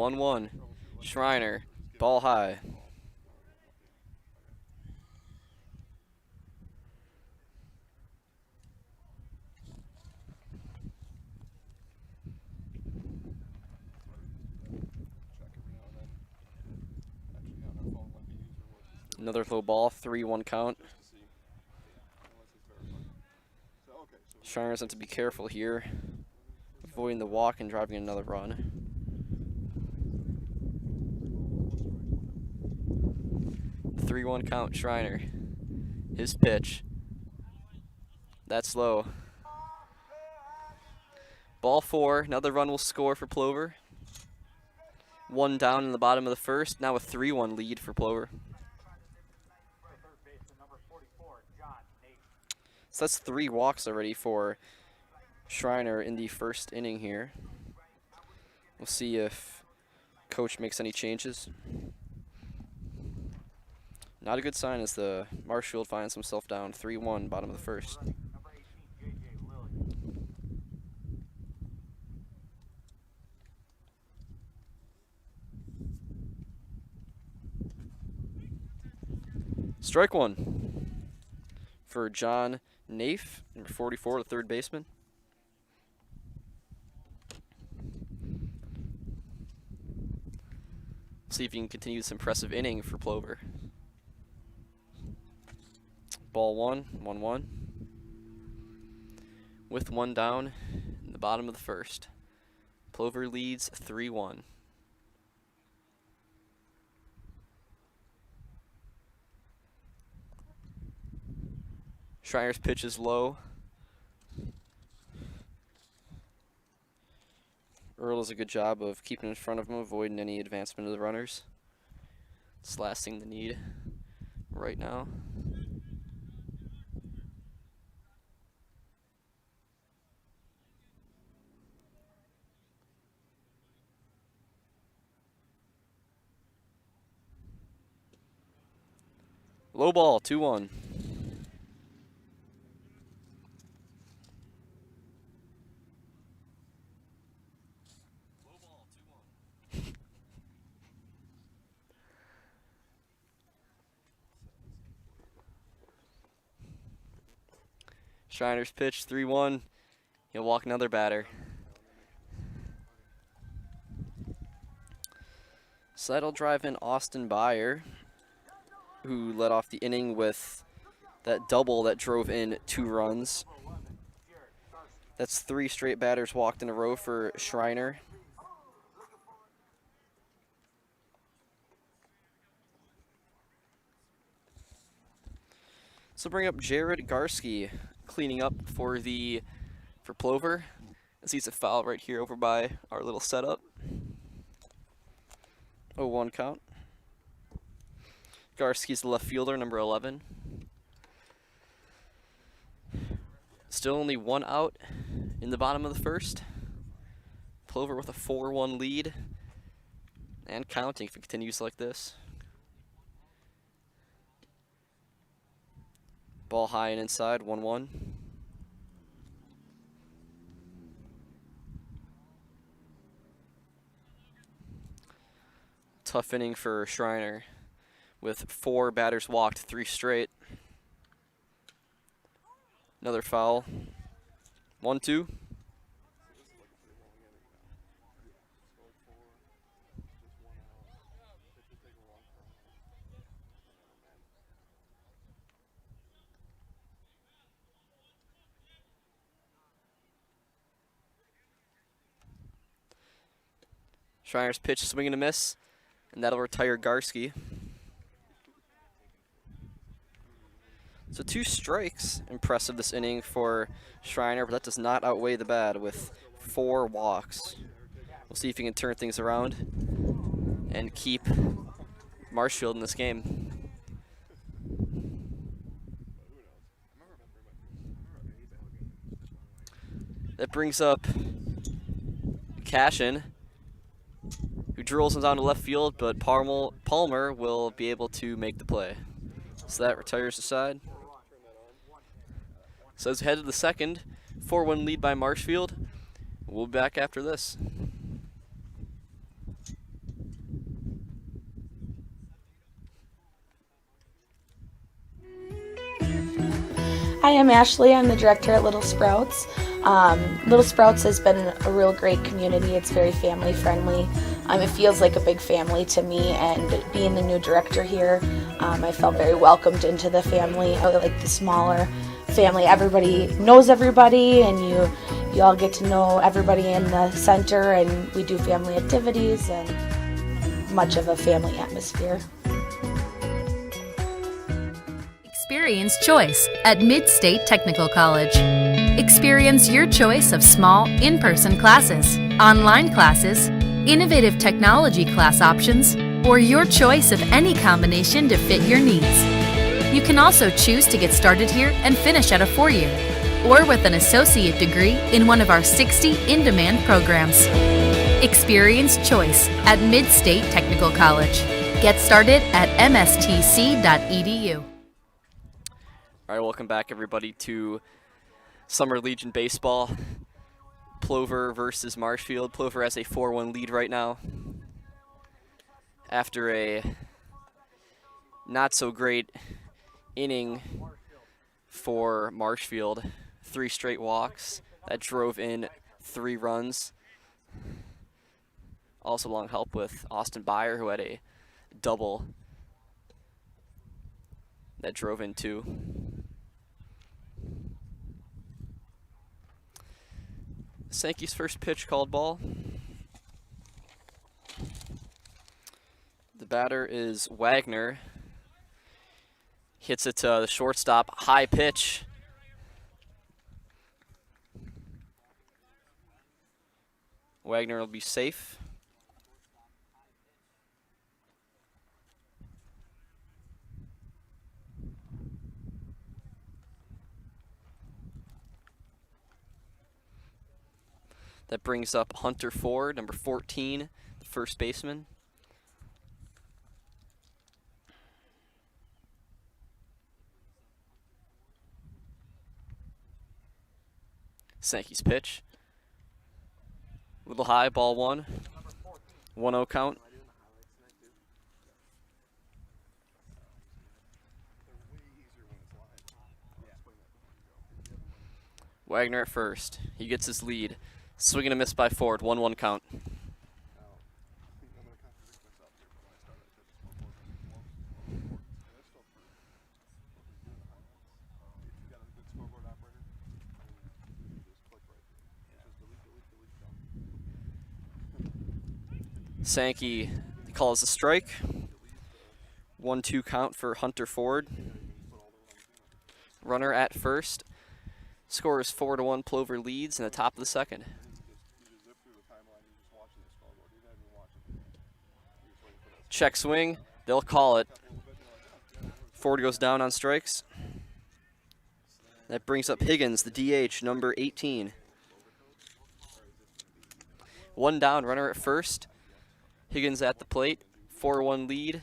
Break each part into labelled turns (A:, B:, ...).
A: 1-1. Schreiner, ball high. Another low ball, 3-1 count. Shriners have to be careful here, avoiding the walk and driving another run. The 3-1 count, Schreiner. His pitch. That's low. Ball 4, another run will score for Plover. 1 down in the bottom of the first, now a 3-1 lead for Plover. So that's 3 walks already for Schreiner in the first inning here. We'll see if coach makes any changes. Not a good sign as the Marshfield finds himself down 3-1 bottom of the first. Strike 1 for John Naif, number 44, the third baseman. See if he can continue this impressive inning for Plover. Ball 1, 1-1. With 1 down in the bottom of the first. Plover leads 3-1. Schreiner's pitch is low. Earl does a good job of keeping in front of him, avoiding any advancement of the runners. It's last thing they need right now. Low ball, 2-1. Schreiner's pitch, 3-1. He'll walk another batter. So that'll drive in Austin Byer, who led off the inning with that double that drove in 2 runs. That's 3 straight batters walked in a row for Schreiner. So bring up Jared Garski, cleaning up for Plover, as he's a foul right here over by our little setup. 0-1 count. Garski's the left fielder, number 11. Still only 1 out in the bottom of the first. Plover with a 4-1 lead and counting if it continues like this. Ball high and inside, 1-1. Tough inning for Schreiner with 4 batters walked, 3 straight. Another foul. 1-2. Schreiner's pitch, swing and a miss, and that'll retire Garski. So 2 strikes, impressive this inning for Schreiner, but that does not outweigh the bad with 4 walks. We'll see if he can turn things around and keep Marshfield in this game. That brings up Cashin, who drills him down to left field, but Palmer will be able to make the play. So that retires the side. So as we head to the second, 4-1 lead by Marshfield. We'll be back after this.
B: Hi, I'm Ashley. I'm the director at Little Sprouts. Little Sprouts has been a real great community. It's very family friendly. It feels like a big family to me, and being the new director here, I felt very welcomed into the family. I like the smaller family. Everybody knows everybody, and you all get to know everybody in the center, and we do family activities and much of a family atmosphere.
C: Experience choice at Mid-State Technical College. Experience your choice of small, in-person classes, online classes, innovative technology class options, or your choice of any combination to fit your needs. You can also choose to get started here and finish at a 4-year, or with an associate degree in one of our 60 in-demand programs. Experience choice at Mid-State Technical College. Get started at mstc.edu.
A: All right, welcome back, everybody, to Summer Legion Baseball. Plover versus Marshfield. Plover has a 4-1 lead right now after a not-so-great inning for Marshfield. 3 straight walks that drove in 3 runs. Also long help with Austin Byer, who had a double that drove in 2. Sankey's first pitch called ball. The batter is Wagner. Hits it to the shortstop, high pitch. Wagner will be safe. That brings up Hunter Ford, number 14, the first baseman. Sankey's pitch. Little high, ball 1. 1-0 count. Wagner at first. He gets his lead. Swing and a miss by Ford. 1-1 count. Sankey calls a strike. 1-2 count for Hunter Ford. Runner at first. Score is 4-1. Plover leads in the top of the second. Check swing. They'll call it. Ford goes down on strikes. That brings up Higgins, the DH, number 18. 1 down, runner at first. Higgins at the plate. 4-1 lead.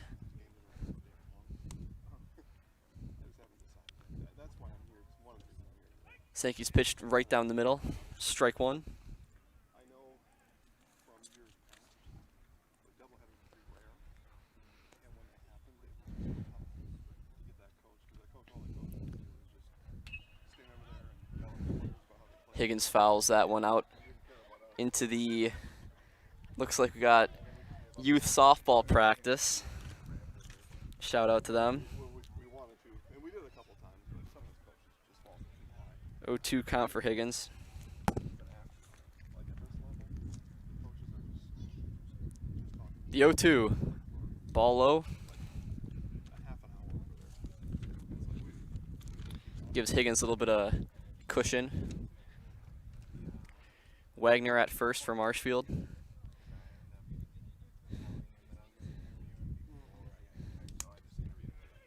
A: Sankey's pitched right down the middle. Strike 1. Higgins fouls that one out into the, looks like we got youth softball practice. Shout out to them. 0-2 count for Higgins. The 0-2. Ball low. Gives Higgins a little bit of cushion. Wagner at first for Marshfield.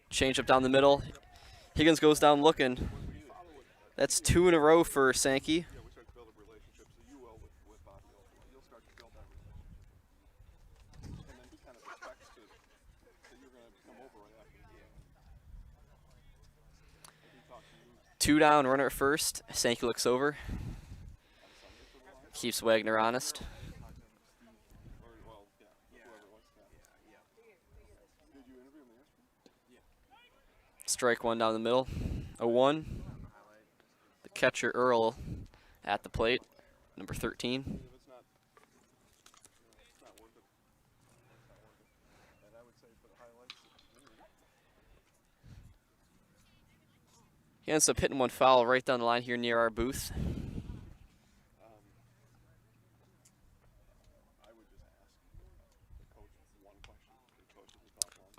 A: Change up down the middle. Higgins goes down looking. That's 2 in a row for Sankey. Two down, runner at first. Sankey looks over. Keeps Wagner honest. Strike 1 down the middle. 0-1. catcher Earl at the plate, number 13. He ends up hitting one foul right down the line here near our booth.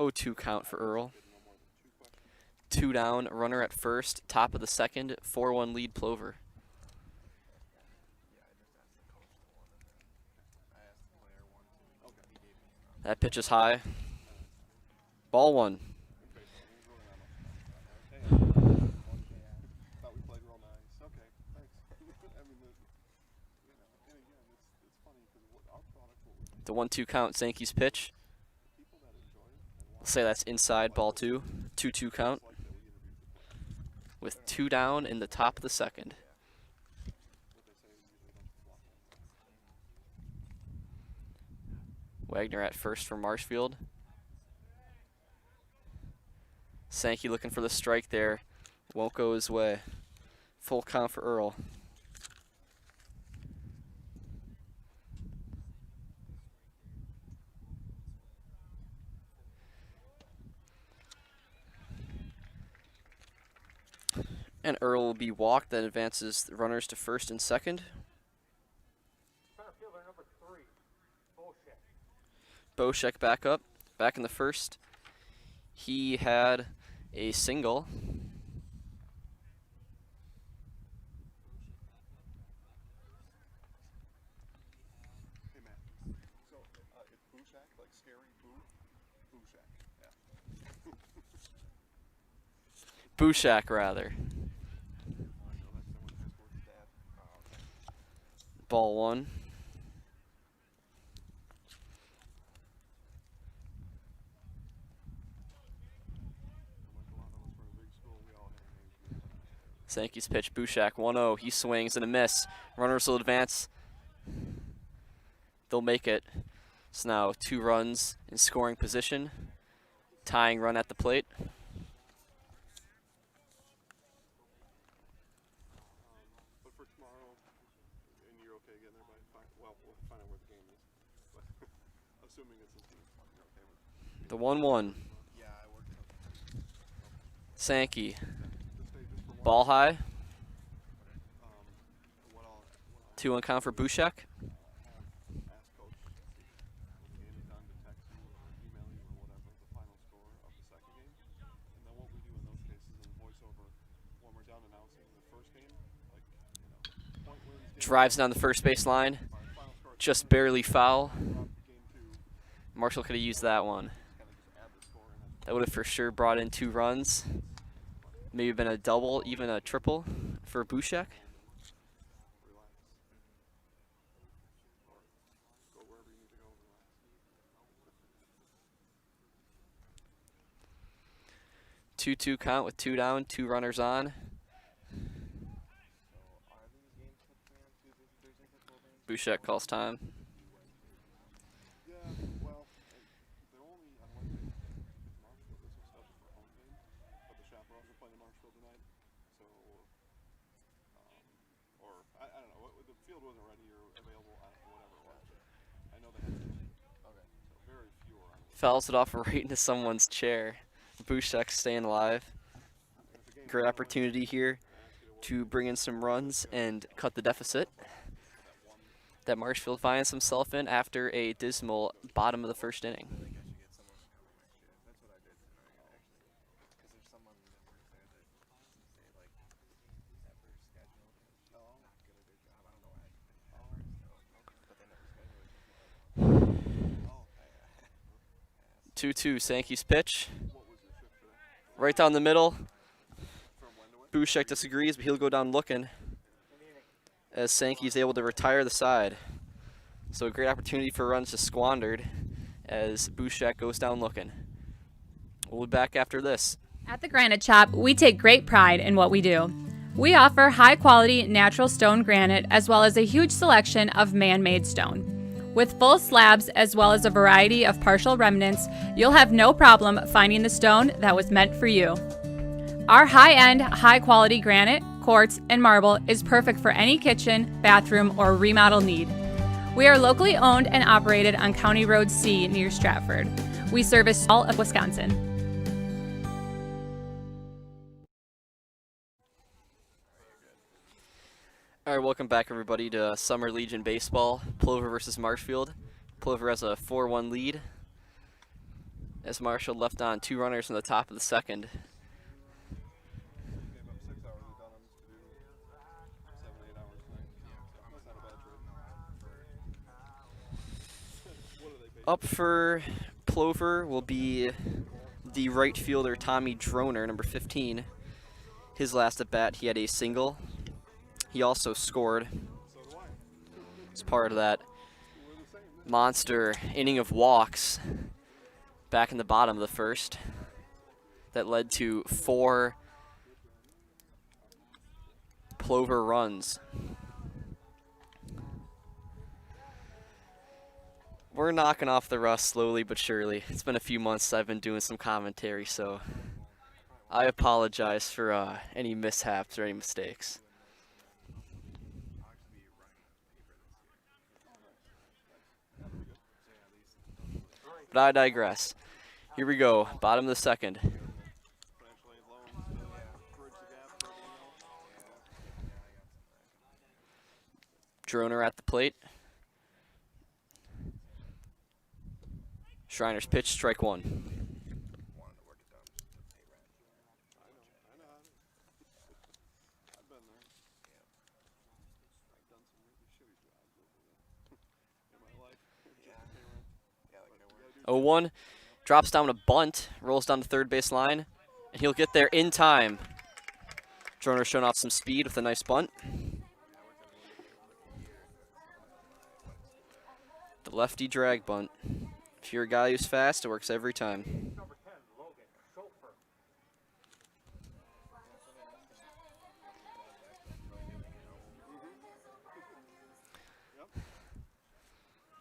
A: 0-2 count for Earl. 2 down, runner at first, top of the second, 4-1 lead Plover. That pitch is high. Ball 1. The 1-2 count, Sankey's pitch. We'll say that's inside, ball 2. 2-2 count. With 2 down in the top of the second. Wagner at first for Marshfield. Sankey looking for the strike there. Won't go his way. Full count for Earl. And Earl will be walked. That advances the runners to first and second. Boshek back up. Back in the first. He had a single.
D: Hey, Matt. So, it's Bushak, like scary boo? Bushak, yeah.
A: Bushak, rather. Ball 1. Sankey's pitch, Bushak, 1-0. He swings and a miss. Runners will advance. They'll make it. So now 2 runs in scoring position. Tying run at the plate.
D: But for tomorrow, and you're okay getting there by 5, well, we'll find out where the game is. But assuming it's in team, you're okay with it.
A: The 1-1.
D: Yeah, I worked.
A: Sankey. Ball high. 2-1 count for Bushak. Drives down the first base line. Just barely foul. Marshall could have used that one. That would have for sure brought in 2 runs. Maybe been a double, even a triple for Bushak. Two count with 2 down, 2 runners on. Bushak calls time.
D: Yeah, well, they're only on Wednesday. Marshfield is scheduled for home game, but the Chaparrals are playing in Marshfield tonight. So, or I don't know. The field wasn't ready or available. Whatever it was. I know they had. Okay, so very few are on.
A: Fouls it off right into someone's chair. Bushak staying alive. Great opportunity here to bring in some runs and cut the deficit that Marshfield finds himself in after a dismal bottom of the first inning. Two-two, Sankey's pitch. Right down the middle. Bushak disagrees, but he'll go down looking as Sankey's able to retire the side. So a great opportunity for runs just squandered as Bushak goes down looking. We'll be back after this.
E: At the Granite Shop, we take great pride in what we do. We offer high-quality natural stone granite as well as a huge selection of man-made stone. With full slabs as well as a variety of partial remnants, you'll have no problem finding the stone that was meant for you. Our high-end, high-quality granite quartz, and marble is perfect for any kitchen, bathroom, or remodel need. We are locally owned and operated on County Road C near Stratford. We service all of Wisconsin.
A: All right, welcome back, everybody, to Summer Legion Baseball, Plover versus Marshfield. Plover has a 4-1 lead, as Marshfield left on 2 runners in the top of the second.
D: Gave up 6 hours of Dunham to do 7, 8 hours tonight. That's not a bad trade. What do they pay?
A: Up for Plover will be the right fielder Tommy Droner, number 15. His last at bat, he had a single. He also scored as part of that monster inning of walks back in the bottom of the first that led to 4 Plover runs. We're knocking off the rust slowly but surely. It's been a few months I've been doing some commentary, so I apologize for any mishaps or any mistakes. But I digress. Here we go, bottom of the second. Droner at the plate. Schreiner's pitch, strike 1.
D: I've been there. I've done some really shitty jobs in my life.
A: 0-1, drops down a bunt, rolls down the third base line, and he'll get there in time. Droner showing off some speed with a nice bunt. The lefty drag bunt. If you're a guy who's fast, it works every time.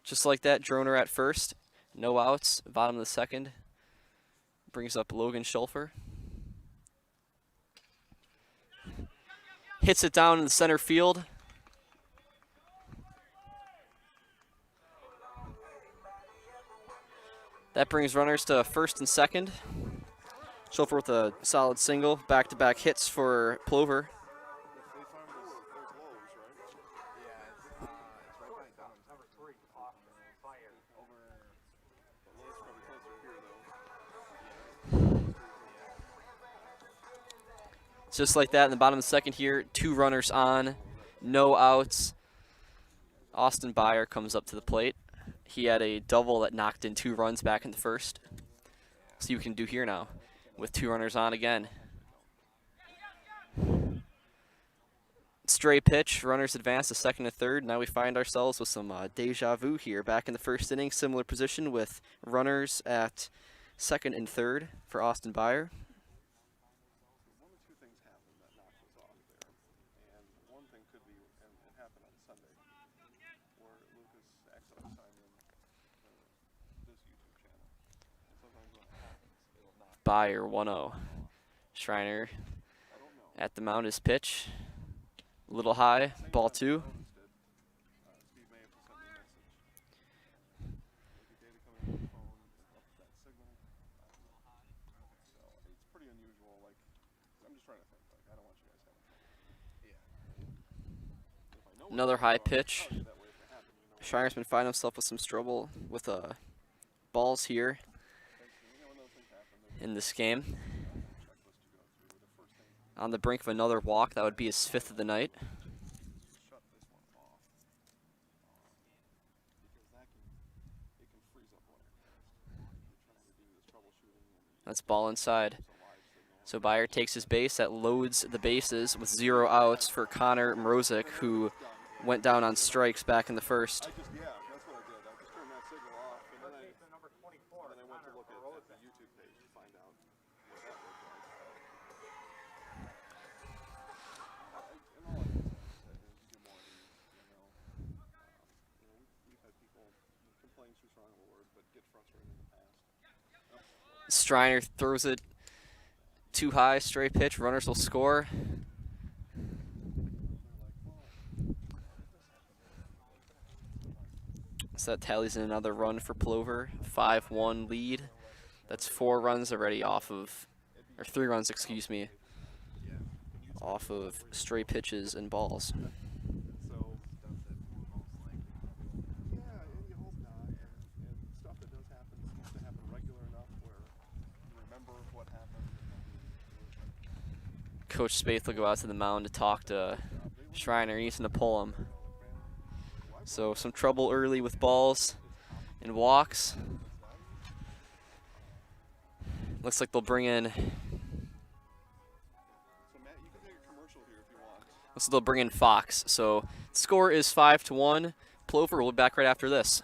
A: Just like that, Droner at first. No outs, bottom of the second. Brings up Logan Schulfer. Hits it down in the center field. That brings runners to first and second. Schulfer with a solid single. Back-to-back hits for Plover. Just like that in the bottom of the second here, 2 runners on, no outs. Austin Byer comes up to the plate. He had a double that knocked in 2 runs back in the first. See what we can do here now with 2 runners on again. Stray pitch, runners advance to second and third. Now we find ourselves with some deja vu here. Back in the first inning, similar position with runners at second and third for Austin Byer. Byer 1-0. Schreiner at the mound, his pitch. A little high, ball 2. Another high pitch. Schreiner's been finding himself with some trouble with balls here in this game. On the brink of another walk, that would be his 5th of the night. That's ball inside. So Byer takes his base. That loads the bases with 0 outs for Connor Mrozik, who went down on strikes back in the first.
D: Yeah, that's what I did. I just turned that signal off, and then I went to look at the YouTube page to find out what that looked like. And all I can say is do more of these, we've had people, complain's too strong of a word, but get frustrated in the past.
A: Schreiner throws it too high, straight pitch, runners will score. So that tallies in another run for Plover. 5-1 lead. That's 4 runs already off of, or 3 runs, excuse me, off of stray pitches and balls.
D: So, yeah, and you hope not. And stuff that does happen seems to happen regular enough where you remember what happened.
A: Coach Spaeth will go out to the mound to talk to Schreiner. He needs to pull him. So some trouble early with balls and walks. Looks like they'll bring in.
D: So, Matt, you can take a commercial here if you want.
A: Looks like they'll bring in Fox. So score is 5-1. Plover will be back right after this.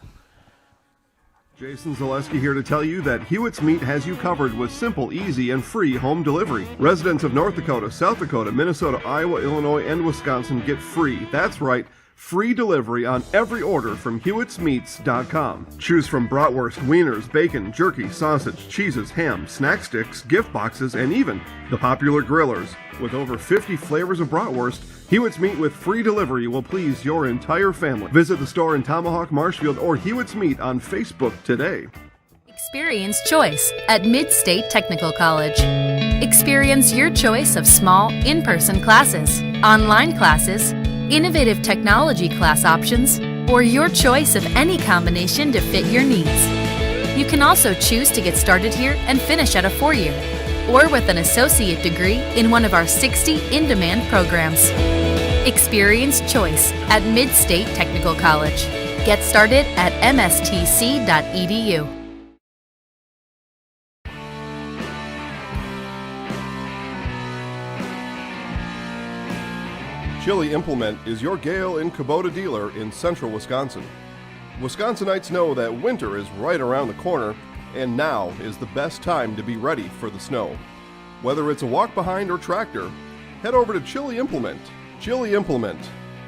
F: Jason Zaleski here to tell you that Hewitt's Meat has you covered with simple, easy, and free home delivery. Residents of North Dakota, South Dakota, Minnesota, Iowa, Illinois, and Wisconsin get free. That's right. Free delivery on every order from Hewitt'sMeats.com. Choose from bratwurst, wieners, bacon, jerky, sausage, cheeses, ham, snack sticks, gift boxes, and even the popular grillers. With over 50 flavors of bratwurst, Hewitt's Meat with free delivery will please your entire family. Visit the store in Tomahawk, Marshfield, or Hewitt's Meat on Facebook today.
C: Experience choice at Mid-State Technical College. Experience your choice of small, in-person classes, online classes, innovative technology class options, or your choice of any combination to fit your needs. You can also choose to get started here and finish at a 4-year, or with an associate degree in one of our 60 in-demand programs. Experience choice at Mid-State Technical College. Get started at mstc.edu.
F: Chili Implement is your Gale and Kubota dealer in central Wisconsin. Wisconsinites know that winter is right around the corner, and now is the best time to be ready for the snow. Whether it's a walk behind or tractor, head over to Chili Implement. Chili Implement,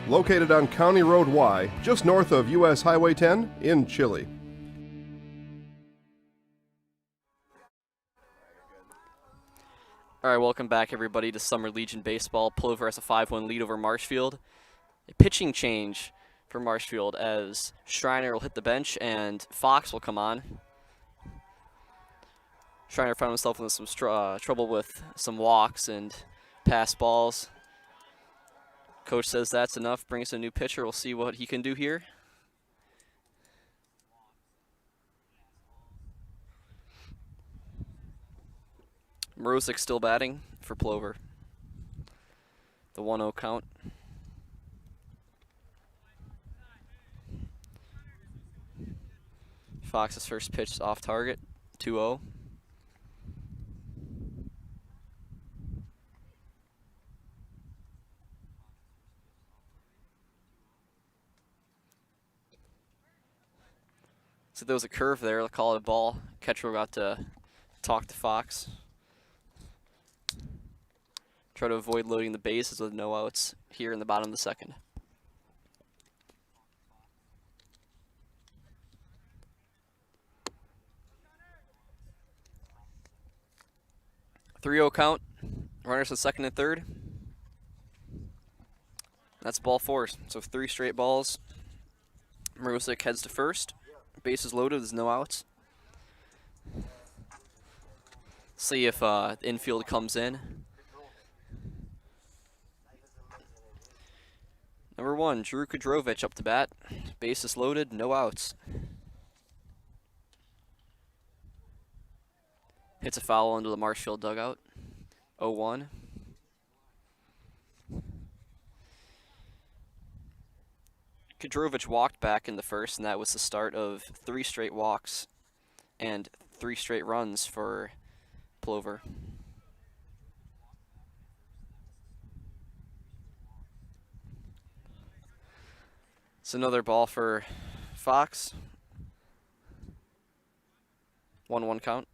F: located on County Road Y, just north of US Highway 10 in Chili.
A: All right, welcome back, everybody, to Summer Legion Baseball. Plover has a 5-1 lead over Marshfield. A pitching change for Marshfield as Schreiner will hit the bench and Fox will come on. Schreiner found himself in some trouble with some walks and pass balls. Coach says that's enough. Brings a new pitcher. We'll see what he can do here. Mrozek still batting for Plover. The 1-0 count. Fox's first pitch is off target, 2-0. So there was a curve there. They'll call it a ball. Catcher got to talk to Fox. Try to avoid loading the bases with no outs here in the bottom of the second. Three-0 count. Runners at second and third. That's ball 4. So 3 straight balls. Mrozek heads to first. Bases loaded. There's no outs. See if infield comes in. Number 1, Drew Kudrovich up to bat. Bases loaded, no outs. Hits a foul into the Marshfield dugout. 0-1. Kudrovich walked back in the first, and that was the start of 3 straight walks and 3 straight runs for Plover. It's another ball for Fox. 1-1 count.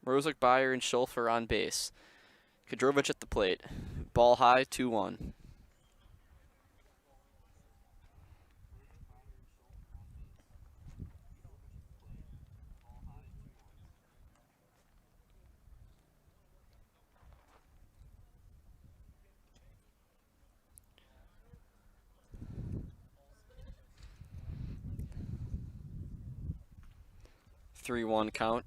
A: Mrozek, Byer, and Schulfer on base. Kudrovich at the plate. Ball high, 2-1. 3-1 count.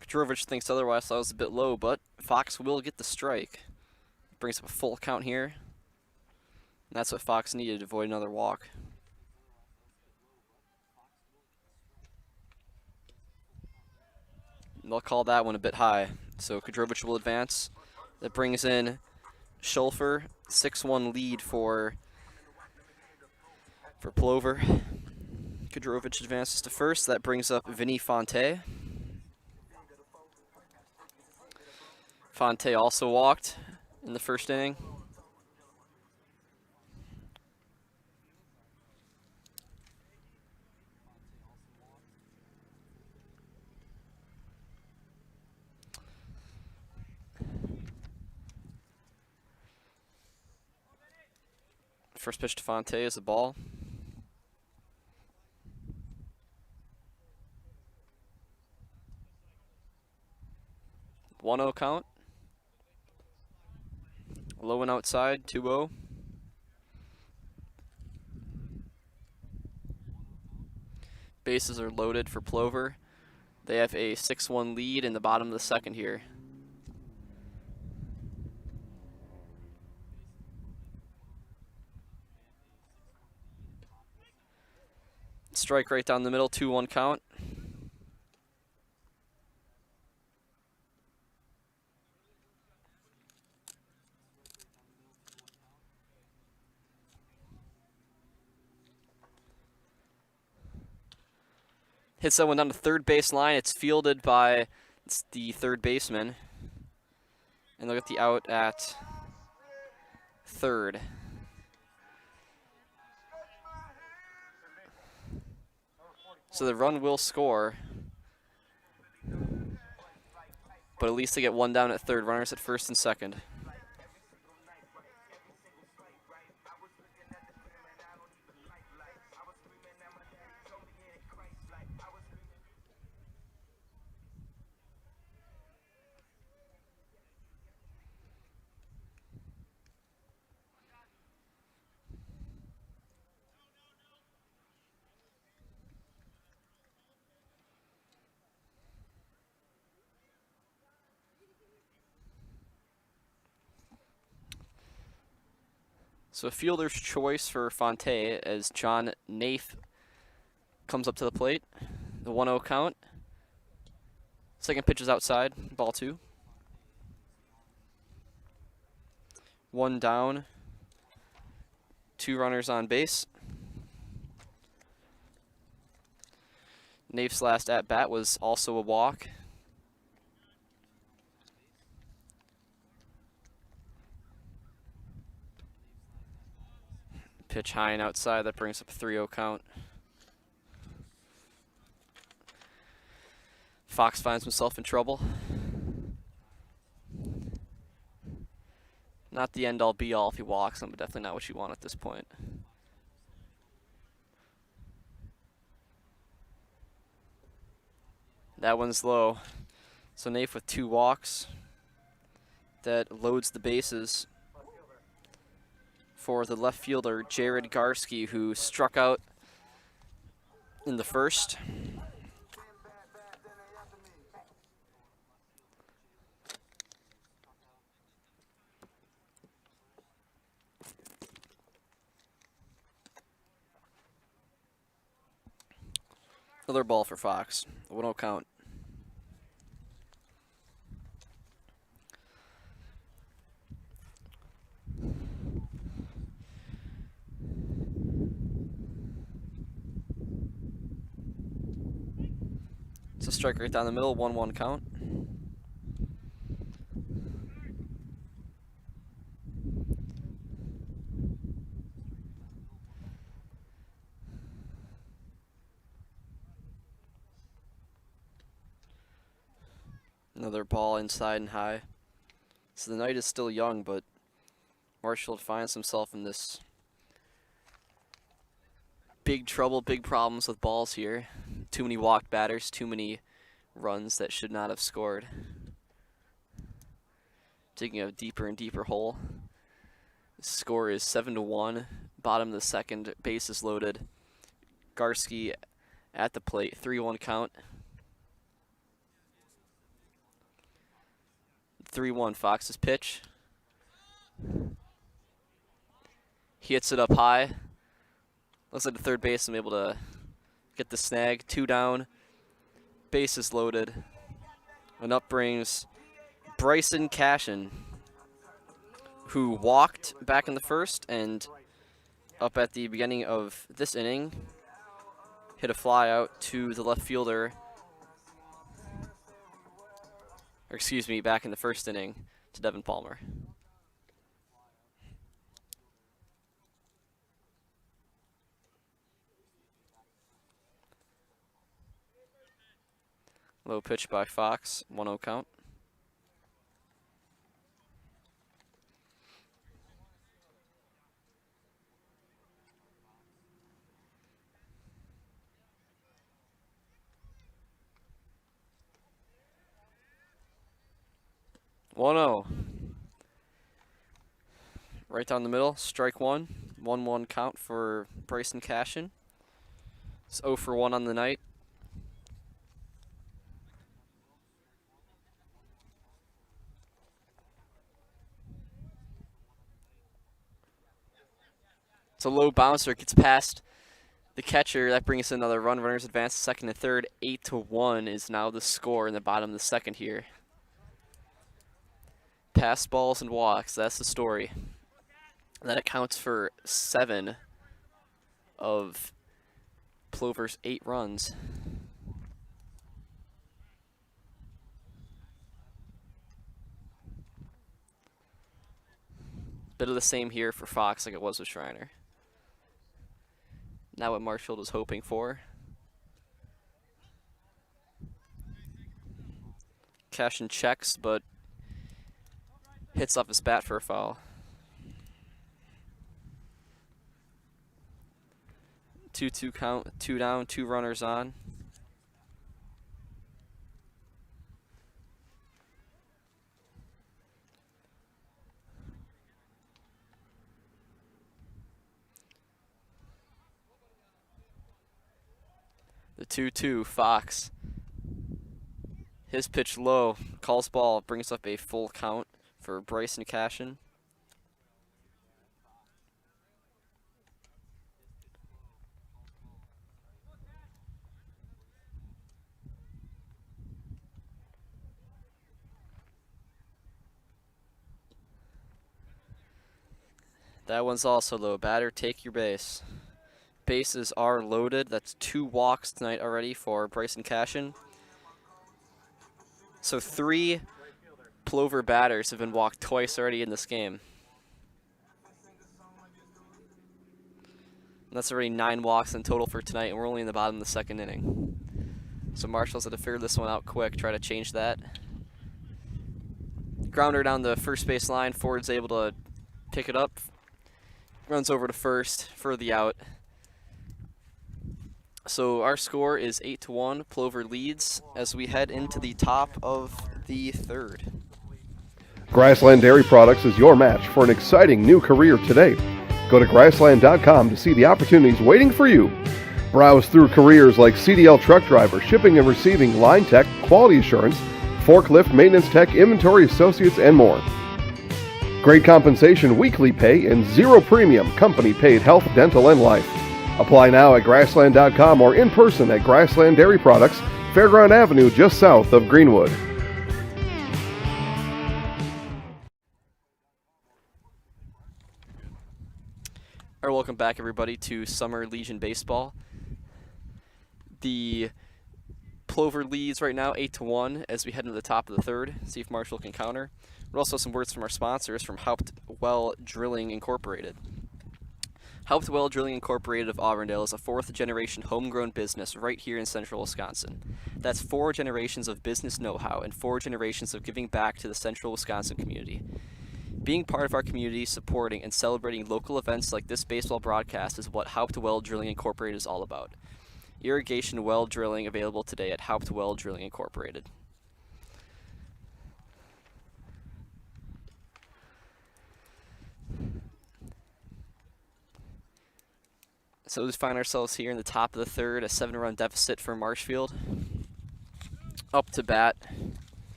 A: Petrovich thinks otherwise, so that was a bit low, but Fox will get the strike. Brings up a full count here. And that's what Fox needed to avoid another walk. And they'll call that one a bit high. So Kadrovich will advance. That brings in Schulfer, 6-1 lead for Plover. Kadrovich advances to first. That brings up Vinny Fonte. Fonte also walked in the first inning. First pitch to Fonte is a ball. One 0 count. Low and outside, 2-0. Bases are loaded for Plover. They have a 6-1 lead in the bottom of the second here. Strike right down the middle, 2-1 count. Hits that one down the third base line. It's fielded by the third baseman. And they'll get the out at third. So the run will score. But at least they get one down at third. Runners at first and second. So a fielder's choice for Fonte as John Naif comes up to the plate. The 1-0 count. Second pitch is outside, ball 2. One down, 2 runners on base. Naif's last at-bat was also a walk. Pitch high and outside, that brings up a 3-0 count. Fox finds himself in trouble. Not the end-all be-all if he walks him, but definitely not what you want at this point. That one's low. So Naif with 2 walks. That loads the bases for the left fielder, Jared Garski, who struck out in the first. Another ball for Fox. 1-0 count. It's a strike right down the middle, 1-1 count. Another ball inside and high. So the night is still young, but Marshfield finds himself in this big trouble, big problems with balls here. Too many walked batters, too many runs that should not have scored. digging a deeper and deeper hole. The score is 7-1. Bottom of the second, bases loaded. Garski at the plate, 3-1 count. 3-1 Fox's pitch. He hits it up high. Looks like the third baseman able to get the snag. 2 down. Bases loaded. And up brings Bryson Cashin, who walked back in the first and up at the beginning of this inning, hit a fly out to the left fielder, or excuse me, back in the first inning to Devin Palmer. Low pitch by Fox, 1-0 count. Right down the middle, strike one. 1-1 count for Bryson Cashin. It's 0 for 1 on the night. It's a low bouncer, gets past the catcher. That brings in another run. Runners advance to second and third. 8-1 is now the score in the bottom of the second here. Pass balls and walks, that's the story. That accounts for 7 of Plover's 8 runs. Bit of the same here for Fox like it was with Schreiner. Not what Marshfield was hoping for. Cashin checks, but hits off his bat for a foul. 2-2 count, 2 down, 2 runners on. The 2-2, Fox. His pitch low, calls ball, brings up a full count for Bryson Cashin. That one's also low. Batter, take your base. Bases are loaded. That's 2 walks tonight already for Bryson Cashin. So 3 Plover batters have been walked twice already in this game. And that's already 9 walks in total for tonight, and we're only in the bottom of the second inning. So Marshall's had to figure this one out quick, try to change that. Grounder down the first base line. Ford's able to pick it up. Runs over to first for the out. So our score is 8-1. Plover leads as we head into the top of the third.
F: Grassland Dairy Products is your match for an exciting new career today. Go to grassland.com to see the opportunities waiting for you. Browse through careers like CDL truck driver, shipping and receiving, line tech, quality assurance, forklift, maintenance tech, inventory associates, and more. Great compensation, weekly pay, and 0 premium, company paid health, dental, and life. Apply now at grassland.com or in person at Grassland Dairy Products, Fairground Avenue, just south of Greenwood.
A: All right, welcome back, everybody, to Summer Legion Baseball. The Plover leads right now 8-1 as we head into the top of the third. See if Marshall can counter. But also some words from our sponsors from Hauptwell Drilling Incorporated. Hauptwell Drilling Incorporated of Auburndale is a 4th-generation homegrown business right here in central Wisconsin. That's 4 generations of business know-how and 4 generations of giving back to the central Wisconsin community. Being part of our community, supporting, and celebrating local events like this baseball broadcast is what Hauptwell Drilling Incorporated is all about. Irrigation well drilling available today at Hauptwell Drilling Incorporated. So we find ourselves here in the top of the third, a 7-run deficit for Marshfield. Up to bat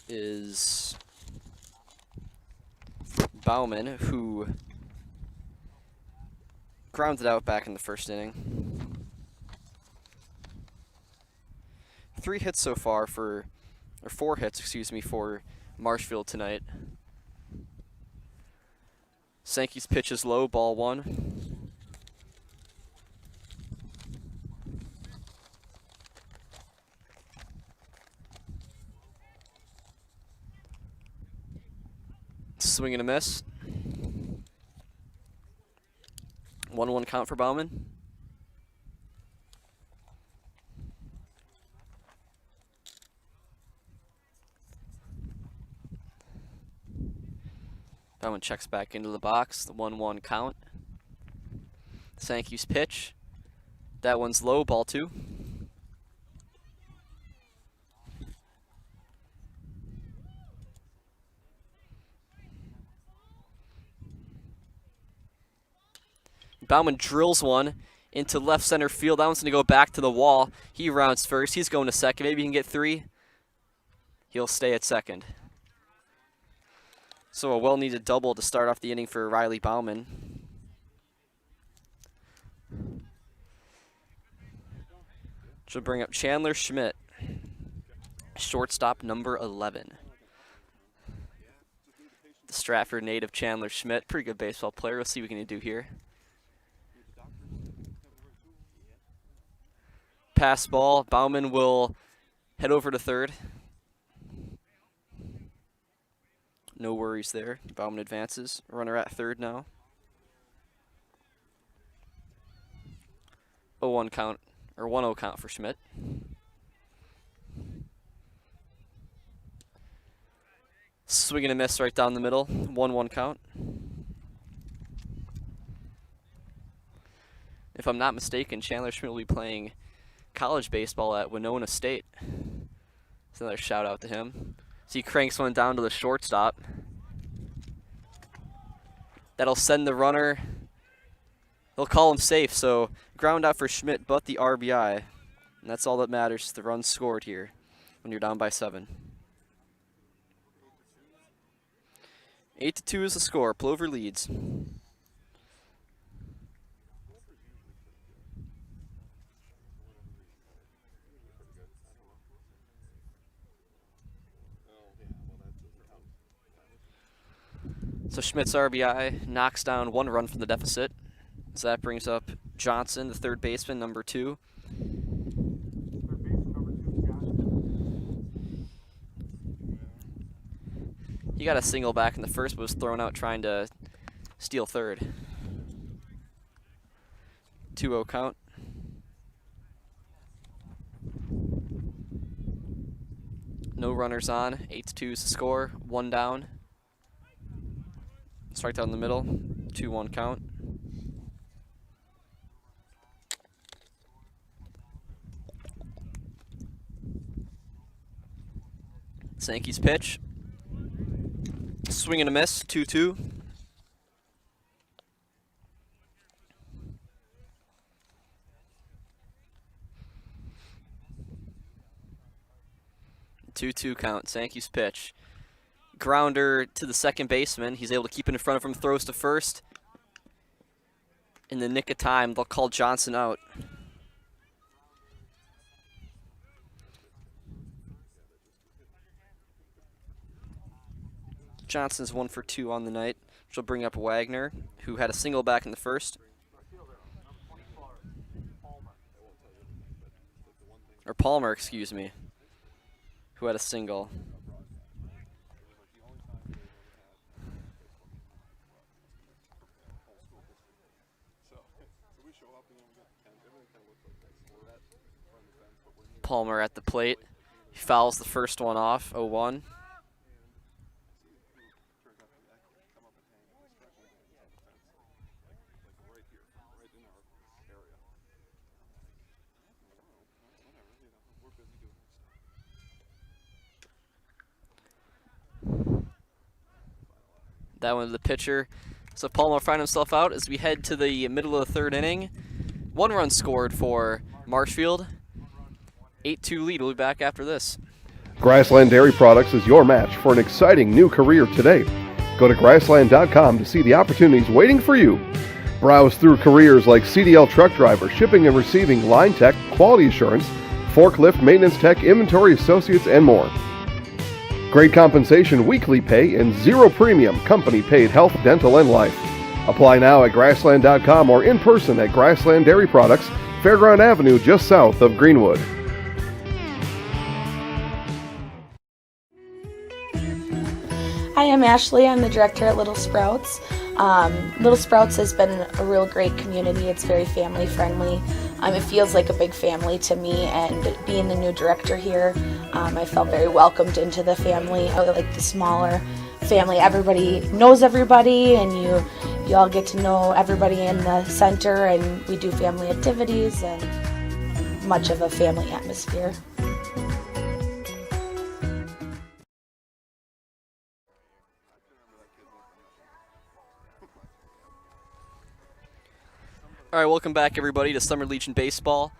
A: is Bauman, who grounded out back in the first inning. 4 hits, excuse me, for Marshfield tonight. Sankey's pitch is low, ball 1. Swing and a miss. 1-1 count for Bauman. Bauman checks back into the box, the 1-1 count. Sankey's pitch. That one's low, ball 2. Bauman drills one into left center field. That one's going to go back to the wall. He rounds first. He's going to second. Maybe he can get 3. He'll stay at second. So a well-needed double to start off the inning for Riley Bauman. She'll bring up Chandler Schmidt, shortstop number 11. The Stratford native Chandler Schmidt, pretty good baseball player. We'll see what we can do here. Pass ball. Bauman will head over to third. No worries there. Bauman advances. Runner at third now. 0-1 count, or 1-0 count for Schmidt. Swing and a miss right down the middle. 1-1 count. If I'm not mistaken, Chandler Schmidt will be playing college baseball at Winona State. That's another shout out to him. So he cranks one down to the shortstop. That'll send the runner. They'll call him safe, so ground out for Schmidt, but the RBI. And that's all that matters, the run scored here when you're down by 7. 8-2 is the score. Plover leads. So Schmidt's RBI knocks down 1 run from the deficit. So that brings up Johnson, the third baseman, number 2. He got a single back in the first, but was thrown out trying to steal third. 2-0 count. No runners on. 8-2 is the score. 1 down. Strike down the middle. 2-1 count. Sankey's pitch. Swing and a miss. 2-2. Two count. Sankey's pitch. Grounder to the second baseman. He's able to keep it in front of him. Throws to first. In the nick of time, they'll call Johnson out. Johnson's 1 for 2 on the night, which will bring up Wagner, who had a single back in the first. Or Palmer, excuse me, who had a single. Palmer at the plate. He fouls the first one off, 0-1. That one to the pitcher. So Palmer will find himself out as we head to the middle of the third inning. 1 run scored for Marshfield. 8-2 lead. We'll be back after this.
F: Grassland Dairy Products is your match for an exciting new career today. Go to grassland.com to see the opportunities waiting for you. Browse through careers like CDL truck driver, shipping and receiving, line tech, quality assurance, forklift, maintenance tech, inventory associates, and more. Great compensation, weekly pay, and zero premium, company paid health, dental, and life. Apply now at grassland.com or in person at Grassland Dairy Products, Fairground Avenue, just south of Greenwood.
B: Hi, I'm Ashley. I'm the director at Little Sprouts. Little Sprouts has been a real great community. It's very family friendly. It feels like a big family to me, and being the new director here, I felt very welcomed into the family. I like the smaller family. Everybody knows everybody, and you all get to know everybody in the center, and we do family activities and much of a family atmosphere.
A: All right, welcome back, everybody, to Summer Legion Baseball.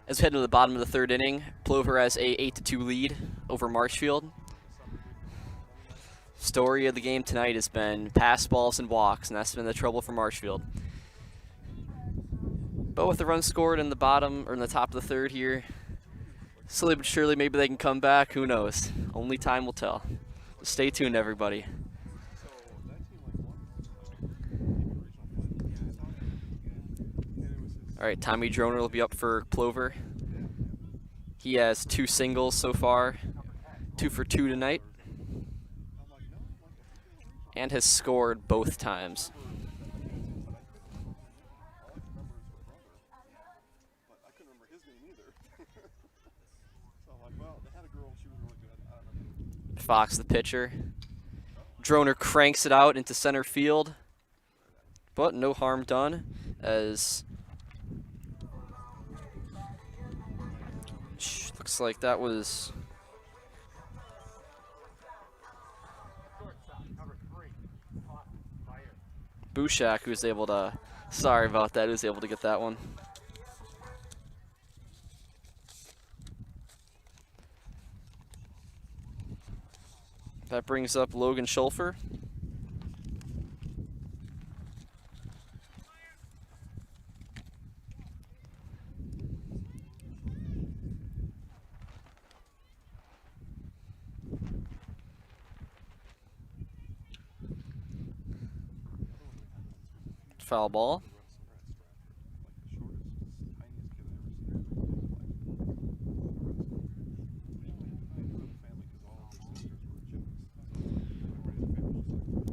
A: As we head to the bottom of the third inning, Plover has a 8-2 lead over Marshfield. Story of the game tonight has been pass balls and walks, and that's been the trouble for Marshfield. But with the run scored in the bottom, or in the top of the third here, slowly but surely maybe they can come back. Who knows? Only time will tell. So stay tuned, everybody. All right, Tommy Droner will be up for Plover. He has 2 singles so far, 2 for 2 tonight, and has scored both times. Fox, the pitcher. Droner cranks it out into center field, but no harm done as looks like that was Bushak who was able to, sorry about that, who was able to get that one. That brings up Logan Schulfer. Foul ball.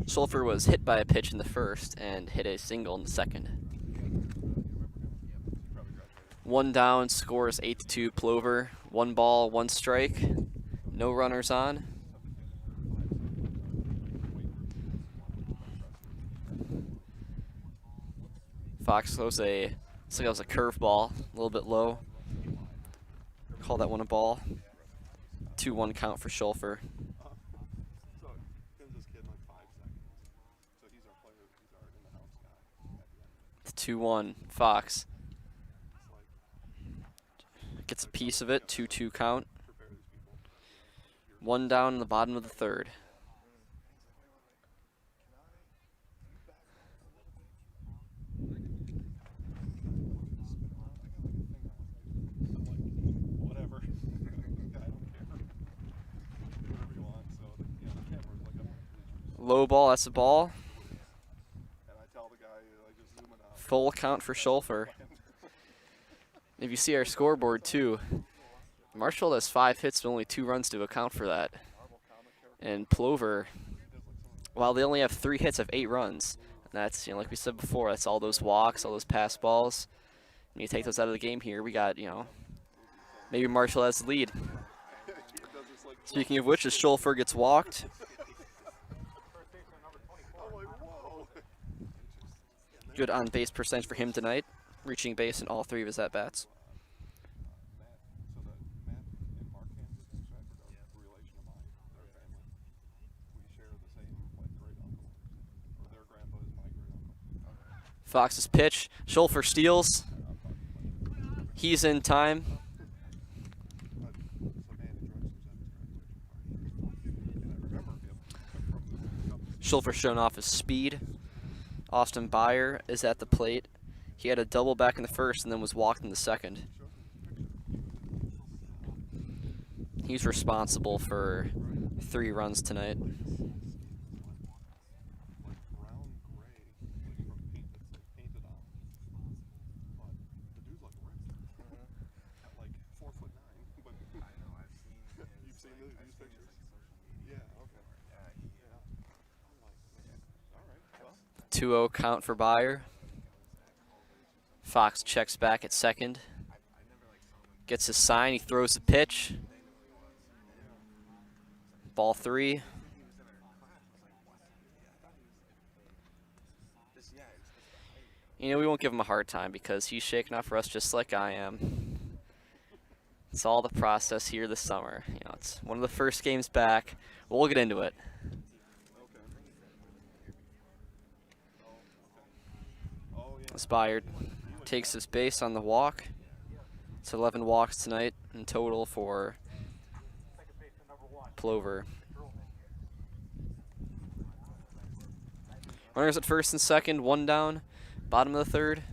A: Schulfer was hit by a pitch in the first and hit a single in the second. 1 down, scores 8-2 Plover. 1 ball, 1 strike. No runners on. Fox throws a, looks like that was a curveball, a little bit low. Call that one a ball. 2-1 count for Schulfer. It's 2-1. Fox gets a piece of it. 2-2 count. 1 down in the bottom of the third. Low ball, that's a ball. Full count for Schulfer. If you see our scoreboard too, Marshfield has 5 hits but only 2 runs to account for that. And Plover, while they only have 3 hits, have 8 runs. And that's, like we said before, that's all those walks, all those pass balls. When you take those out of the game here, we got, maybe Marshfield has the lead. Speaking of which, as Schulfer gets walked. Good on-base percentage for him tonight, reaching base in all 3 of his at-bats. Fox's pitch. Schulfer steals. He's in time. Schulfer showing off his speed. Austin Byer is at the plate. He had a double back in the first and then was walked in the second. He's responsible for 3 runs tonight.
D: You've seen these pictures? Yeah, okay. All right, well.
A: 2-0 count for Byer. Fox checks back at second. Gets his sign, he throws the pitch. Ball 3. You know, we won't give him a hard time because he's shaking off rust just like I am. It's all the process here this summer. You know, it's one of the first games back. We'll get into it. Inspired takes his base on the walk. It's 11 walks tonight in total for Plover. Runners at first and second, 1 down. Bottom of the third.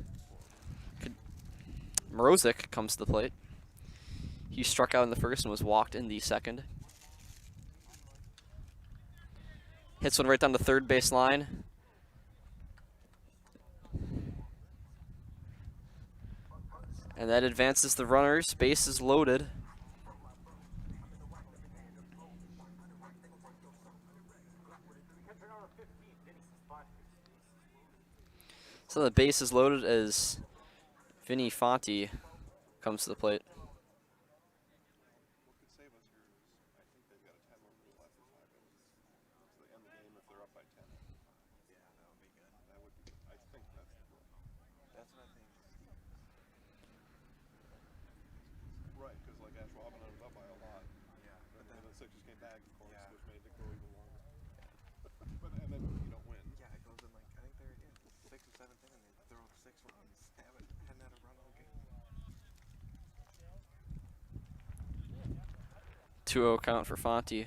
A: Morozic comes to the plate. He struck out in the first and was walked in the second. Hits one right down the third base line. And that advances the runners. Base is loaded. So the base is loaded as Vinny Fonte comes to the plate. Two-0 count for Fonte.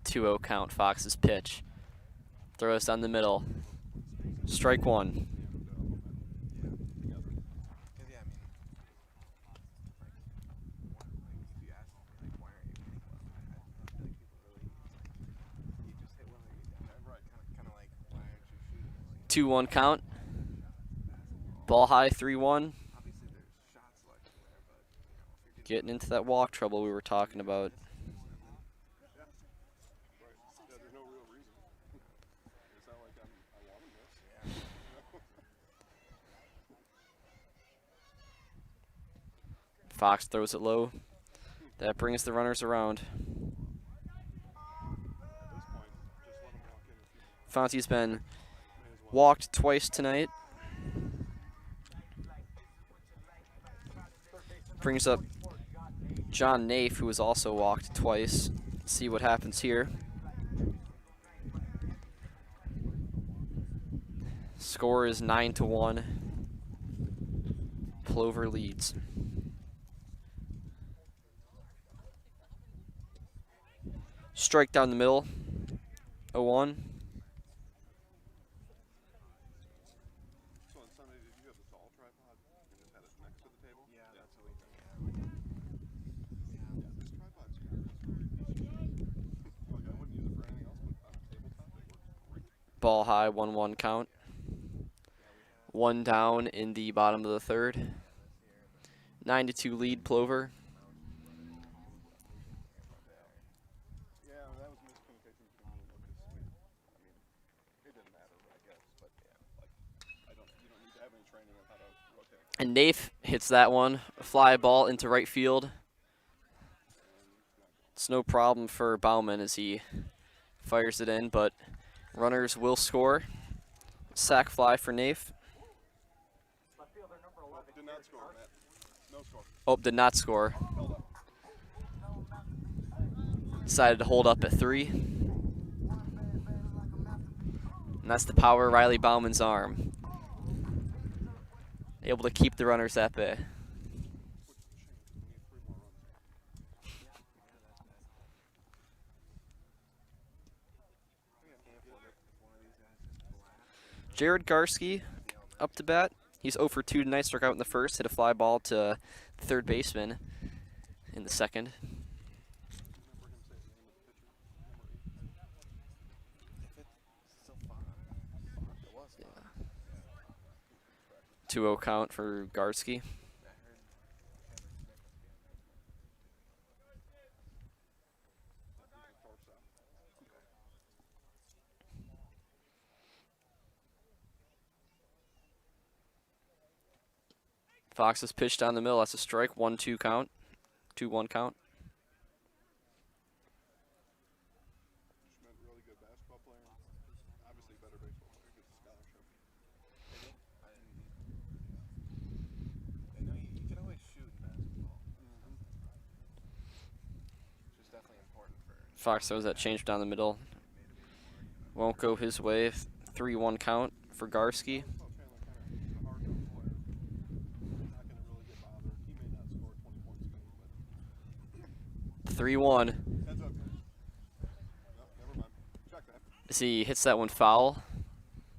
A: Two-0 count. Fox's pitch. Throws down the middle. Strike 1. Two-one count. Ball high, 3-1. Getting into that walk trouble we were talking about. Fox throws it low. That brings the runners around. Fonte's been walked twice tonight. Brings up John Nafe, who was also walked twice. Let's see what happens here. Score is 9-1. Plover leads. Strike down the middle. 0-1. Ball high, 1-1 count. 1 down in the bottom of the third. 9-2 lead, Plover.
D: Yeah, that was miscommunication between me and Lucas. I mean, it didn't matter, I guess, but yeah, like, you don't need to have any training on how to rotate.
A: And Nafe hits that one. A fly ball into right field. It's no problem for Bauman as he fires it in, but runners will score. Sack fly for Nafe.
D: Did not score, Matt.
A: Oh, did not score. Decided to hold up at 3. And that's the power of Riley Bauman's arm. Able to keep the runners at bay. Jared Garski up to bat. He's 0 for 2 tonight, struck out in the first, hit a fly ball to the third baseman in the second. 2-0 count for Garski. Fox has pitched down the middle. That's a strike. 1-2 count. 2-1 count.
D: Really good basketball player. Obviously better baseball player. Gets a scholarship.
G: I know you can always shoot in basketball. Which is definitely important for.
A: Fox throws that change down the middle. Won't go his way. 3-1 count for Garski. 3-1. As he hits that one foul.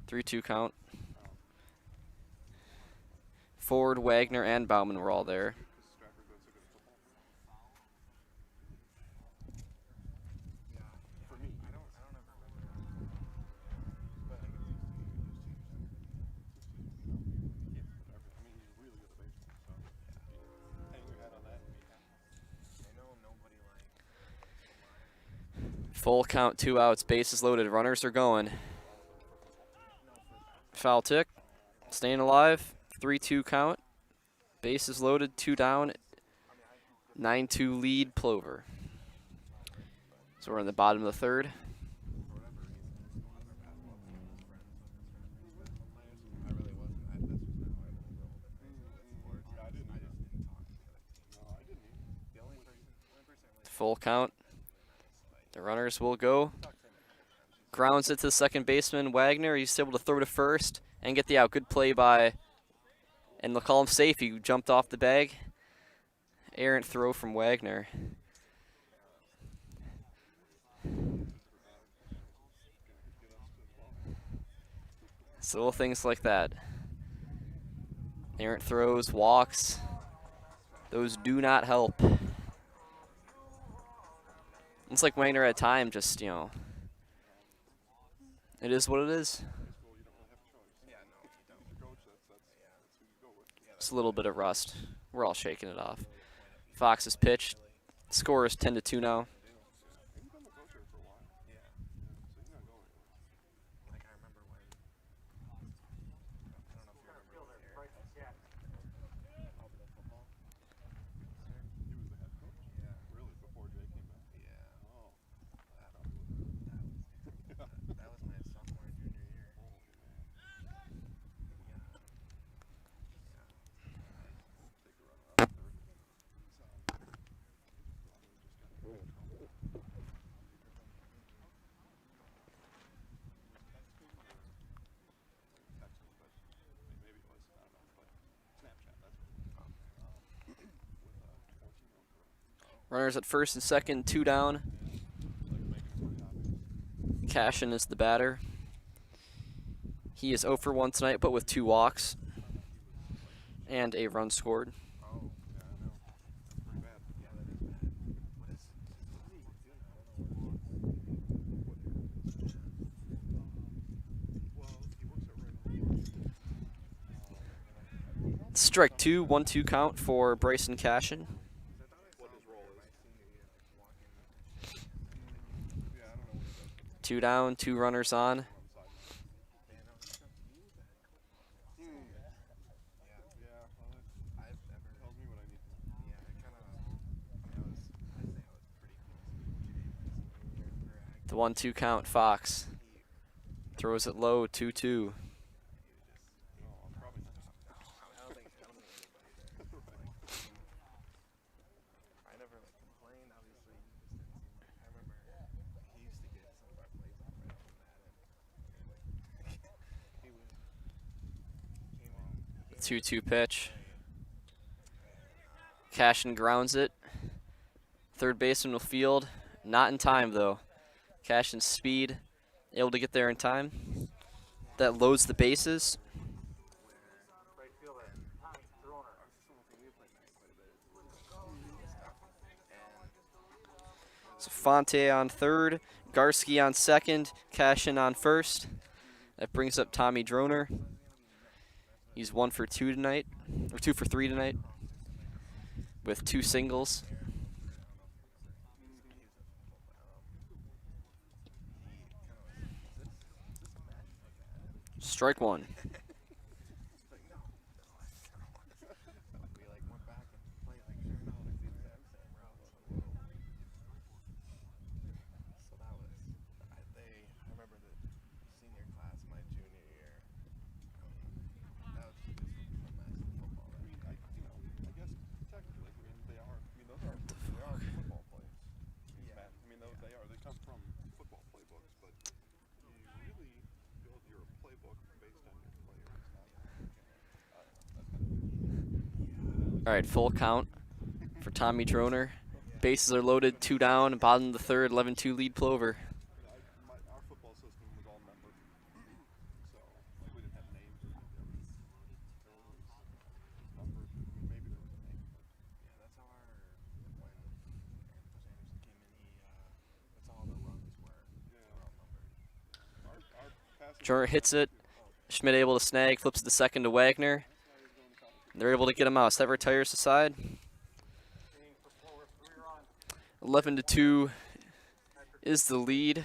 A: 3-2 count. Ford, Wagner, and Bauman were all there. Full count, 2 outs, bases loaded, runners are going. Foul tick, staying alive, 3-2 count, bases loaded, 2 down, 9-2 lead Plover. So we're in the bottom of the third. Full count. The runners will go. Grounds it to the second baseman, Wagner. He's able to throw to first and get the out. Good play by, and they'll call him safe. He jumped off the bag. Errant throw from Wagner. So little things like that. Errant throws, walks. Those do not help. It's like Wagner at time, just, you know, it is what it is. It's a little bit of rust. We're all shaking it off. Fox's pitch. Score is 10-2 now. Runners at first and second, 2 down. Cashin is the batter. He is 0 for 1 tonight, but with 2 walks and a run scored. Strike 2, 1-2 count for Bryson Cashin. Two down, 2 runners on. The 1-2 count, Fox. Throws it low, 2-2. 2-2 pitch. Cashin grounds it. Third baseman will field. Not in time, though. Cashin's speed, able to get there in time. That loads the bases. So Fonte on third, Garski on second, Cashin on first. That brings up Tommy Droner. He's 1 for 2 tonight, or 2 for 3 tonight, with 2 singles. Strike one. All right, full count for Tommy Droner. Bases are loaded, 2 down, bottom of the third, 11-2 lead Plover.
D: Our football system was all numbered, so like we didn't have names. Everyone was numbered. I mean, maybe there was a name, but
G: Yeah, that's how our when Anderson came in, that's all the runs were. They're all numbered.
D: our passing
A: Droner hits it. Schmidt able to snag, flips it to second to Wagner. They're able to get him out. Sever tires aside. 11-2 is the lead.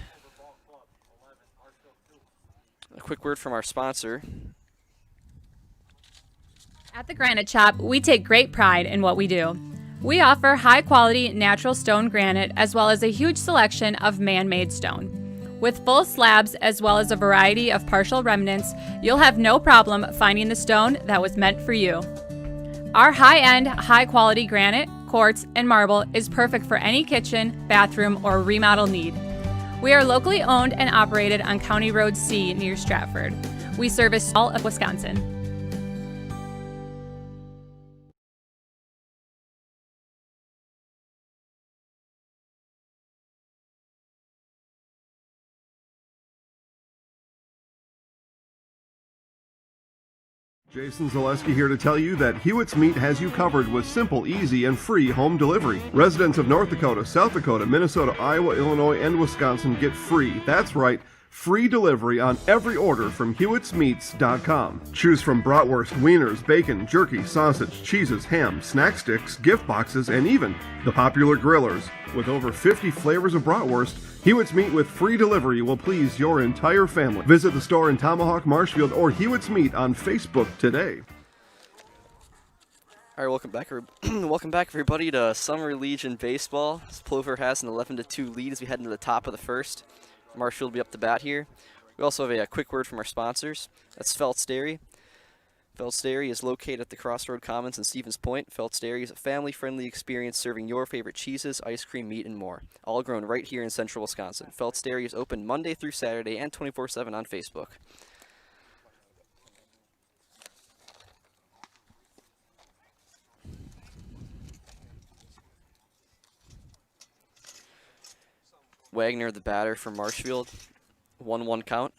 A: A quick word from our sponsor.
E: At the Granite Shop, we take great pride in what we do. We offer high-quality natural stone granite as well as a huge selection of man-made stone. With full slabs as well as a variety of partial remnants, you'll have no problem finding the stone that was meant for you. Our high-end, high-quality granite, quartz, and marble is perfect for any kitchen, bathroom, or remodel need. We are locally owned and operated on County Road C near Stratford. We service all of Wisconsin.
F: Jason Zaleski here to tell you that Hewitt's Meat has you covered with simple, easy, and free home delivery. Residents of North Dakota, South Dakota, Minnesota, Iowa, Illinois, and Wisconsin get free. That's right. Free delivery on every order from Hewitt'sMeats.com. Choose from bratwurst, wieners, bacon, jerky, sausage, cheeses, ham, snack sticks, gift boxes, and even the popular grillers. With over 50 flavors of bratwurst, Hewitt's Meat with free delivery will please your entire family. Visit the store in Tomahawk, Marshfield, or Hewitt's Meat on Facebook today.
A: All right, welcome back, welcome back, everybody, to Summer Legion Baseball. Plover has an 11-2 lead as we head into the top of the first. Marshfield will be up to bat here. We also have a quick word from our sponsors. That's Felt's Dairy. Felt's Dairy is located at the Crossroad Commons in Stevens Point. Felt's Dairy is a family-friendly experience serving your favorite cheeses, ice cream, meat, and more. All grown right here in central Wisconsin. Felt's Dairy is open Monday through Saturday and 24/7 on Facebook. Wagner, the batter for Marshfield. 1-1 count.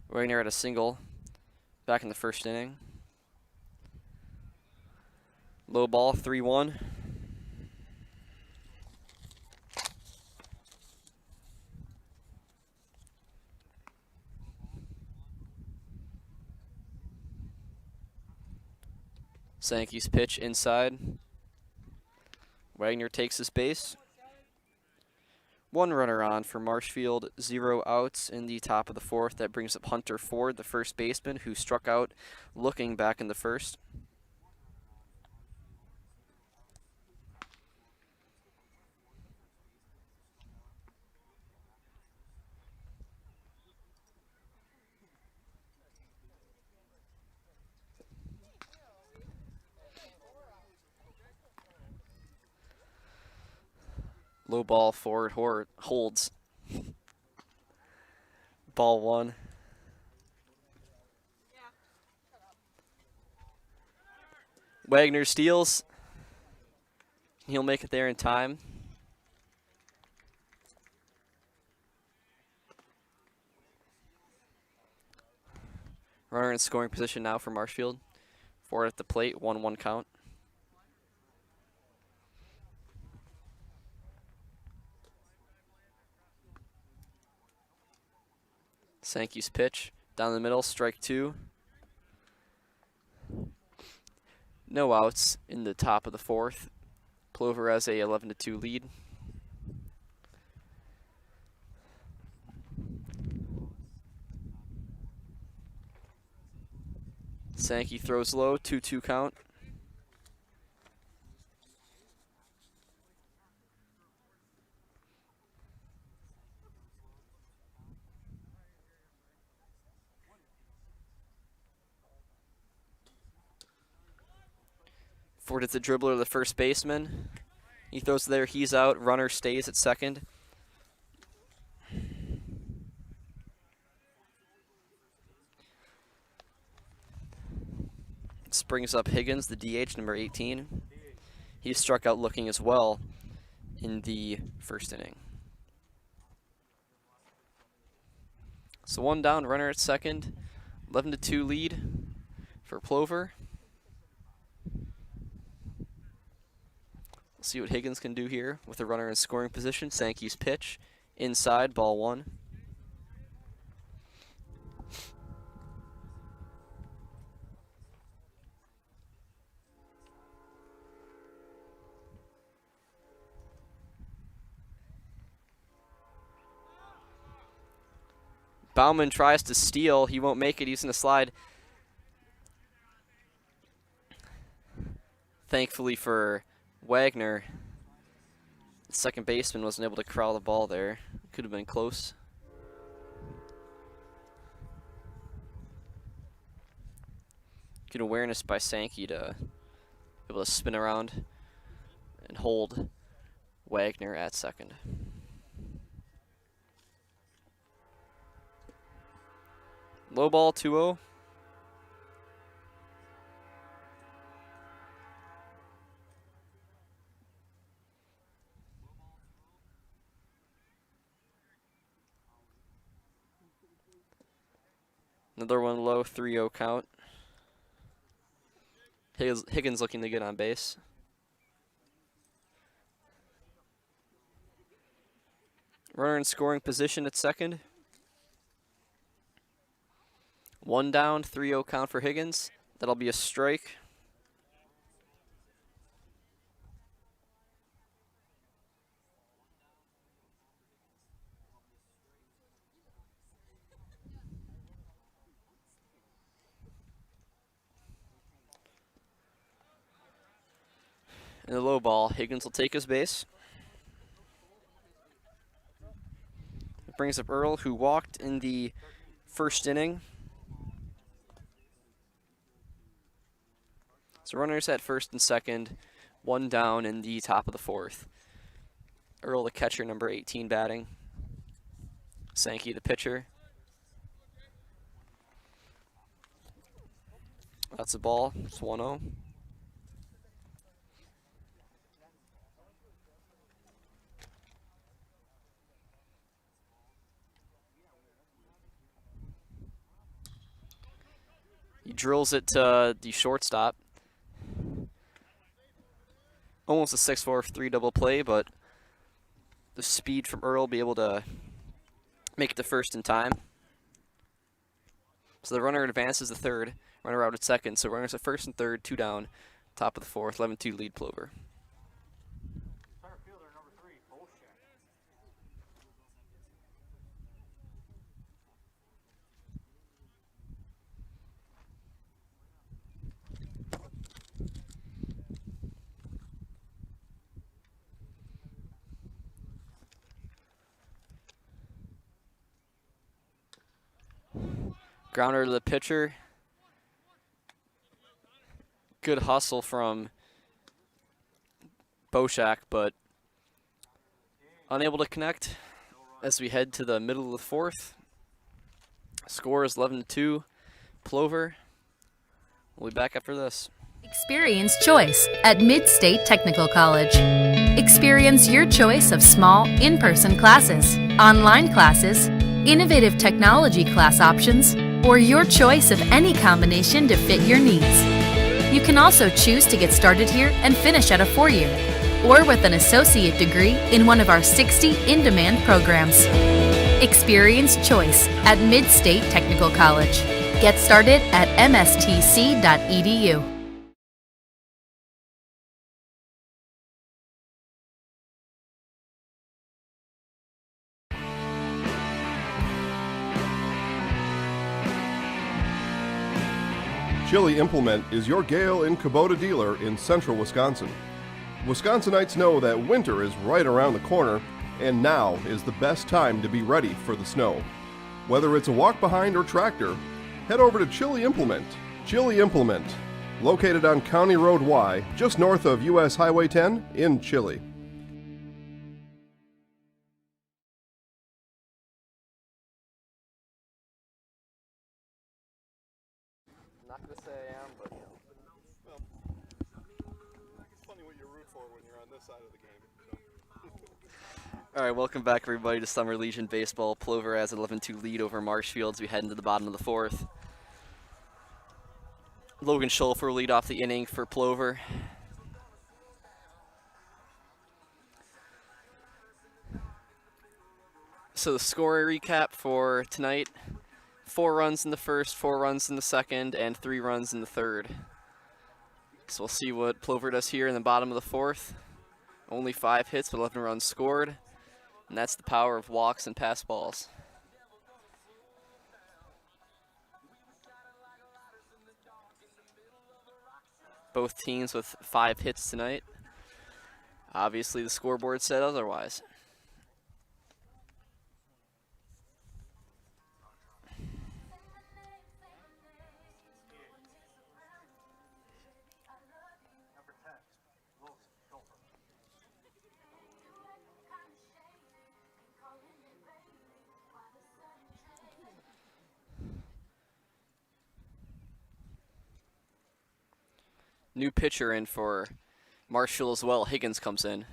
A: Wagner had a single back in the first inning. Low ball, 3-1. Sankey's pitch inside. Wagner takes his base. 1 runner on for Marshfield, 0 outs in the top of the fourth. That brings up Hunter Ford, the first baseman, who struck out looking back in the first. Low ball forward holds. Ball 1. Wagner steals. He'll make it there in time. Runner in scoring position now for Marshfield. Forward at the plate, 1-1 count. Sankey's pitch down the middle, strike 2. No outs in the top of the 4th. Plover has a 11-2 lead. Sankey throws low, 2-2 count. Ford hits a dribbler to the first baseman. He throws there, he's out. Runner stays at second. This brings up Higgins, the DH, number 18. He struck out looking as well in the first inning. So 1 down, runner at second. 11-2 lead for Plover. See what Higgins can do here with a runner in scoring position. Sankey's pitch inside, ball 1. Bauman tries to steal. He won't make it. He's going to slide. Thankfully for Wagner, the second baseman wasn't able to corral the ball there. Could have been close. Good awareness by Sankey to be able to spin around and hold Wagner at second. Low ball, 2-0. Another one low, 3-0 count. Higgins looking to get on base. Runner in scoring position at second. 1 down, 3-0 count for Higgins. That'll be a strike. In the low ball, Higgins will take his base. It brings up Earl, who walked in the first inning. So runners at first and second, 1 down in the top of the 4th. Earl, the catcher, number 18, batting. Sankey, the pitcher. That's a ball. It's 1-0. He drills it to the shortstop. Almost a 6-4, 3 double play, but the speed from Earl will be able to make it to first in time. So the runner advances to third, runner out at second. So runners at first and third, 2 down, top of the 4th, 11-2 lead Plover. Grounder to the pitcher. Good hustle from Boshak, but unable to connect as we head to the middle of the fourth. Score is 11-2, Plover. We'll be back after this.
C: Experience choice at Mid-State Technical College. Experience your choice of small, in-person classes, online classes, innovative technology class options, or your choice of any combination to fit your needs. You can also choose to get started here and finish at a 4-year, or with an associate degree in one of our 60 in-demand programs. Experience choice at Mid-State Technical College. Get started at mstc.edu.
F: Chili Implement is your Gale and Kubota dealer in central Wisconsin. Wisconsinites know that winter is right around the corner, and now is the best time to be ready for the snow. Whether it's a walk-behind or tractor, head over to Chili Implement. Chili Implement, located on County Road Y, just north of US Highway 10 in Chili.
A: Not going to say I am, but
D: Well, it's funny what you root for when you're on this side of the game. So.
A: All right, welcome back, everybody, to Summer Legion Baseball. Plover has an 11-2 lead over Marshfield as we head into the bottom of the fourth. Logan Schulfer will lead off the inning for Plover. So the score recap for tonight: 4 runs in the first, 4 runs in the second, and 3 runs in the third. So we'll see what Plover does here in the bottom of the fourth. Only 5 hits, but 11 runs scored. And that's the power of walks and pass balls. Both teams with 5 hits tonight. Obviously, the scoreboard said otherwise. New pitcher in for Marshall as well. Higgins comes in.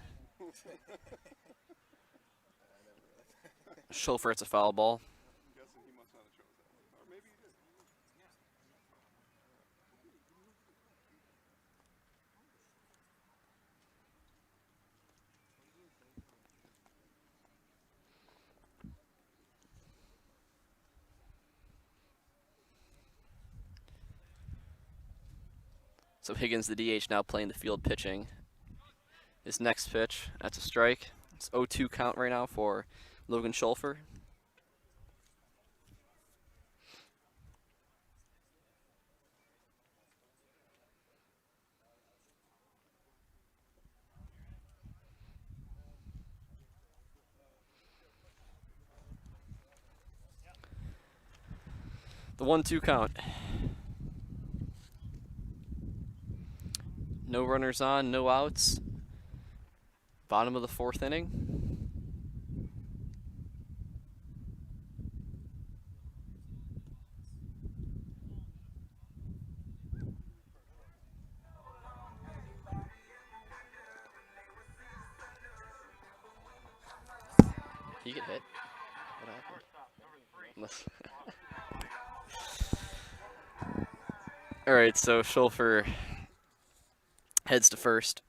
A: Schulfer, it's a foul ball.
D: I'm guessing he must not have chose that. Or maybe he did.
A: So Higgins, the DH, now playing the field pitching. His next pitch, that's a strike. It's 0-2 count right now for Logan Schulfer. The 1-2 count. No runners on, no outs. Bottom of the fourth inning. Did you get hit? What happened? Unless All right, so Schulfer heads to first,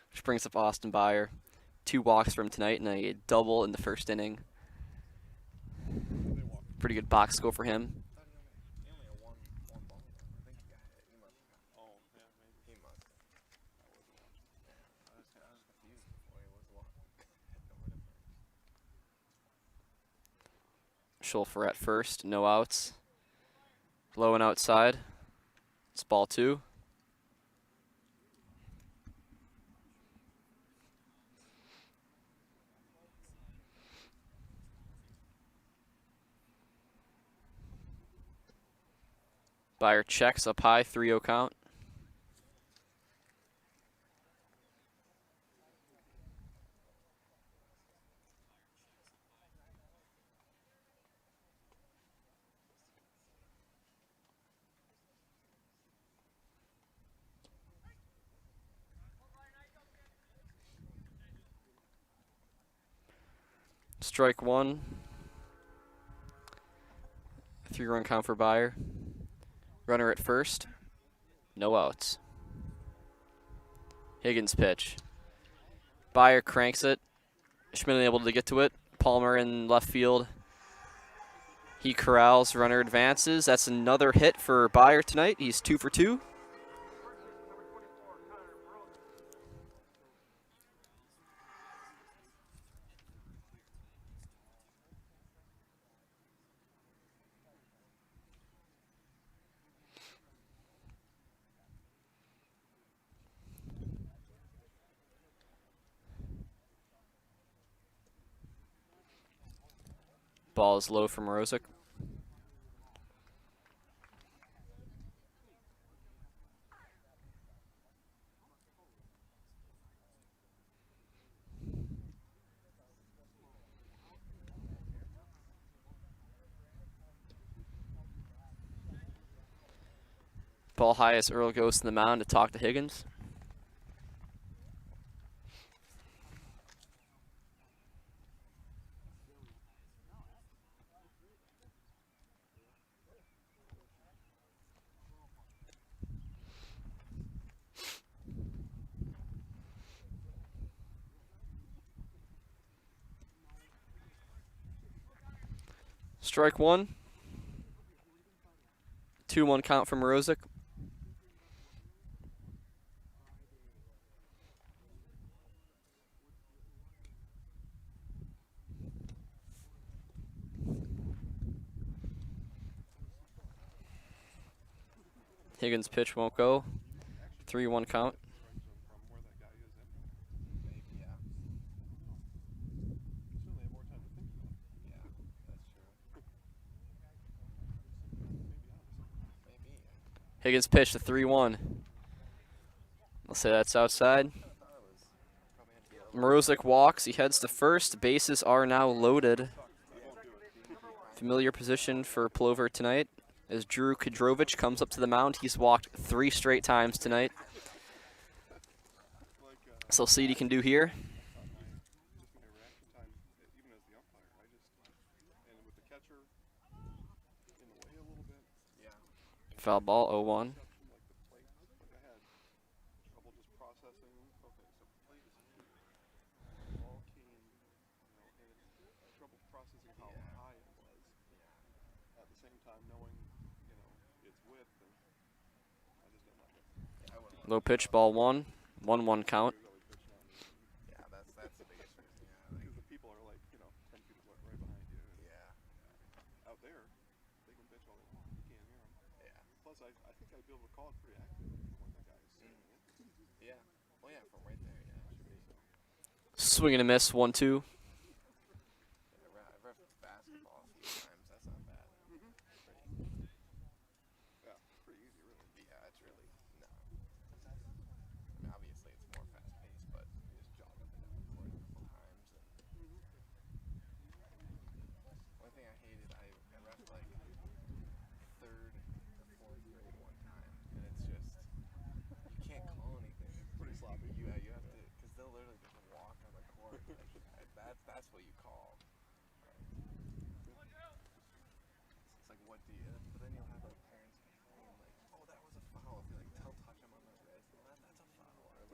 A: which brings up Austin Byer. 2 walks from tonight and a double in the first inning. Pretty good box score for him.
G: He only had one ball. I think he got hit. He must have.
D: Oh, yeah, maybe.
G: He must have.
D: I wasn't watching.
G: Yeah, I was confused before he was walking. Had no difference.
A: Schulfer at first, no outs. Low and outside. It's ball 2. Byer checks up high, 3-0 count. Strike one. 3-run count for Bayer. Runner at first. No outs. Higgins pitch. Bayer cranks it. Schmidt able to get to it. Palmer in left field. He corrals. Runner advances. That's another hit for Bayer tonight. He's 2 for 2. Ball is low from Rosick. Ball high as Earl goes to the mound to talk to Higgins. Strike one. 2-1 count from Rosick. Higgins' pitch won't go. 3-1 count. Higgins' pitch to 3-1. I'll say that's outside. Morozik walks. He heads to first. Bases are now loaded. Familiar position for Plover tonight as Drew Kadrovich comes up to the mound. He's walked 3 straight times tonight. So we'll see what he can do here. Foul ball, 0-1. Low pitch, ball 1. 1-1 count.
G: Yeah, that's the biggest reason. Yeah,
D: Because the people are like, 10 feet right behind you.
G: yeah,
D: Out there, they can bitch all they want. You can't hear them.
G: yeah,
D: Plus, I think I'd be able to call it pretty accurately when the guy is standing in.
G: yeah. Well, yeah, from right there, yeah, it should be so.
A: Swing and a miss, 1-2.
G: I've ref basketball a few times. That's not bad.
D: Yeah, pretty easy, really.
G: Yeah, it's really no. I mean, obviously it's more fast paced, but you just jog up and down the court a couple times. And one thing I hated, I ref like 3rd or 4th grade one time, and it's just you can't call anything. It's
D: Pretty sloppy.
G: You have to, because they'll literally just walk on the court. Like, that's what you call. It's like, what do you? But then you'll have like parents complain, like, oh, that was a foul. If you like touch him on the wrist, well, that's a foul. Or like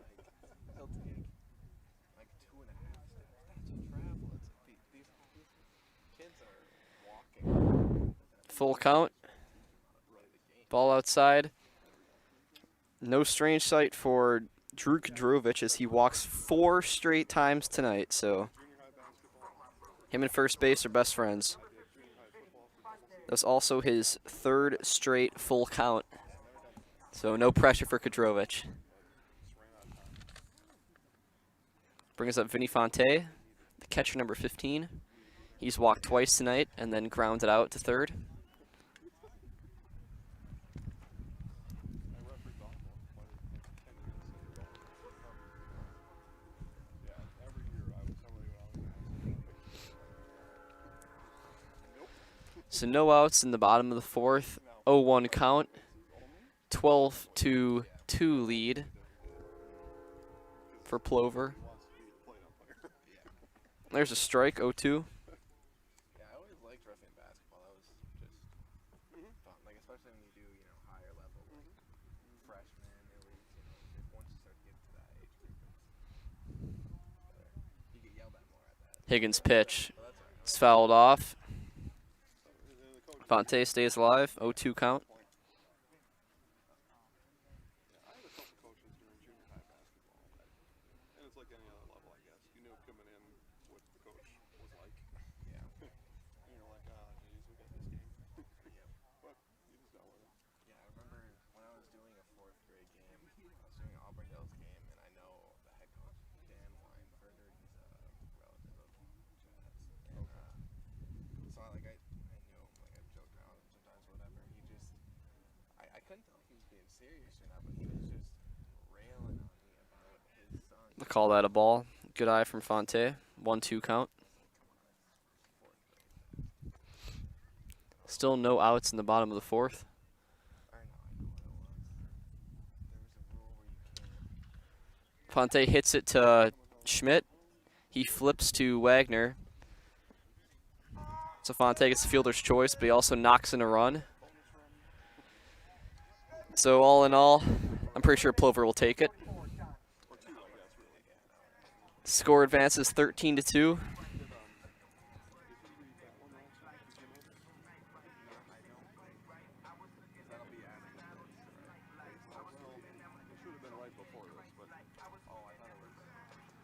G: he'll take like 2.5 steps. That's a travel. It's like these kids are walking.
A: Full count. Ball outside. No strange sight for Drew Kadrovich as he walks 4 straight times tonight. So him and first base are best friends. That's also his 3rd straight full count. So no pressure for Kadrovich. Brings up Vinny Fonte, the catcher number 15. He's walked twice tonight and then grounded out to 3rd. So no outs in the bottom of the 4th. 0-1 count. 12-2 lead for Plover. There's a strike, 0-2. Higgins' pitch. It's fouled off. Fonte stays alive. 0-2 count.
D: I had a couple coaches during junior high basketball, and it's like any other level, I guess. You knew coming in what the coach was like.
G: Yeah.
D: And you're like, ah, geez, we got this game. But you just dealt with it.
G: Yeah, I remember when I was doing a 4th grade game, I was doing an Auburndale's game, and I know the head coach, Dan Weinberger, he's a relative of Chad's. And so like I knew him, like I joked around with him sometimes, whatever. He just, I couldn't tell if he was being serious or not, but he was just railing on me about his son.
A: I'll call that a ball. Good eye from Fonte. 1-2 count. Still no outs in the bottom of the 4th.
G: I know what it was. There was a rule where you can't.
A: Fonte hits it to Schmidt. He flips to Wagner. So Fonte gets the fielder's choice, but he also knocks in a run. So all in all, I'm pretty sure Plover will take it. Score advances 13-2.
D: It should have been right before this, but oh, I thought it was.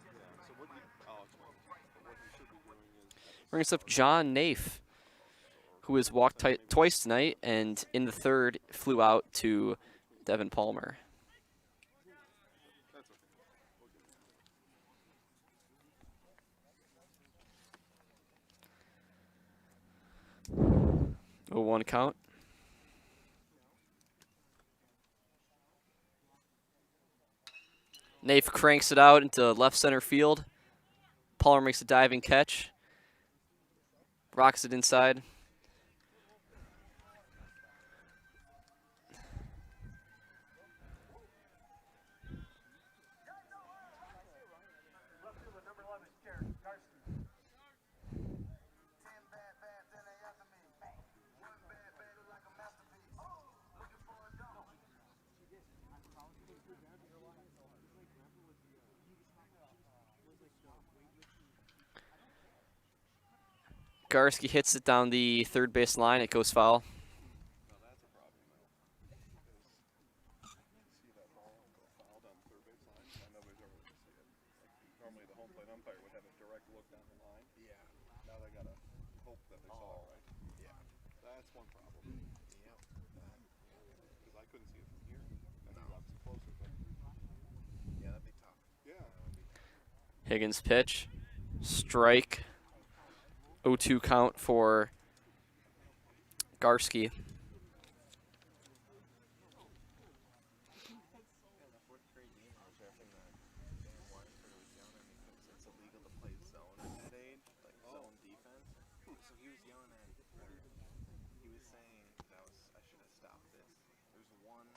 D: Yeah. So what? It's fine. But what you should be doing is.
A: Brings up John Nafe, who has walked twice tonight, and in the 3rd flew out to Devin Palmer.
D: That's okay. We'll get
A: 0-1 count. Nafe cranks it out into left center field. Palmer makes a diving catch. Rocks it inside. Garski hits it down the 3rd base line. It goes foul.
D: Now that's a problem though, because see that ball go foul down the third base line, and nobody's ever going to see it. Like, normally the home plate umpire would have a direct look down the line.
G: Yeah.
D: Now they gotta hope that they saw it right.
G: Yeah.
D: That's one problem.
G: Yep.
D: Because I couldn't see it from here, and then obviously closer. But
G: Yeah, that'd be tough.
D: yeah,
A: Higgins pitch. Strike. 0-2 count for Garski.
G: The 4th grade game I was repping that Dan Weinberger was yelling at me because it's illegal to play zone at that age, like zone defense. So he was yelling at, or he was saying that I should have stopped this. There's one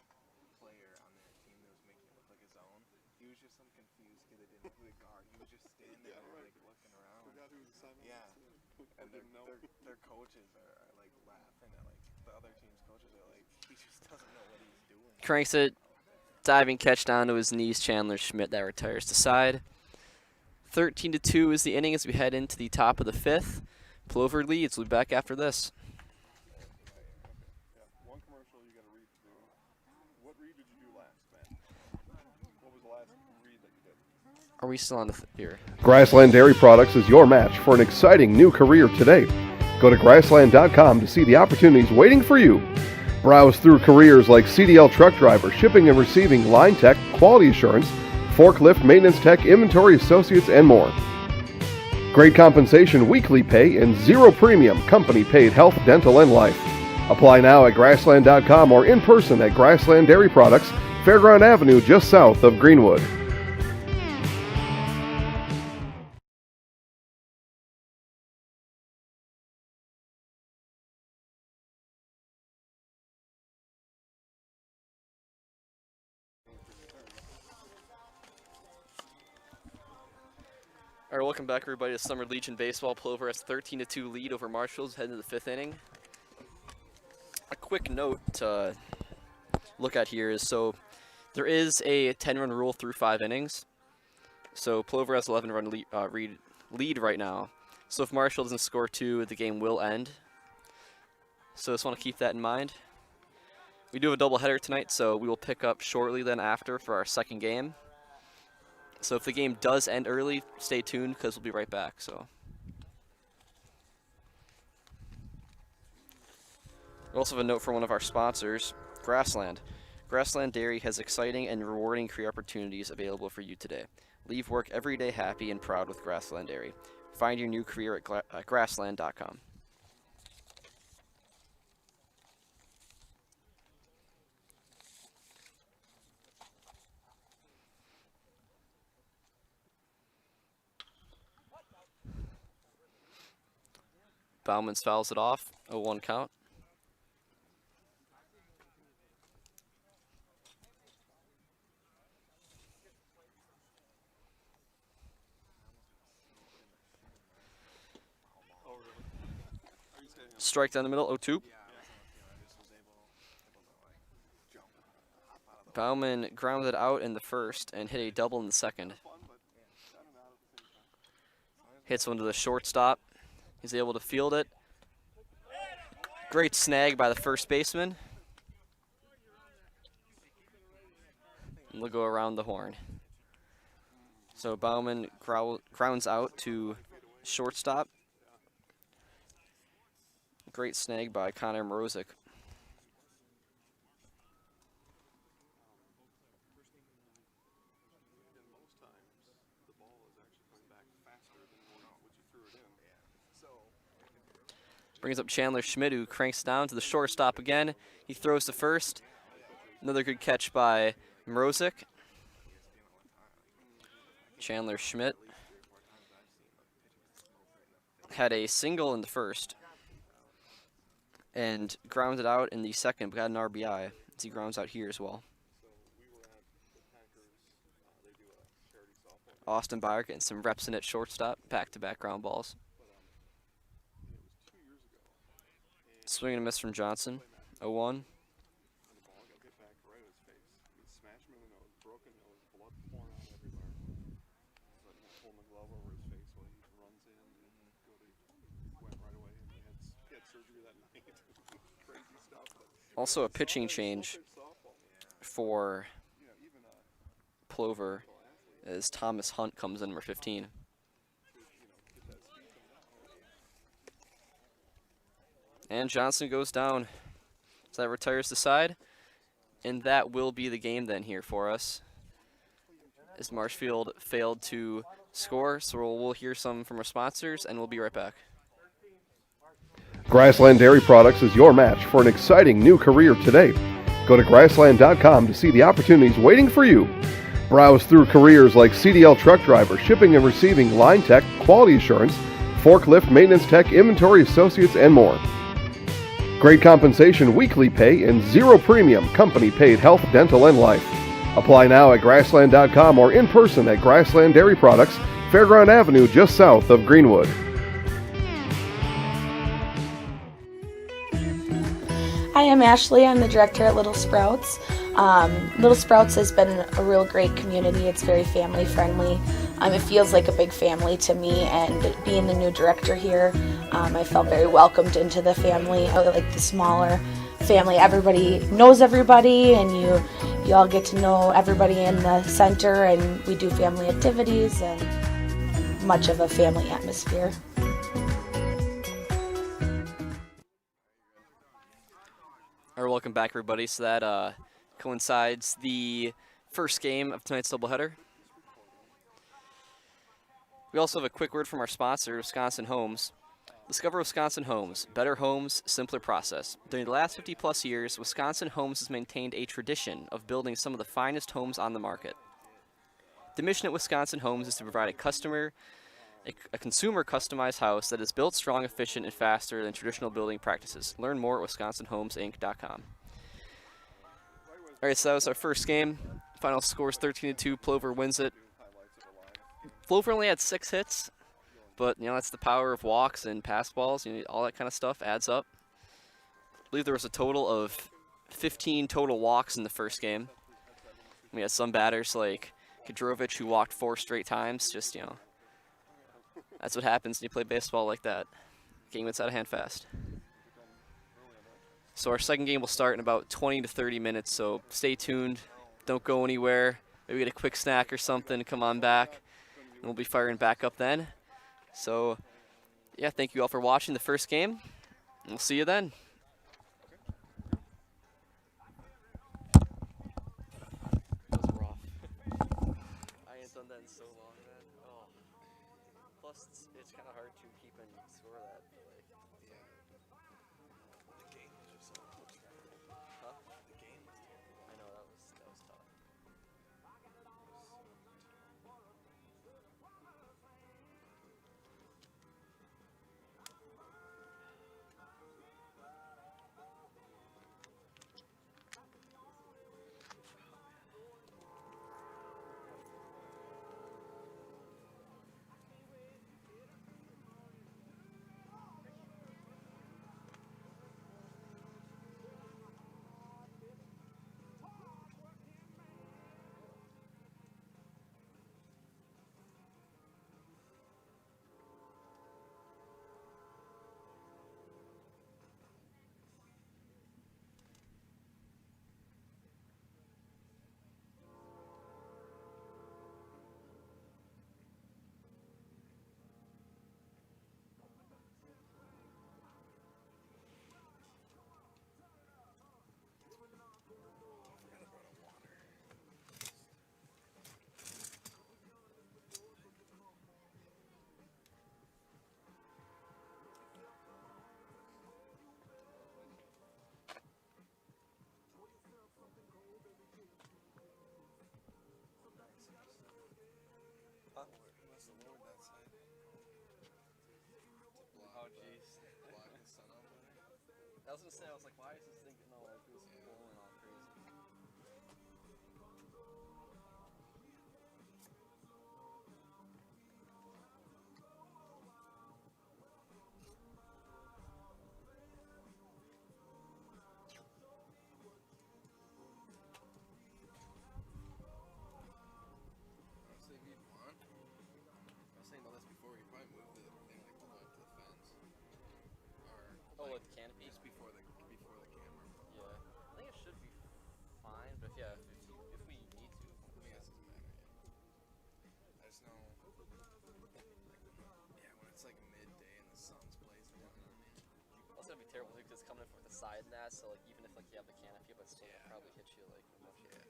G: player on their team that was making it look like a zone. He was just some confused kid that didn't know who to guard. He was just standing there
D: right.
G: like looking around.
D: forgot who was assignment.
G: Yeah. And
D: Didn't know.
G: their coaches are like laughing at like the other team's coaches are like, he just doesn't know what he's doing.
A: Cranks it. Diving catch down to his knees. Chandler Schmidt that retires to side. 13-2 is the inning as we head into the top of the 5th. Plover leads. We'll be back after this.
D: Yeah, one commercial you got to read through. What read did you do last, man? What was the last read that you did?
A: Are we still on the here?
F: Grassland Dairy Products is your match for an exciting new career today. Go to grassland.com to see the opportunities waiting for you. Browse through careers like CDL truck driver, shipping and receiving, line tech, quality assurance, forklift, maintenance tech, inventory associates, and more. Great compensation, weekly pay, and zero premium, company paid health, dental, and life. Apply now at grassland.com or in person at Grassland Dairy Products, Fairground Avenue, just south of Greenwood.
A: All right, welcome back, everybody, to Summer Legion Baseball. Plover has 13-2 lead over Marshfield, heading to the 5th inning. A quick note to look at here is, so there is a 10-run rule through 5 innings. So Plover has 11-run lead right now. So if Marshfield doesn't score 2, the game will end. So just want to keep that in mind. We do have a doubleheader tonight, so we will pick up shortly then after for our second game. So if the game does end early, stay tuned because we'll be right back. So we also have a note from one of our sponsors, Grassland. Grassland Dairy has exciting and rewarding career opportunities available for you today. Leave work every day happy and proud with Grassland Dairy. Find your new career at grassland.com. Bauman fouls it off, 0-1 count. Strike down the middle, 0-2. Bauman grounded out in the first and hit a double in the second. Hits one to the shortstop. He's able to field it. Great snag by the first baseman. And they'll go around the horn. So Bauman grounds out to shortstop. Great snag by Connor Mrozik. Brings up Chandler Schmidt, who cranks down to the shortstop again. He throws to first. Another good catch by Mrozik. Chandler Schmidt had a single in the first and grounded out in the second, but got an RBI as he grounds out here as well. Austin Byer getting some reps in at shortstop, back-to-back ground balls. Swing and a miss from Johnson, 0-1. Also a pitching change for Plover as Thomas Hunt comes in, number 15. And Johnson goes down. So that retires the side. And that will be the game then here for us, as Marshfield failed to score. So we'll hear some from our sponsors, and we'll be right back.
F: Grassland Dairy Products is your match for an exciting new career today. Go to grassland.com to see the opportunities waiting for you. Browse through careers like CDL truck driver, shipping and receiving, line tech, quality assurance, forklift, maintenance tech, inventory associates, and more. Great compensation, weekly pay, and zero premium company-paid health, dental, and life. Apply now at grassland.com or in person at Grassland Dairy Products, Fairground Avenue, just south of Greenwood.
B: Hi, I'm Ashley. I'm the director at Little Sprouts. Little Sprouts has been a real great community. It's very family friendly. It feels like a big family to me, and being the new director here, I felt very welcomed into the family. I like the smaller family. Everybody knows everybody, and you all get to know everybody in the center, and we do family activities and much of a family atmosphere.
A: All right, welcome back, everybody. So that coincides the first game of tonight's doubleheader. We also have a quick word from our sponsor, Wisconsin Homes. Discover Wisconsin Homes. Better homes, simpler process. During the last 50-plus years, Wisconsin Homes has maintained a tradition of building some of the finest homes on the market. The mission at Wisconsin Homes is to provide a consumer-customized house that is built strong, efficient, and faster than traditional building practices. Learn more at wisconsinhomesinc.com. All right, so that was our first game. Final score is 13-2. Plover wins it. Plover only had 6 hits, but that's the power of walks and pass balls. All that kind of stuff adds up. I believe there was a total of 15 total walks in the first game. We had some batters like Kadrovic who walked 4 straight times. Just That's what happens when you play baseball like that. Game gets out of hand fast. So our second game will start in about 20 to 30 minutes, so stay tuned. Don't go anywhere. Maybe get a quick snack or something. Come on back. And we'll be firing back up then. So, yeah, thank you all for watching the first game. We'll see you then. That was rough. I ain't done that in so long, man. Oh. Plus, it's kind of hard to keep and score that. Like,
G: The game was just so close.
A: huh?
G: The game was terrible.
A: I know that was tough.
G: Must have lowered that side. To block,
A: Oh, jeez.
G: block the sun out better.
A: I was gonna say, I was like, why is this thing getting all like this blowing all crazy?
G: Honestly, if you'd want, I was saying about this before, you probably move the thing like to the fence. Or
A: Oh,
G: like,
A: with the canopy?
G: just before the camera.
A: Yeah. I think it should be fine, but yeah, if we need to.
G: I mean, it doesn't matter. Yeah. I just know, like, yeah, when it's like midday and the sun's blazing down on me.
A: Also, it'd be terrible because it's coming in from the side and that, so like even if like you have the canopy, but still
G: Yeah.
A: probably hit you like much.
G: Yeah.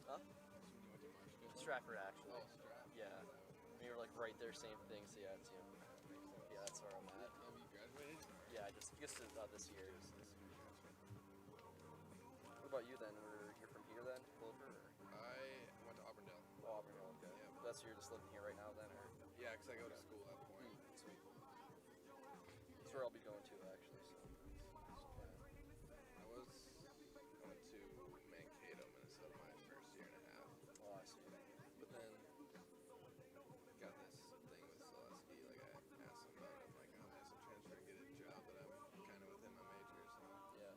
A: Huh? Stratford actually.
G: Oh, Stratford.
A: Yeah. We were like right there, same thing. So yeah, it's yeah, that's where I'm at.
G: Have you graduated?
A: Yeah, I just this year. What about you then? You're from here then, Plover? Or?
G: I went to Auburndale.
A: Oh, Auburn, okay.
G: Yeah.
A: That's you're just living here right now then, or?
G: Yeah, because I go to school at Point.
A: Sweet. That's where I'll be going to actually. So. Yeah.
G: I was going to Mankato, Minnesota my first year and a half.
A: Oh, I see.
G: But then got this thing with Zaleski. Like I asked him about it. I'm like, oh, man, so transfer and get a job that I'm kind of within my major. So
A: Yeah.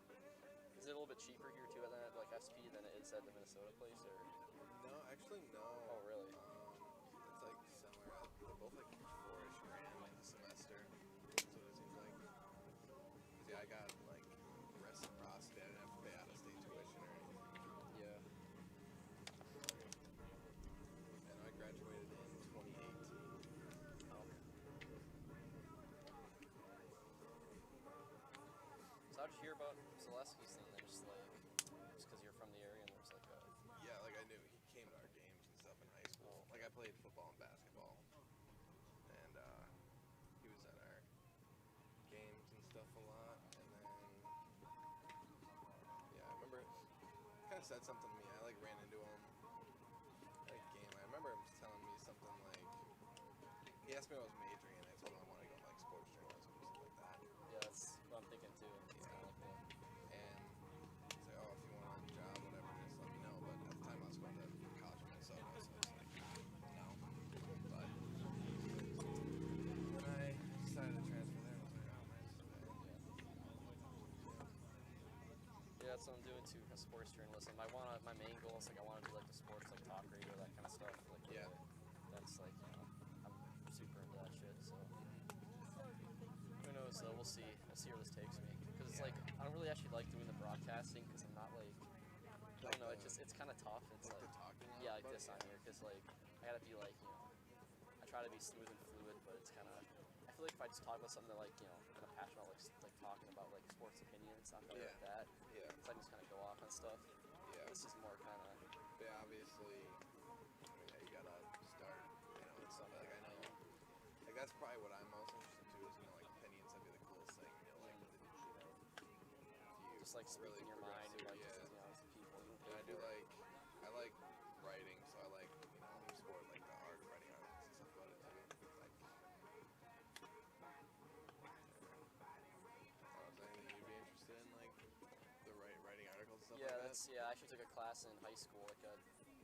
A: Is it a little bit cheaper here too at that like SP than it is at the Minnesota place, or?
G: no, actually no.
A: Oh, really?
G: It's like somewhere out. They're both like $4-ish grand a semester. That's what it seems like. 'Cause yeah, I got like reciprocity. I didn't have to pay out of state tuition or anything.
A: Yeah.
G: And I graduated in 2018.
A: So how'd you hear about Zaleski's thing? They're just like, just because you're from the area and there's like a.
G: Yeah, like I knew he came to our games and stuff in high school. Like I played football and basketball, and he was at our games and stuff a lot. And then yeah, I remember it kind of said something to me. I like ran into him at a game. I remember him telling me something like he asked me what I was majoring in. I told him I wanted to go like sports journalism or something like that.
A: Yeah, that's what I'm thinking too. It's kind of like that's what I'm doing too. Sports journalism. My main goal is like I want to do like the sports like talk radio, that kind of stuff. Like
G: Yeah.
A: that's like I'm super into that shit. So who knows? We'll see. We'll see where this takes me. Because it's like I don't really actually like doing the broadcasting because I'm not like I don't know. It's kind of tough. It's
G: Like
A: like
G: the talking
A: yeah,
G: out
A: like
G: about
A: this
G: it,
A: on here because like I gotta be like I try to be smooth and fluid, but it's kind of I feel like if I just talk about something that like I'm passionate about like talking about like sports opinions, not better at that.
G: Yeah.
A: So I can just kind of go off on stuff.
G: Yeah.
A: This is more kind of
G: But obviously, I mean, yeah, you gotta start, and stuff. Like I know, like that's probably what I'm most interested to is like opinions. That'd be the coolest thing. Like if you
A: just like
G: really
A: speaking your mind and like
G: progress,
A: just, to people. You
G: And
A: can pay for it.
G: I like writing, so I like sport, like the art of writing articles and stuff about it too. Like, is there anything you'd be interested in, like the writing articles and stuff
A: Yeah,
G: like that?
A: I actually took a class in high school, like a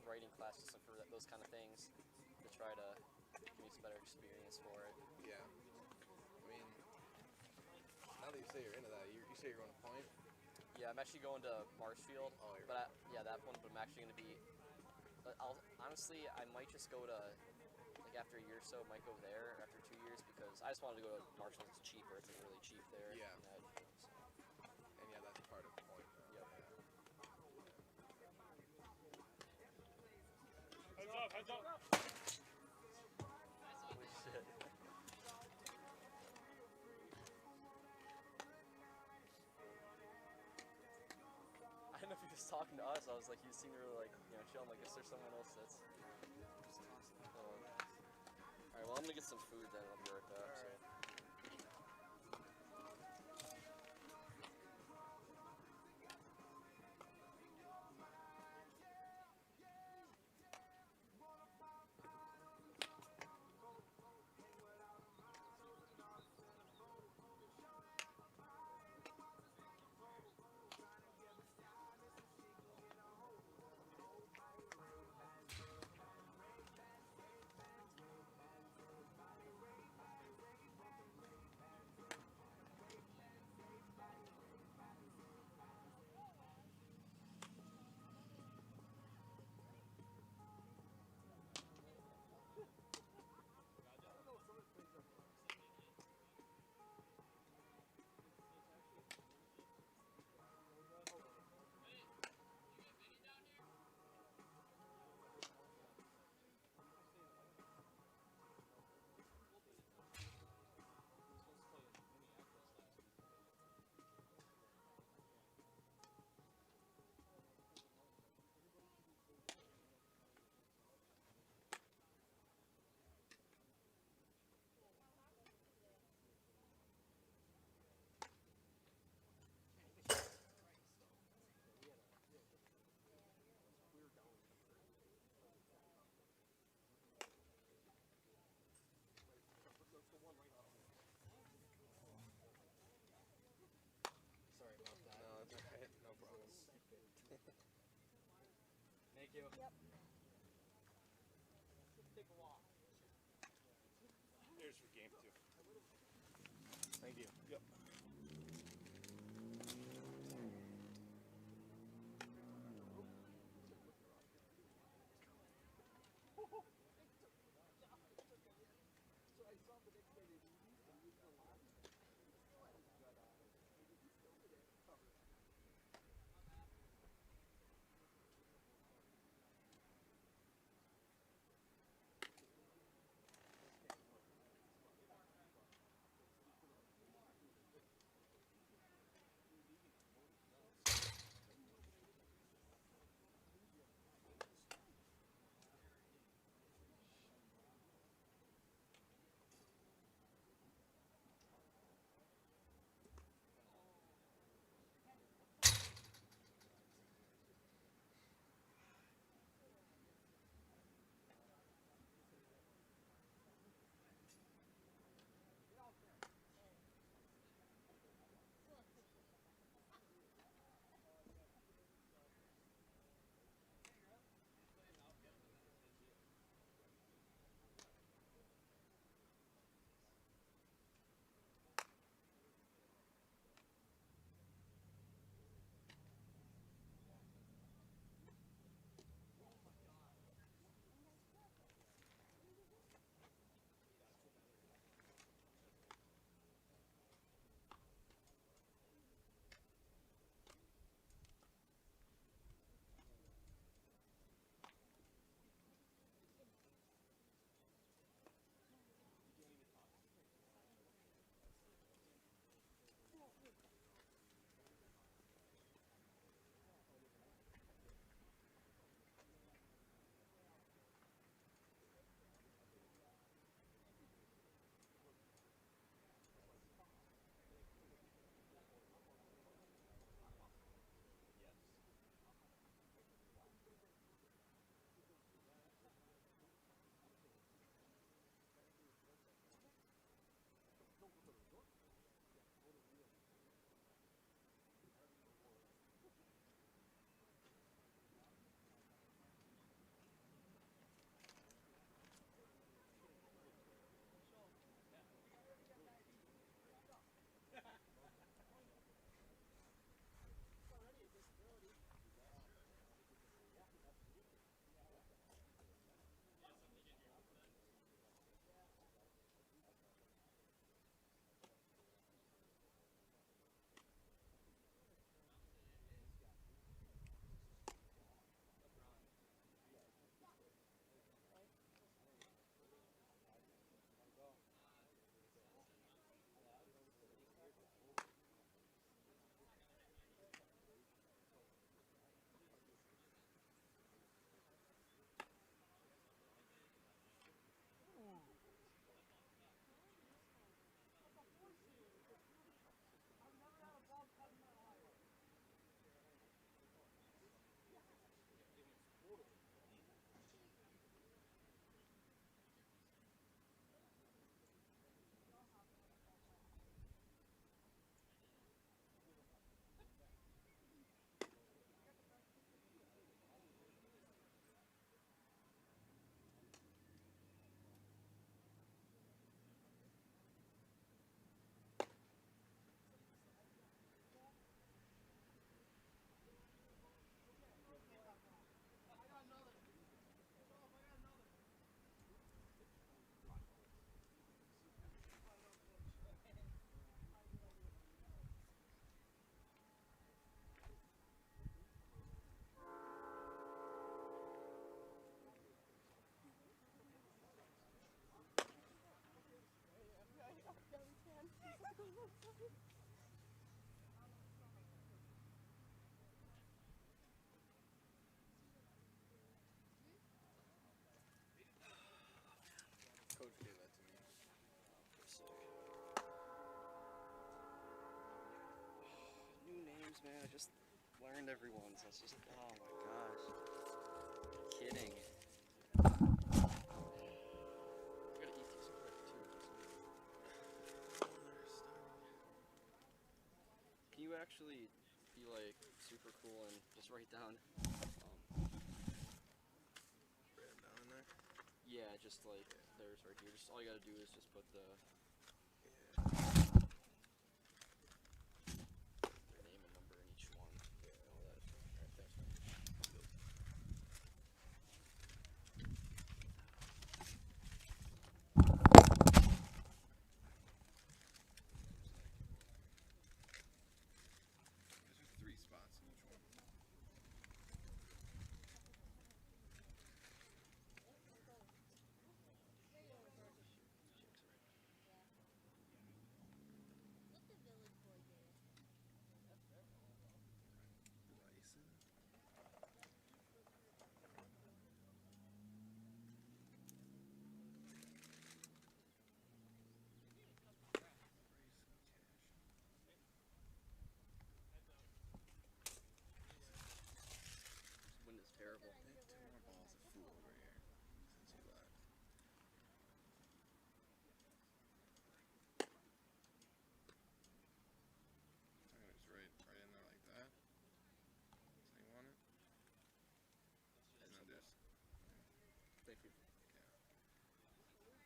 A: writing class just for those kind of things, to try to give me some better experience for it.
G: Yeah. I mean, now that you say you're into that, you say you're going to Point.
A: Yeah, I'm actually going to Marshfield,
G: Oh, you're
A: but that one. But I'm actually going to be. Honestly, I might just go to like after a year or so, might go there after 2 years because I just wanted to go to Marshfield. It's cheaper. It's like really cheap there.
G: Yeah.
A: So.
G: And yeah, that's part of Point.
A: Yep.
H: Heads up.
A: Holy shit. I don't know if he was talking to us. I was like, he seemed really like, chill. I'm like, is there someone else that's. Alright, well, I'm gonna get some food then. I'll be right back. So.
G: Sorry about that. No, that's alright. No problem.
H: Thank you.
B: Yep.
H: Take a walk. Here's your game too.
G: Thank you.
H: Yep.
A: names, man. I just learned everyone's. That's just, oh my gosh. Kidding. I gotta eat these quick too. Can you actually be like super cool and just write down?
G: Write them down in there.
A: Yeah, just like there's right here. Just all you gotta do is just put the their name and number in each one. Yeah, all that. Alright, thanks, man.
G: There's 3 spots in each one. Bryson.
A: This wind is terrible.
G: Hit 2 more balls of fool over here since you left. I'm gonna just right in there like that. So you want it? And then just
A: Thank you.
G: yeah.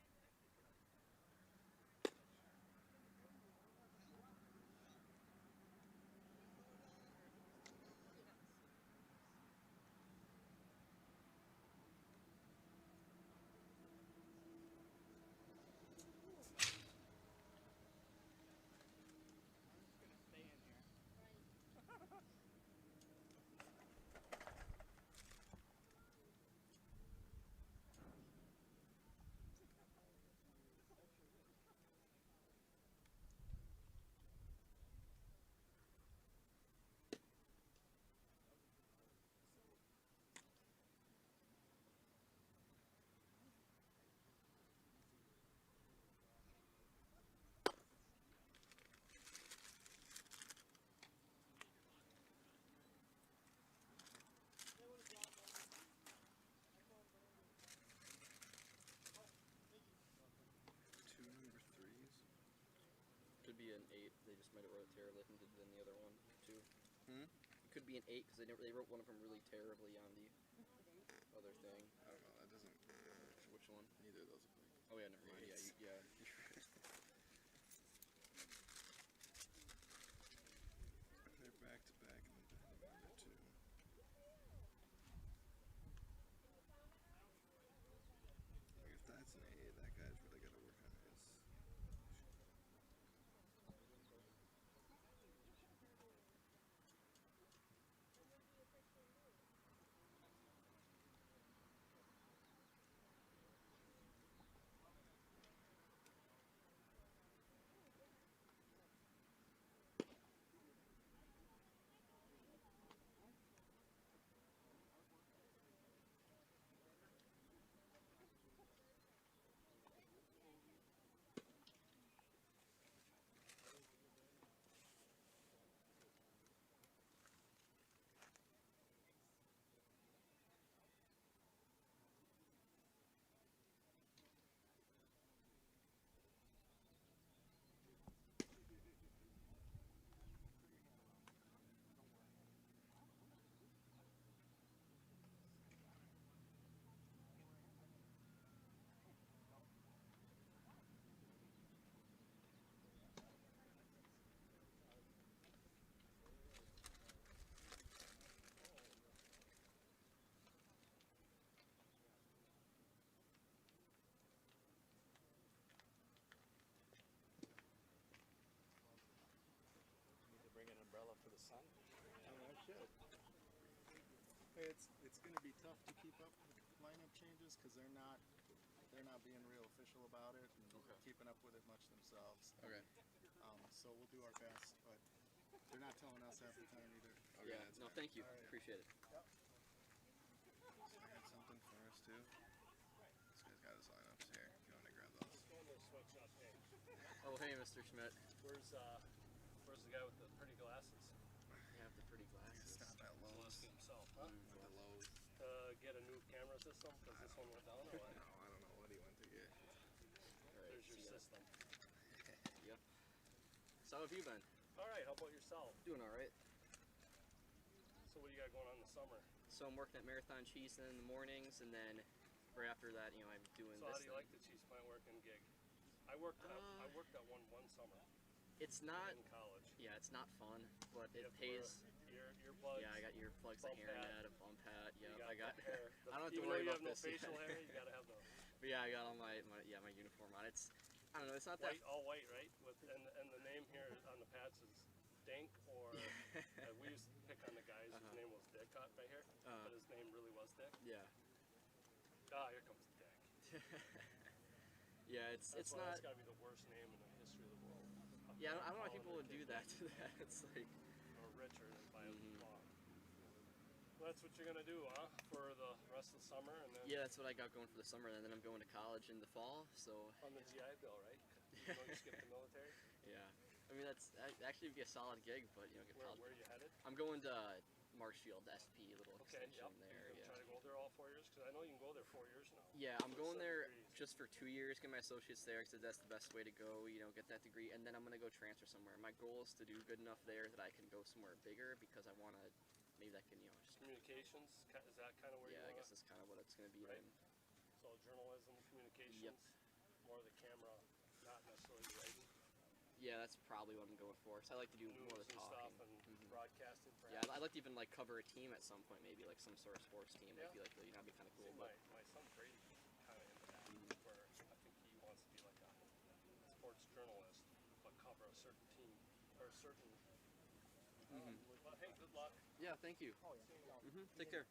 G: Two number 3s.
A: Could be an 8. They just might have wrote it terribly than the other one too.
G: Hmm?
A: It could be an 8 because they wrote one of them really terribly on the other thing.
G: I don't know. That doesn't.
A: Which one?
G: Neither of those look like.
A: Oh yeah, never mind. Yeah,
G: Eights.
A: yeah.
G: They're back to back and then number 2. Like if that's an 8, that guy's really got to work on his.
H: Need to bring an umbrella for the sun.
D: I should. It's going to be tough to keep up with lineup changes because they're not being real official about it and keeping up with it much themselves.
G: Okay.
D: So we'll do our best, but they're not telling us half the time either.
G: Okay,
A: Yeah.
G: that's
A: No,
G: fine.
A: thank you. Appreciate it.
G: So I got something for us too. This guy's got his lineups here. You want to grab those?
H: Sweatshop page.
A: Oh hey, Mr. Schmidt.
H: Where's the guy with the pretty glasses?
A: Yeah, pretty glasses.
G: Stop at Lowe's.
H: Zaleski himself, huh?
G: At the Lowe's.
H: Get a new camera system because this one went down or what?
G: No, I don't know what he went to get.
A: All right,
H: There's your
A: see ya.
H: system.
A: Yep. So how have you been?
H: All right, how about yourself?
A: Doing all right.
H: So what do you got going on this summer?
A: So I'm working at Marathon Cheese in the mornings, and then right after that, you know, I'm doing
H: So
A: this
H: how do you
A: thing.
H: like the cheese plant working gig? I worked at one summer
A: It's not,
H: in college.
A: yeah, it's not fun, but
H: You
A: it
H: have to wear
A: pays.
H: earplugs.
A: Yeah, I got earplugs, a
H: bump
A: hairnet,
H: pad.
A: a bump hat.
H: You
A: Yeah,
H: got
A: I got.
H: that hair.
A: I don't have to
H: Even
A: worry
H: though you
A: about
H: have
A: this.
H: no facial hair, you gotta have those.
A: But yeah, I got all my uniform on. It's, I don't know, it's not that.
H: White, all white, right? And the name here on the pads is Dink, or we used to pick on the guys whose name was Dick right here, but his name really was Dick.
A: Yeah.
H: Ah, here comes Dick.
A: Yeah,
H: That's
A: not.
H: got to be the worst name in the history of the world.
A: Yeah, I don't know why
H: Calling
A: people
H: their
A: would do
H: kid
A: that
H: Dick.
A: to that. It's like.
H: Or Richard and by law. Well, that's what you're gonna do, huh? For the rest of the summer, and then
A: Yeah, that's what I got going for the summer, and then I'm going to college in the fall. So.
H: on the GI Bill, right? You know, you skipped the military.
A: Yeah. I mean, that's actually be a solid gig, but you know, get college.
H: Where are you headed?
A: I'm going to Marshfield, SP, little
H: Okay,
A: extension
H: yep.
A: there.
H: You
A: Yeah.
H: try to go there all 4 years, because I know you can go there 4 years now.
A: Yeah, I'm
H: For
A: going
H: 7
A: there
H: degrees.
A: just for 2 years, get my associates there, because that's the best way to go, you know, get that degree, and then I'm going to go transfer somewhere. My goal is to do good enough there that I can go somewhere bigger, because I want to, maybe that can, you know, just,
H: Communications, is that kind of where you
A: yeah, I
H: want
A: guess that's kind of what it's going to be
H: Right.
A: then.
H: So journalism, communications, more of the camera, not necessarily writing,
A: Yeah, that's probably what I'm going for, because I like to do more
H: news
A: of
H: and
A: the talking.
H: stuff, and
A: Mhm.
H: broadcasting.
A: Yeah,
H: Perhaps.
A: I'd like to even, like, cover a team at some point, maybe, like, some sort of sports team.
H: Yeah.
A: I'd be like, you know, that'd be kind of
H: See,
A: cool,
H: my,
A: but,
H: my son Brady kind of into that, where I think he wants to be like a sports journalist, but cover a certain team or a certain. But hey, good luck.
A: yeah, thank you. Take care.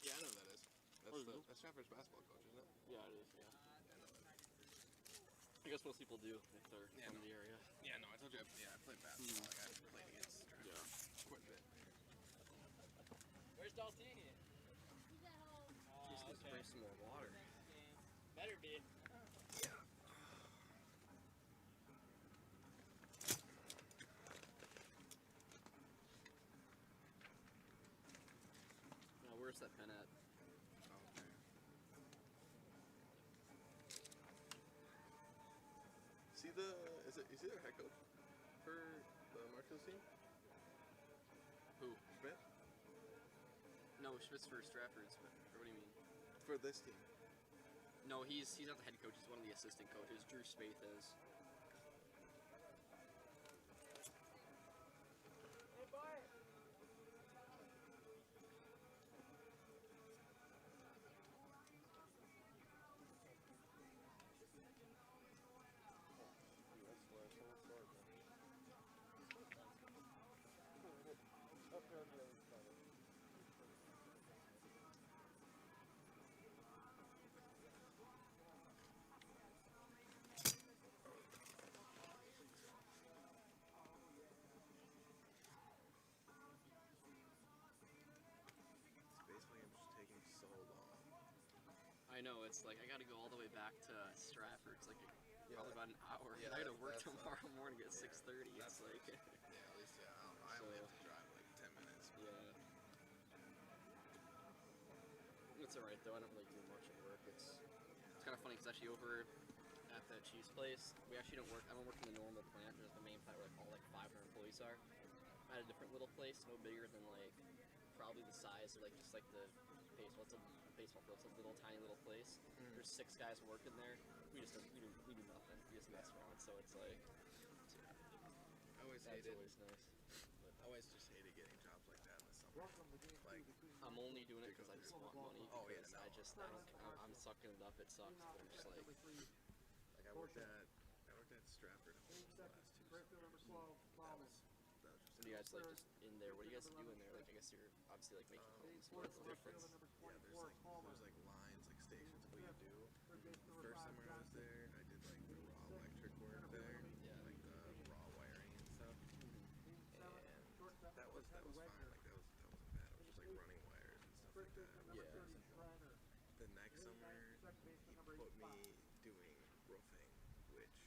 G: Yeah, I know who that is.
A: Oh, you do?
G: That's Stratford's basketball coach, isn't it?
A: Yeah, it is, yeah.
G: Yeah, I know that.
A: I guess most people do if they're
G: Yeah,
A: from
G: no.
A: the area.
G: Yeah, no, I told you. I played basketball. Like, I played against Stratford quite a bit.
I: Where's Daltini?
A: Just need to bring some more water.
I: Better be.
A: Now, where's that pen at?
G: Okay. See is he their head coach for the Marshfield team?
A: Who?
G: Schmidt?
A: No, Schmidt's for Stratford's, but or what do you mean?
G: For this team.
A: No, he's not the head coach. He's one of the assistant coaches. Drew Spaeth is.
G: It's basically just taking so long.
A: I know, it's like I gotta go all the way back to Stratford. It's like probably about an hour.
G: Yeah,
A: I gotta work
G: that's,
A: tomorrow morning at 6:30.
G: That's
A: It's like,
G: yeah, at least I don't know. I only have to drive like 10 minutes.
A: yeah. It's alright though. I don't really do much at work. It's kind of funny because actually over at that cheese place, we actually don't work. I don't work in the normal plant. There's the main plant where like all like 500 employees are. I had a different little place, no bigger than like probably the size of like just like the baseball. It's a baseball field. It's a little tiny little place. There's 6 guys working there. We do nothing. We just mess around. So it's like
G: I always
A: that's
G: hated.
A: always nice.
G: I always just hated getting jobs like that in the summer. Like,
A: I'm only doing it because I just want money.
G: Oh, yeah,
A: because
G: no.
A: I don't. I'm sucking it up. It sucks. But I'm just like,
G: I worked at Stratford the last 2 summers. That was just
A: what do you guys like just in there? What do you guys do in there? Like I guess you're obviously like making homes. But what's the difference?
G: Yeah, there's like lines, like stations what you do. The first summer I was there, I did like the raw electric work there,
A: Yeah.
G: like the raw wiring and stuff. And that was fine. Like that wasn't bad. It was just like running wires and stuff like that.
A: Yeah.
G: me doing roofing, which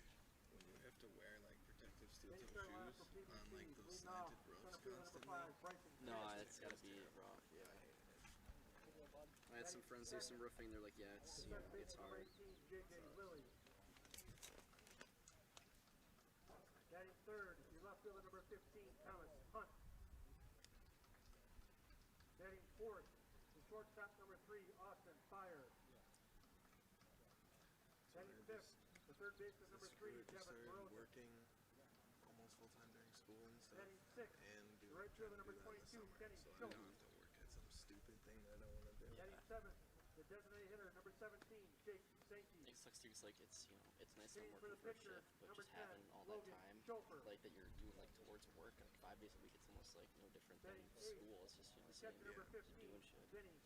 G: when you have to wear like protective steel toe shoes on like those slanted roofs constantly.
A: No, it's gotta be rough. Yeah. I had some friends do some roofing. They're like, yeah, it's it's hard.
H: Batting third, your left fielder number 15, Thomas Hunt. Batting fourth, the shortstop number 3, Austin Fire. Batting fifth, the third baseman number 3,
G: Just
H: Devin
G: started
H: Rosen.
G: working almost full time during school and stuff,
H: Batting sixth,
G: and
H: the right fielder number 22, Kenny
G: so I don't
H: Schultz.
G: have to work at some stupid thing that I don't want to do.
H: Batting seventh, the designated hitter number 17, Jake Sankey.
A: It sucks too, 'cause like it's it's nice not
H: Hitting for
A: working
H: the
A: for a
H: pitcher,
A: shift, but
H: number
A: just
H: 10,
A: having all that
H: Logan
A: time,
H: Schofer.
A: like that you're doing like towards work, like 5 days a week. It's almost like no different than
H: Batting eighth,
A: school. It's just you're the
H: catcher
A: same.
H: number
A: You're
H: 15,
A: doing shit.
H: Vinny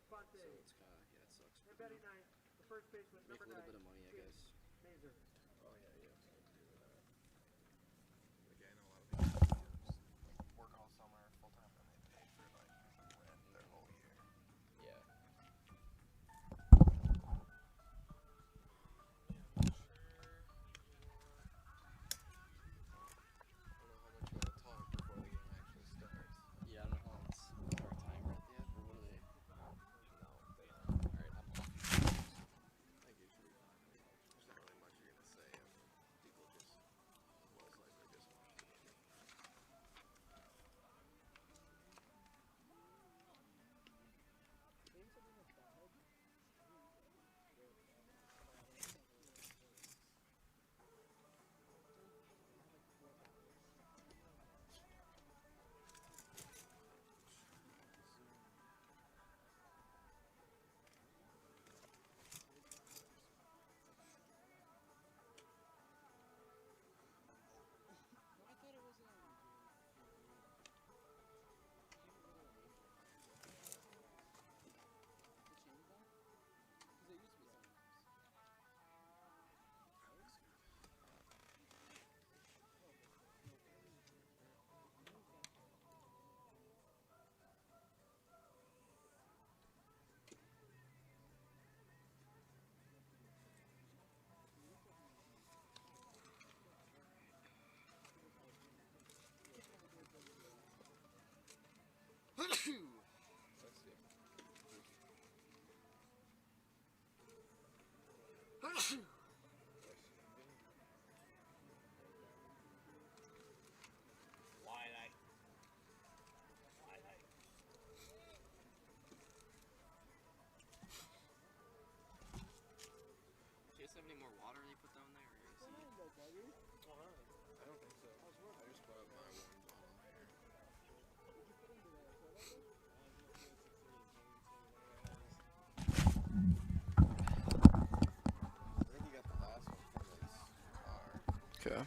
H: Fonte.
A: So it's kind of it sucks.
H: And batting ninth, the first baseman
A: Make
H: number
A: a little
H: 9,
A: bit of money, I
H: Jake
A: guess.
H: Mazer.
G: Oh yeah, you have to do that. Like I know a lot of people just work all summer full time and they pay for like rent their whole year.
A: Yeah.
G: I don't know how much you want to talk before the game actually starts.
A: Yeah, I don't know how it's our timer at the end, or what are they?
G: No, they
A: All right, I'm off.
G: I think you should be fine. There's not really much you're gonna say. I mean, people just most likely just watch the game. Let's see.
A: Do you guys have any more water you put down there? Or you guys
G: I don't think so. I just brought my one bottle here. I think you got the last one from his car.
A: Okay.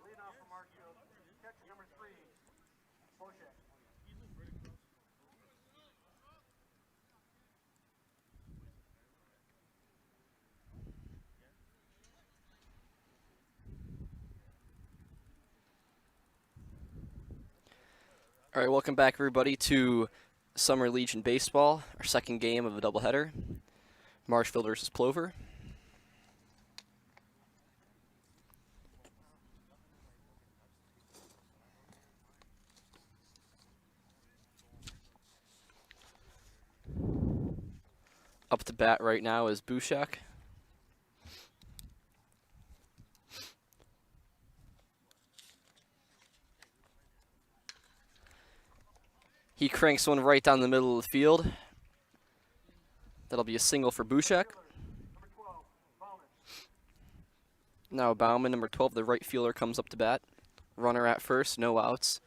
H: Lead off from Marshfield, catcher number 3, Boschek.
A: All right, welcome back, everybody, to Summer Legion Baseball, our second game of a doubleheader. Marshfield versus Plover. Up to bat right now is Bushak. He cranks one right down the middle of the field. That'll be a single for Bushak.
H: Number 12, Bauman.
A: Now Bauman, number 12, the right fielder, comes up to bat. Runner at first, no outs.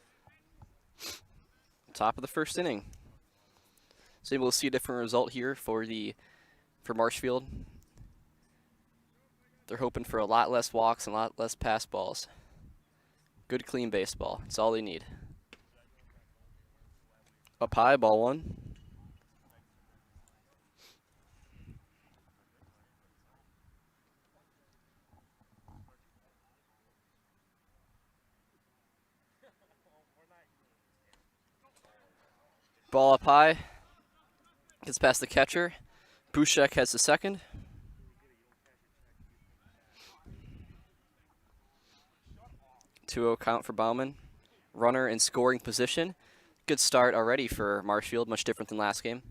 A: Top of the first inning. So we'll see a different result here for Marshfield. They're hoping for a lot less walks and a lot less pass balls. Good, clean baseball. That's all they need. Up high, ball one. Ball up high. Gets past the catcher. Bushek has the second. Two-0 count for Bauman. Runner in scoring position. Good start already for Marshfield, much different than last game.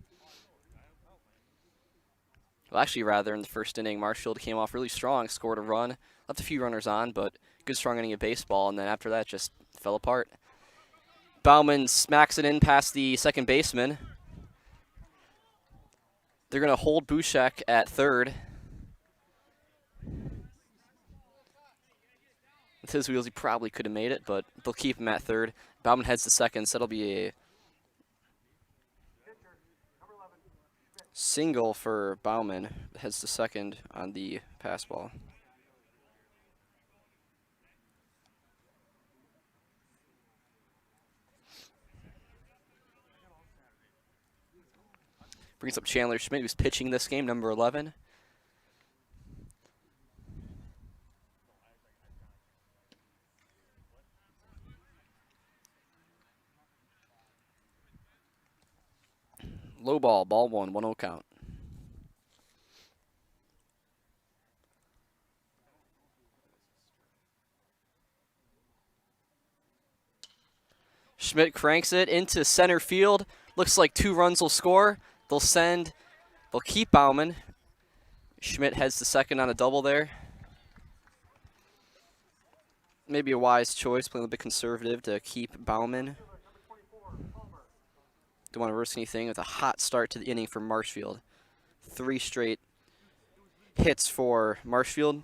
A: Well, actually, rather, in the first inning, Marshfield came off really strong, scored a run, left a few runners on, but good strong inning of baseball, and then after that, just fell apart. Bauman smacks it in past the second baseman. They're going to hold Bushek at third. With his wheels, he probably could have made it, but they'll keep him at third. Bauman heads to second, so that'll be a single for Bauman. Heads to second on the pass ball. Brings up Chandler Schmidt, who's pitching this game, number 11. Low ball, ball one, 1-0 count. Schmidt cranks it into center field. Looks like 2 runs will score. They'll keep Bauman. Schmidt heads to second on a double there. Maybe a wise choice, playing a bit conservative to keep Bauman. Don't want to risk anything with a hot start to the inning for Marshfield. 3 straight hits for Marshfield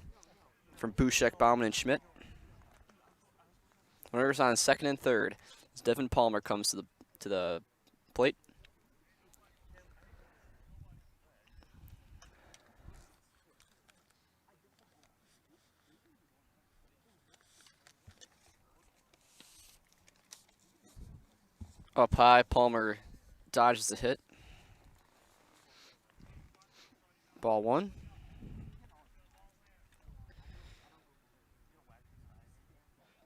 A: from Bushek, Bauman, and Schmidt. Runners on second and third as Devin Palmer comes to the plate. Up high, Palmer dodges the hit. Ball one.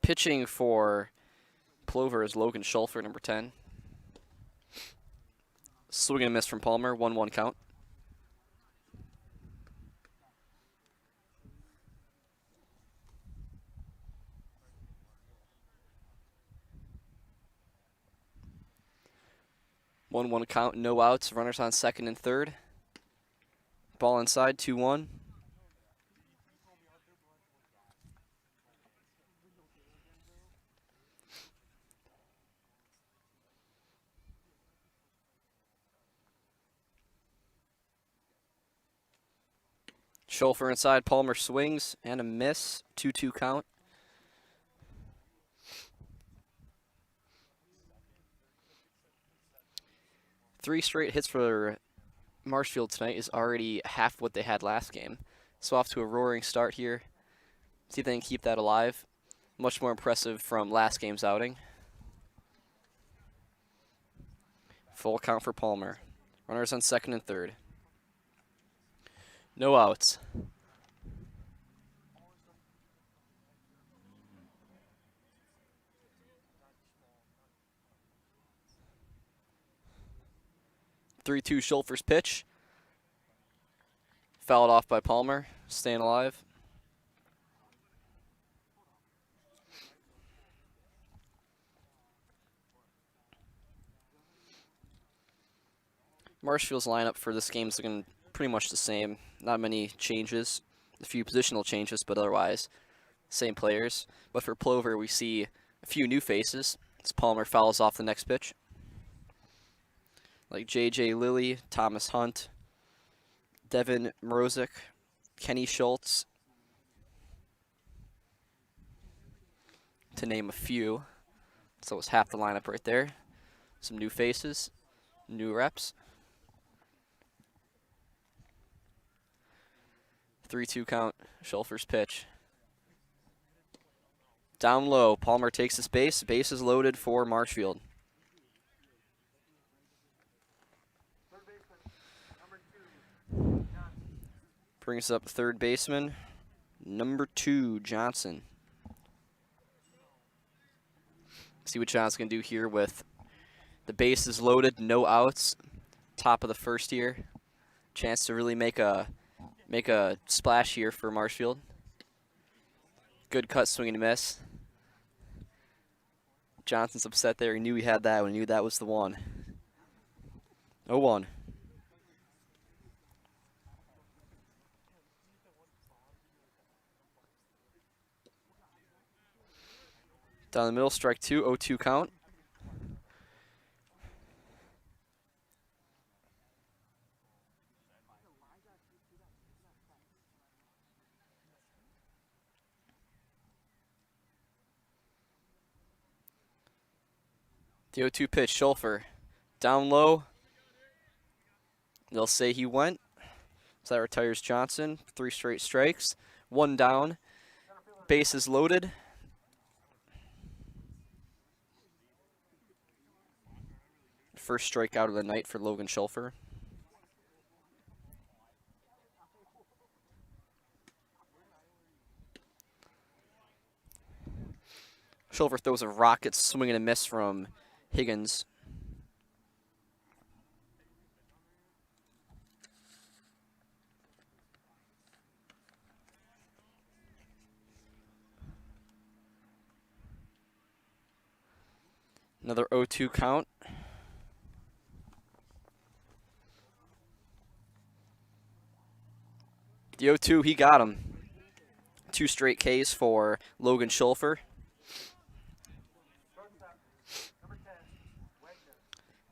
A: Pitching for Plover is Logan Schulfer, number 10. Swing and a miss from Palmer, 1-1 count. One count, no outs. Runners on second and third. Ball inside, 2-1. Schulfer inside, Palmer swings and a miss, 2-2 count. Three straight hits for Marshfield tonight is already half what they had last game. So off to a roaring start here. See if they can keep that alive. Much more impressive from last game's outing. Full count for Palmer. Runners on second and third. No outs. Three-two Schulfer's pitch. Fouled off by Palmer, staying alive. Marshfield's lineup for this game is looking pretty much the same. Not many changes, a few positional changes, but otherwise same players. But for Plover, we see a few new faces as Palmer fouls off the next pitch. Like J.J. Lilly, Thomas Hunt, Devin Mrozik, Kenny Schultz, to name a few. So it's half the lineup right there. Some new faces, new reps. 3-2 count, Schulfer's pitch. Down low, Palmer takes his base. Base is loaded for Marshfield. Brings up third baseman, number 2, Johnson. See what Johnson can do here with The base is loaded, no outs. Top of the first here. Chance to really make a splash here for Marshfield. Good cut, swing and miss. Johnson's upset there. He knew he had that one. He knew that was the one. 0-1. Down the middle, strike two, 0-2 count. The 0-2 pitch, Schulfer. Down low. They'll say he went. So that retires Johnson. 3 straight strikes. 1 down. Bases loaded. First strikeout of the night for Logan Schulfer. Schulfer throws a rocket swing and a miss from Higgins. Another 0-2 count. The 0-2, he got him. 2 straight Ks for Logan Schulfer.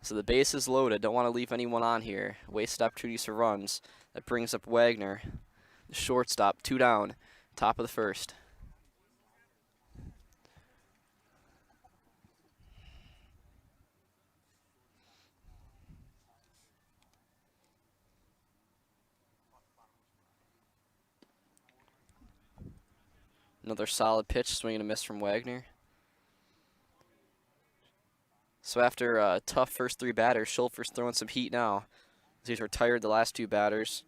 A: So the base is loaded. Don't want to leave anyone on here. Wasted opportunities for runs. That brings up Wagner. The shortstop, 2 down. Top of the first. Another solid pitch, swing and a miss from Wagner. So after a tough first 3 batters, Schulfer's throwing some heat now. He's retired the last 2 batters.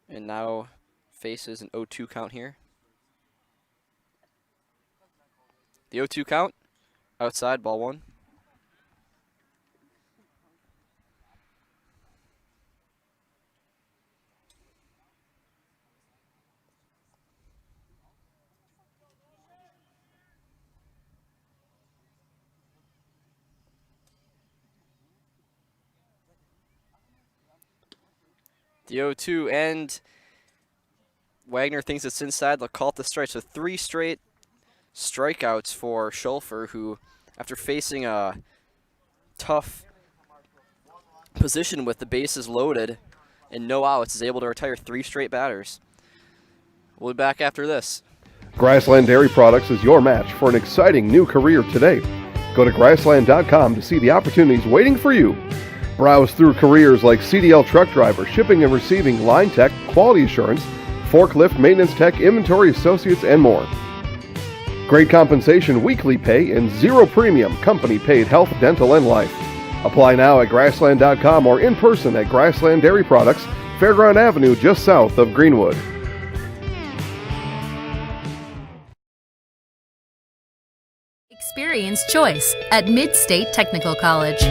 A: And now faces an 0-2 count here. The 0-2 count, outside, ball 1. The 0-2, and Wagner thinks it's inside. They'll call it the strike. So 3 straight strikeouts for Schulfer, who, after facing a tough position with the bases loaded and no outs, is able to retire 3 straight batters. We'll be back after this.
F: Grassland Dairy Products is your match for an exciting new career today. Go to grassland.com to see the opportunities waiting for you. Browse through careers like CDL truck driver, shipping and receiving, line tech, quality assurance, forklift, maintenance tech, inventory associates, and more. Great compensation, weekly pay, and 0 premium company paid health, dental, and life. Apply now at grassland.com or in person at Grassland Dairy Products, Fairground Avenue, just south of Greenwood.
C: Experience choice at Mid-State Technical College.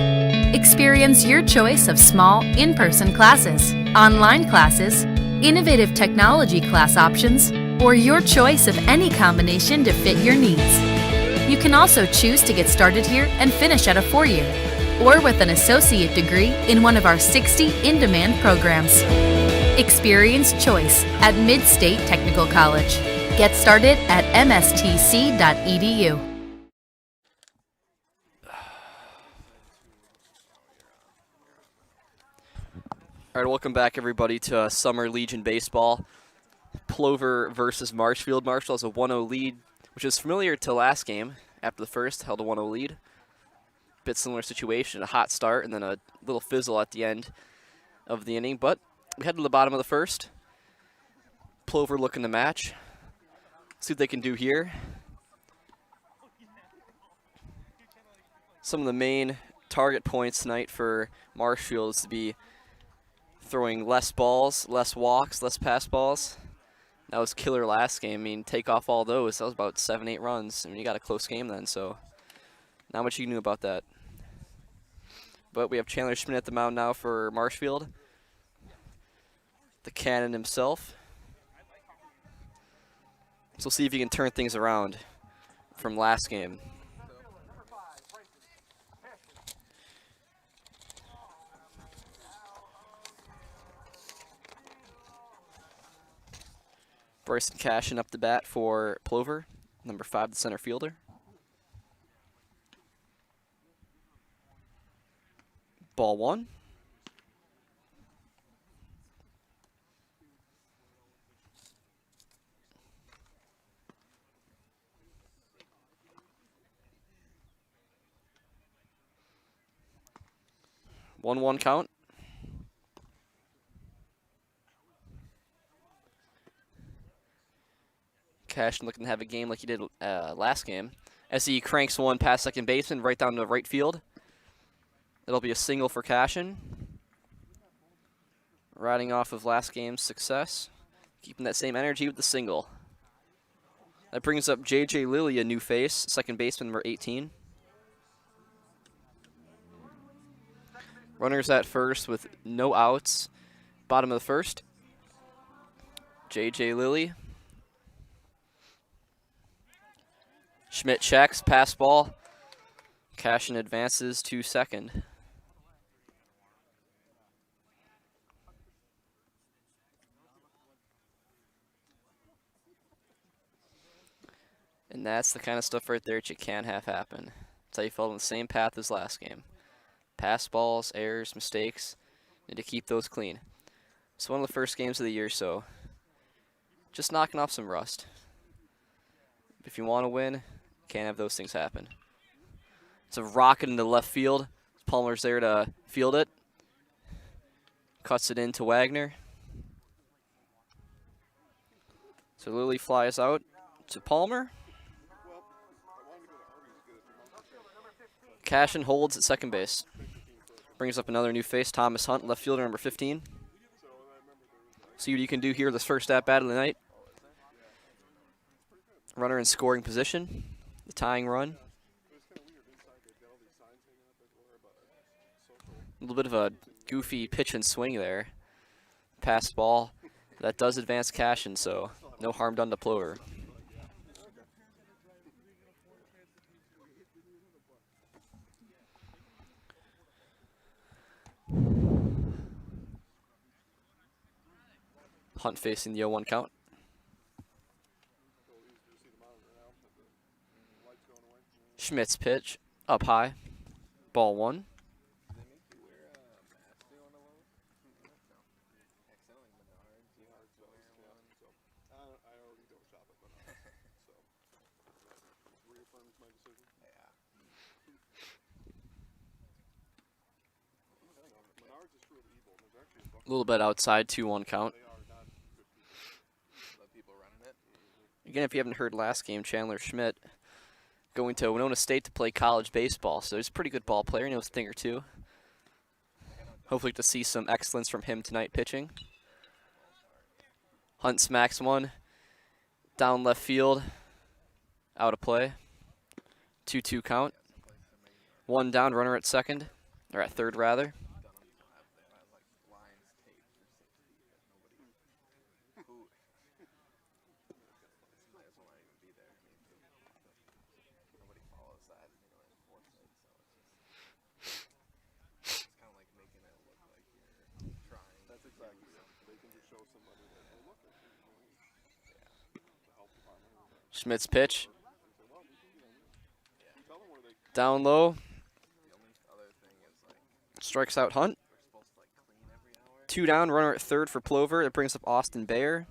C: Experience your choice of small, in-person classes, online classes, innovative technology class options, or your choice of any combination to fit your needs. You can also choose to get started here and finish at a 4-year, or with an associate degree in one of our 60 in-demand programs. Experience choice at Mid-State Technical College. Get started at mstc.edu.
A: All right, welcome back, everybody, to Summer Legion Baseball. Plover versus Marshfield. Marshall has a 1-0 lead, which is familiar to last game. After the first, held a 1-0 lead. Bit similar situation, a hot start and then a little fizzle at the end of the inning. But we head to the bottom of the first. Plover looking to match. See what they can do here. Some of the main target points tonight for Marshfield is to be throwing less balls, less walks, less pass balls. That was killer last game. I mean, take off all those. That was about 7-8 runs. I mean, you got a close game then, so Not much you knew about that. But we have Chandler Schmidt at the mound now for Marshfield. The cannon himself. So we'll see if he can turn things around from last game. Bryson Cashin up the bat for Plover, number 5, the center fielder. Ball 1. One count. Cashin looking to have a game like he did last game, as he cranks one past second baseman right down to right field. It'll be a single for Cashin. Riding off of last game's success, keeping that same energy with the single. That brings up J.J. Lilly, a new face, second baseman number 18. Runners at first with no outs. Bottom of the first. J.J. Lilly. Schmidt checks, pass ball. Cashin advances to second. And that's the kind of stuff right there that you can't have happen. That's how you fell on the same path as last game. Pass balls, errors, mistakes. Need to keep those clean. It's one of the first games of the year, so just knocking off some rust. If you want to win, can't have those things happen. It's a rocket into left field. Palmer's there to field it. Cuts it into Wagner. So Lilly flies out to Palmer. Cashin holds at second base. Brings up another new face, Thomas Hunt, left fielder number 15. See what you can do here this first at-bat of the night. Runner in scoring position. The tying run. A little bit of a goofy pitch and swing there. Pass ball. That does advance Cashin, so no harm done to Plover. Hunt facing the 0-1 count. Schmidt's pitch, up high, ball 1. A little bit outside, 2-1 count. Again, if you haven't heard last game, Chandler Schmidt going to Winona State to play college baseball. So he's a pretty good ball player. He knows a thing or two. Hopefully to see some excellence from him tonight pitching. Hunt smacks one. Down left field. Out of play. 2-2 count. One down, runner at second. Or at third, rather. Schmidt's pitch. Down low. Strikes out Hunt. 2 down, runner at third for Plover. That brings up Austin Bayer.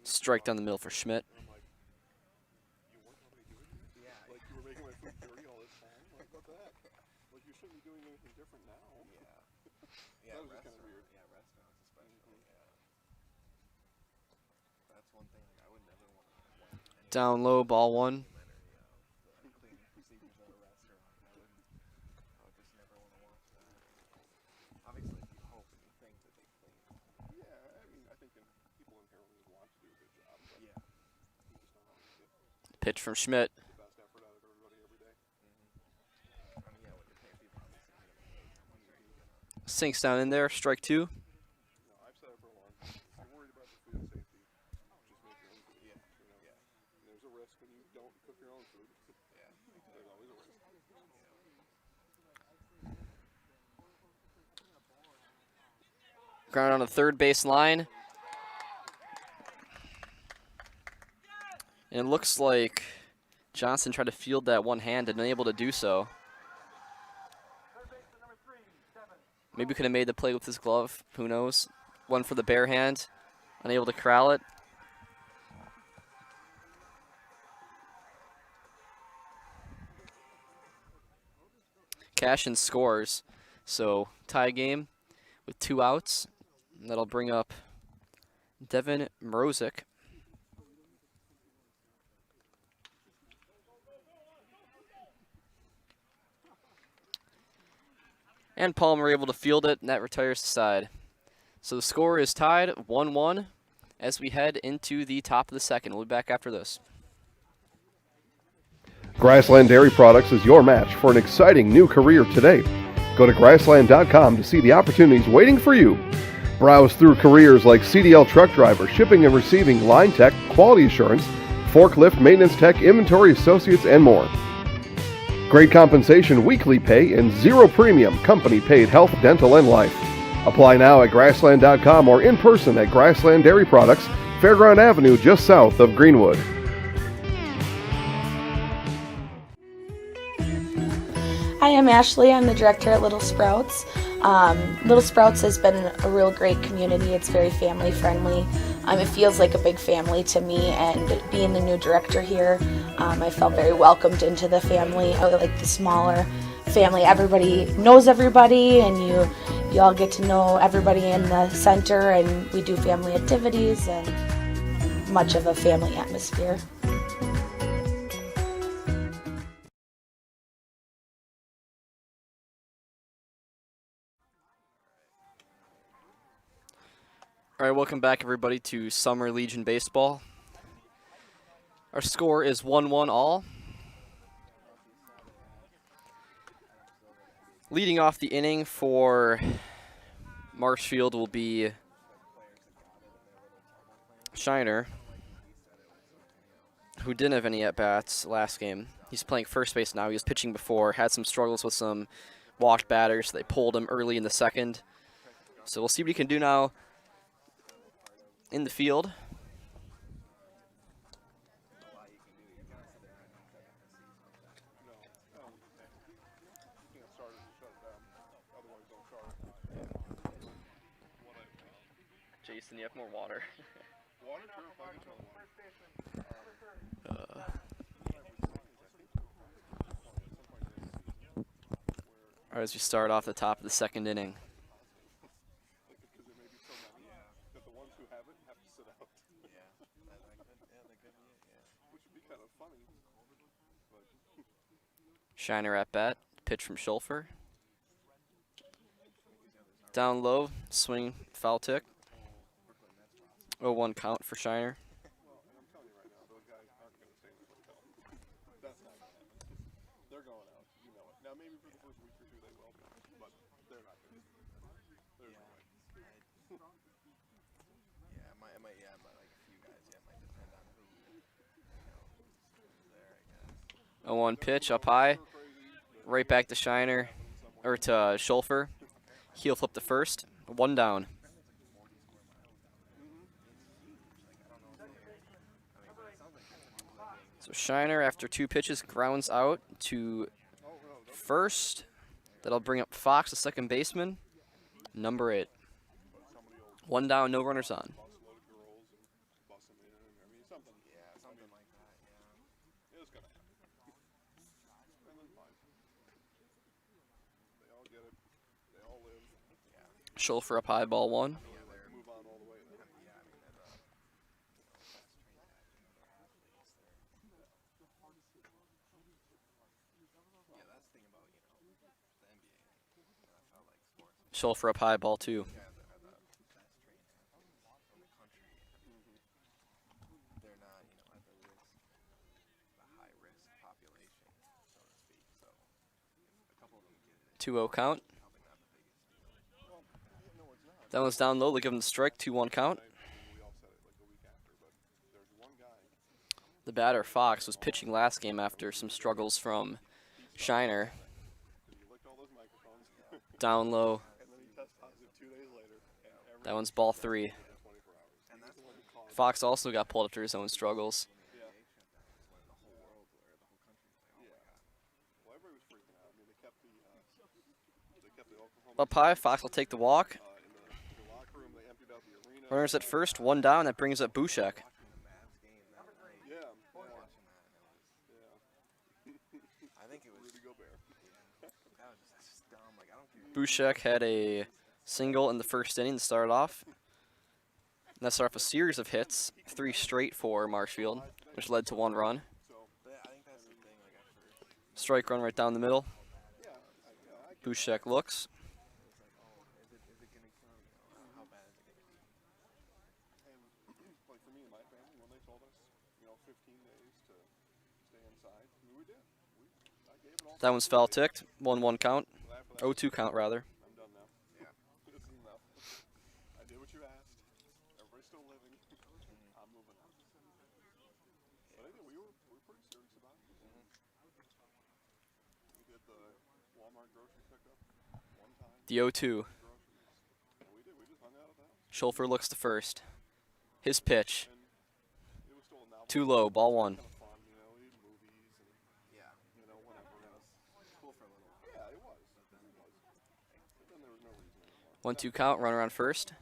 A: Strike down the middle for Schmidt. Down low, ball one.
G: cleaning procedures at a restaurant. I would just never want to watch that. Obviously, you hope and you think that they clean.
D: Yeah, I mean, I think people inherently want to do a good job, but
G: Yeah.
D: you just don't always get
A: Pitch from Schmidt.
D: the best effort out of everybody every day.
G: I mean, yeah, when you're paying people obviously minimum wage, how much are you gonna?
A: Sinks down in there. Strike two.
D: No, I've said it for a long time. If you're worried about the food safety, just make your own food.
G: Yeah.
D: You know?
G: Yeah.
D: There's a risk when you don't cook your own food.
G: Yeah.
D: There's always a risk.
A: Ground on the third base line. And it looks like Johnson tried to field that one-handed, unable to do so. Maybe could have made the play with his glove. Who knows? One for the bare hand. Unable to corral it. Cashin scores. So tie game with 2 outs. And that'll bring up Devin Mrozik. And Palmer able to field it, and that retires the side. So the score is tied 1-1 as we head into the top of the second. We'll be back after this.
F: Grassland Dairy Products is your match for an exciting new career today. Go to grassland.com to see the opportunities waiting for you. Browse through careers like CDL truck driver, shipping and receiving, line tech, quality assurance, forklift, maintenance tech, inventory associates, and more. Great compensation, weekly pay, and zero premium, company paid health, dental, and life. Apply now at grassland.com or in person at Grassland Dairy Products, Fairground Avenue, just south of Greenwood.
B: Hi, I'm Ashley. I'm the director at Little Sprouts. Little Sprouts has been a real great community. It's very family friendly. It feels like a big family to me, and being the new director here, I felt very welcomed into the family. I like the smaller family. Everybody knows everybody, and you all get to know everybody in the center, and we do family activities and much of a family atmosphere.
A: All right, welcome back, everybody, to Summer Legion Baseball. Our score is 1-1 all. Leading off the inning for Marshfield will be Shiner, who didn't have any at-bats last game. He's playing first base now. He was pitching before, had some struggles with some walked batters. They pulled him early in the second. So we'll see what he can do now in the field.
D: You can't start it and shut it down. Otherwise, don't start it.
A: Jason, you have more water.
D: Water? Sure, I'll get you all the water.
A: All right, as we start off the top of the second inning.
D: Because there may be so many that the ones who have it have to sit out. Which would be kind of funny. But
A: Shiner at bat, pitch from Schulfer. Down low, swing, foul tick. 0-1 count for Shiner.
D: well, and I'm telling you right now, those guys aren't going to stay in the hotel. That's not going to happen. They're going out. You know it. Now, maybe for the first week or two they will, but they're not going to. There's no way.
G: Yeah, it might, like a few guys. Yeah, it might depend on who, is there, I guess.
A: 0-1 pitch up high, right back to Shiner, or to Schulfer. Heel flip to first, 1 down. So Shiner, after 2 pitches, grounds out to first. That'll bring up Fox, the second baseman, number 8. 1 down, no runners on.
D: Busload girls and bust them in. I mean, something.
G: Yeah, something like that, yeah.
D: It's going to happen. And then fine. They all get it. They all live.
A: Schulfer up high, ball 1.
D: Move on all the way. Then.
G: Yeah, I mean, they're the best trained guys, they're athletes,
A: Schulfer up high, ball 2.
G: Yeah, they're the best trained animals in the country. They're not, you know, at the high risk population, so to speak. So if a couple of them get it,
A: 2-0 count.
G: probably not the biggest deal.
D: Well, yeah, no, it's not.
A: That one's down low. They give him the strike. 2-1 count.
D: We all said it like a week after, but there's one guy.
A: The batter, Fox, was pitching last game after some struggles from Shiner.
D: He licked all those microphones,
A: Down low.
D: and then he test positive 2 days later. And
A: That one's ball 3.
D: 24 hours.
G: And that's one call.
A: Fox also got pulled after his own struggles.
D: Yeah.
G: When the whole world or the whole country was like, oh my god.
D: Well, everybody was freaking out. I mean, they kept the Oklahoma
A: Up high, Fox will take the walk.
D: in the locker room. They emptied out the arena.
A: Runners at first, 1 down. That brings up Bushek.
G: Watching the Mavs game that night.
D: Yeah.
G: Watching that, and it was.
D: Yeah.
G: I think it was.
D: Rudy Gobert.
G: That was that's just dumb. Like I don't care.
A: Bushek had a single in the first inning to start off. And that started off a series of hits, 3 straight for Marshfield, which led to 1 run.
G: But I think that's the thing. Like at first,
A: Strike run right down the middle. Bushek looks.
G: it's like, oh, is it gonna kill him? You know, how bad is it gonna be?
D: And like for me and my family, when they told us, 15 days to stay inside, I mean, we did. I gave it all.
A: That one's foul ticked. 1-1 count.
D: But after that,
A: 0-2 count, rather.
D: I'm done now.
G: Yeah.
D: This is enough. I did what you asked. Everybody's still living. I'm moving on. But I think we were pretty serious about it. We did the Walmart grocery pickup one time.
A: The 0-2.
D: Groceries. And we did. We just hung out at the house.
A: Schulfer looks to first. His pitch.
D: And it was still a novel.
A: Too low, ball 1.
D: Kind of fun, we did movies and,
G: Yeah.
D: whatever else.
G: Cool for a little.
D: Yeah, it was. But then there was no reason anymore.
A: 1-2 count, runner on first.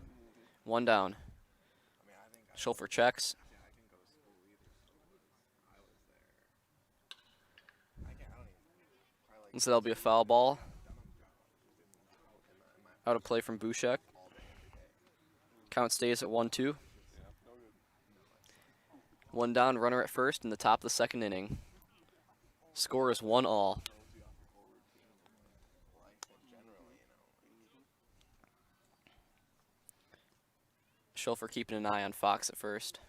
A: 1 down.
G: I mean, I think
A: Schulfer checks.
G: yeah, I didn't go to school either, so I was there. I don't even. Probably like
A: So that'll be a foul ball.
G: in my
A: Out of play from Bushek.
G: all day every day.
A: Count stays at 1-2.
D: Yeah, no good.
A: 1 down, runner at first in the top of the second inning. Score is 1-all.
G: Life in general,
A: Schulfer keeping an eye on Fox at first.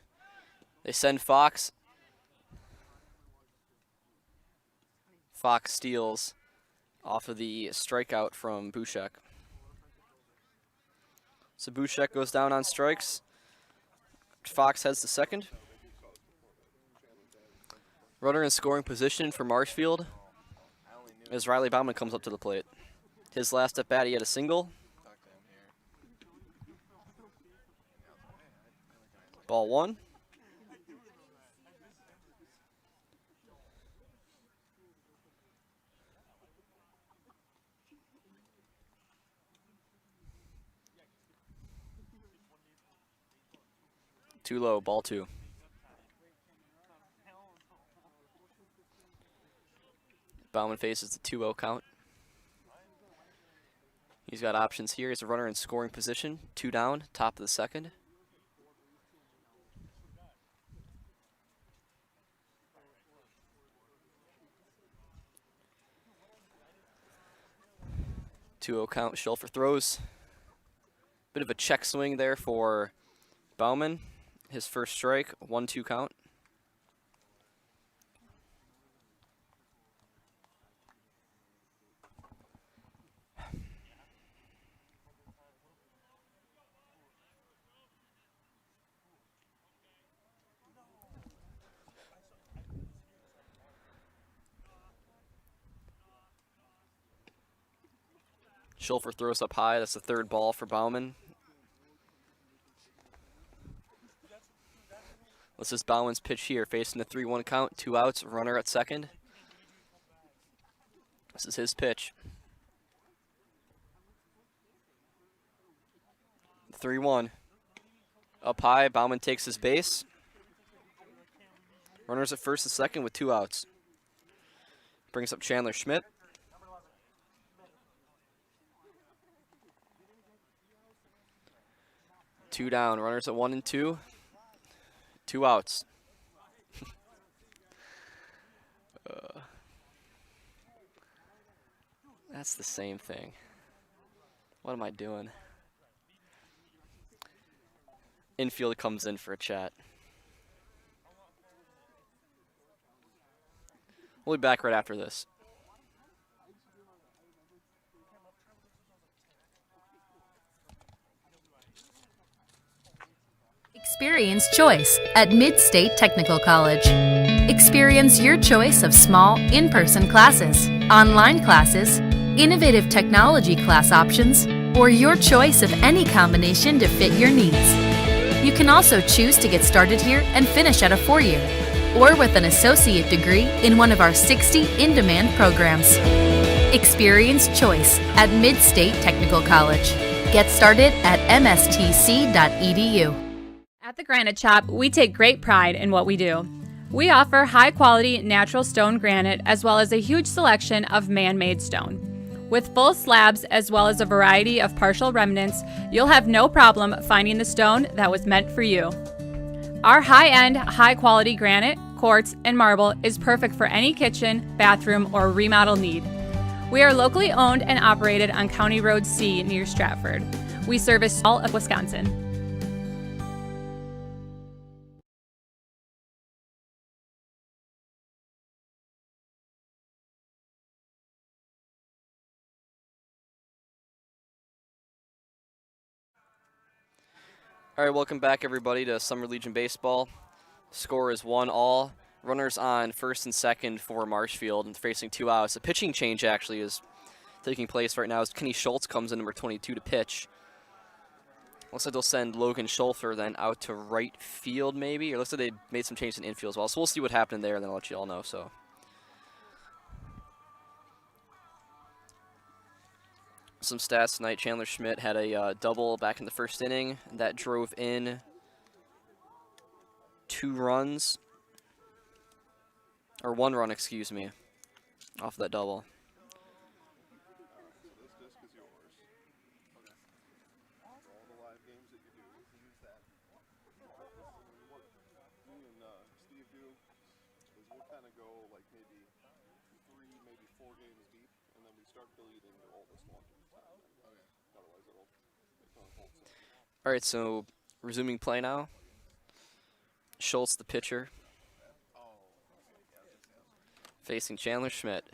A: They send Fox. Fox steals off of the strikeout from Bushek. So Bushek goes down on strikes. Fox heads to second. Runner in scoring position for Marshfield
G: I only knew
A: as Riley Bauman comes up to the plate. His last at bat, he had a single.
G: talk to him here.
A: Ball 1. Too low, ball 2. Bauman faces the 2-0 count. He's got options here. He's a runner in scoring position. 2 down, top of the second. Two-0 count. Schulfer throws. Bit of a check swing there for Bauman. His first strike. 1-2 count. Schulfer throws up high. That's the 3rd ball for Bauman. This is Bauman's pitch here, facing the 3-1 count, 2 outs, runner at second. This is his pitch. 3-1. Up high, Bauman takes his base. Runners at first and second with 2 outs. Brings up Chandler Schmidt. Two down, runners at 1 and 2. 2 outs. That's the same thing. What am I doing? Infield comes in for a chat. We'll be back right after this.
C: Experience choice at Mid-State Technical College. Experience your choice of small, in-person classes, online classes, innovative technology class options, or your choice of any combination to fit your needs. You can also choose to get started here and finish at a 4-year, or with an associate degree in one of our 60 in-demand programs. Experience choice at Mid-State Technical College. Get started at mstc.edu.
E: At the Granite Shop, we take great pride in what we do. We offer high-quality natural stone granite as well as a huge selection of man-made stone. With full slabs as well as a variety of partial remnants, you'll have no problem finding the stone that was meant for you. Our high-end, high-quality granite, quartz, and marble is perfect for any kitchen, bathroom, or remodel need. We are locally owned and operated on County Road C near Stratford. We service all of Wisconsin.
A: All right, welcome back, everybody, to Summer Legion Baseball. Score is 1-all. Runners on first and second for Marshfield and facing 2 outs. A pitching change actually is taking place right now as Kenny Schultz comes in, number 22, to pitch. Looks like they'll send Logan Schulfer then out to right field maybe. Or looks like they made some changes in infield as well. So we'll see what happened there and then I'll let you all know. So. Some stats tonight. Chandler Schmidt had a double back in the first inning. That drove in 2 runs. Or 1 run, excuse me, off that double.
D: So this disc is yours. Okay. For all the live games that you do, use that. What me and Steve do is we'll kind of go like maybe 3, maybe 4 games deep, and then we start deleting the oldest one. Okay. Otherwise it'll hold.
A: All right, so resuming play now. Schultz, the pitcher, facing Chandler Schmidt.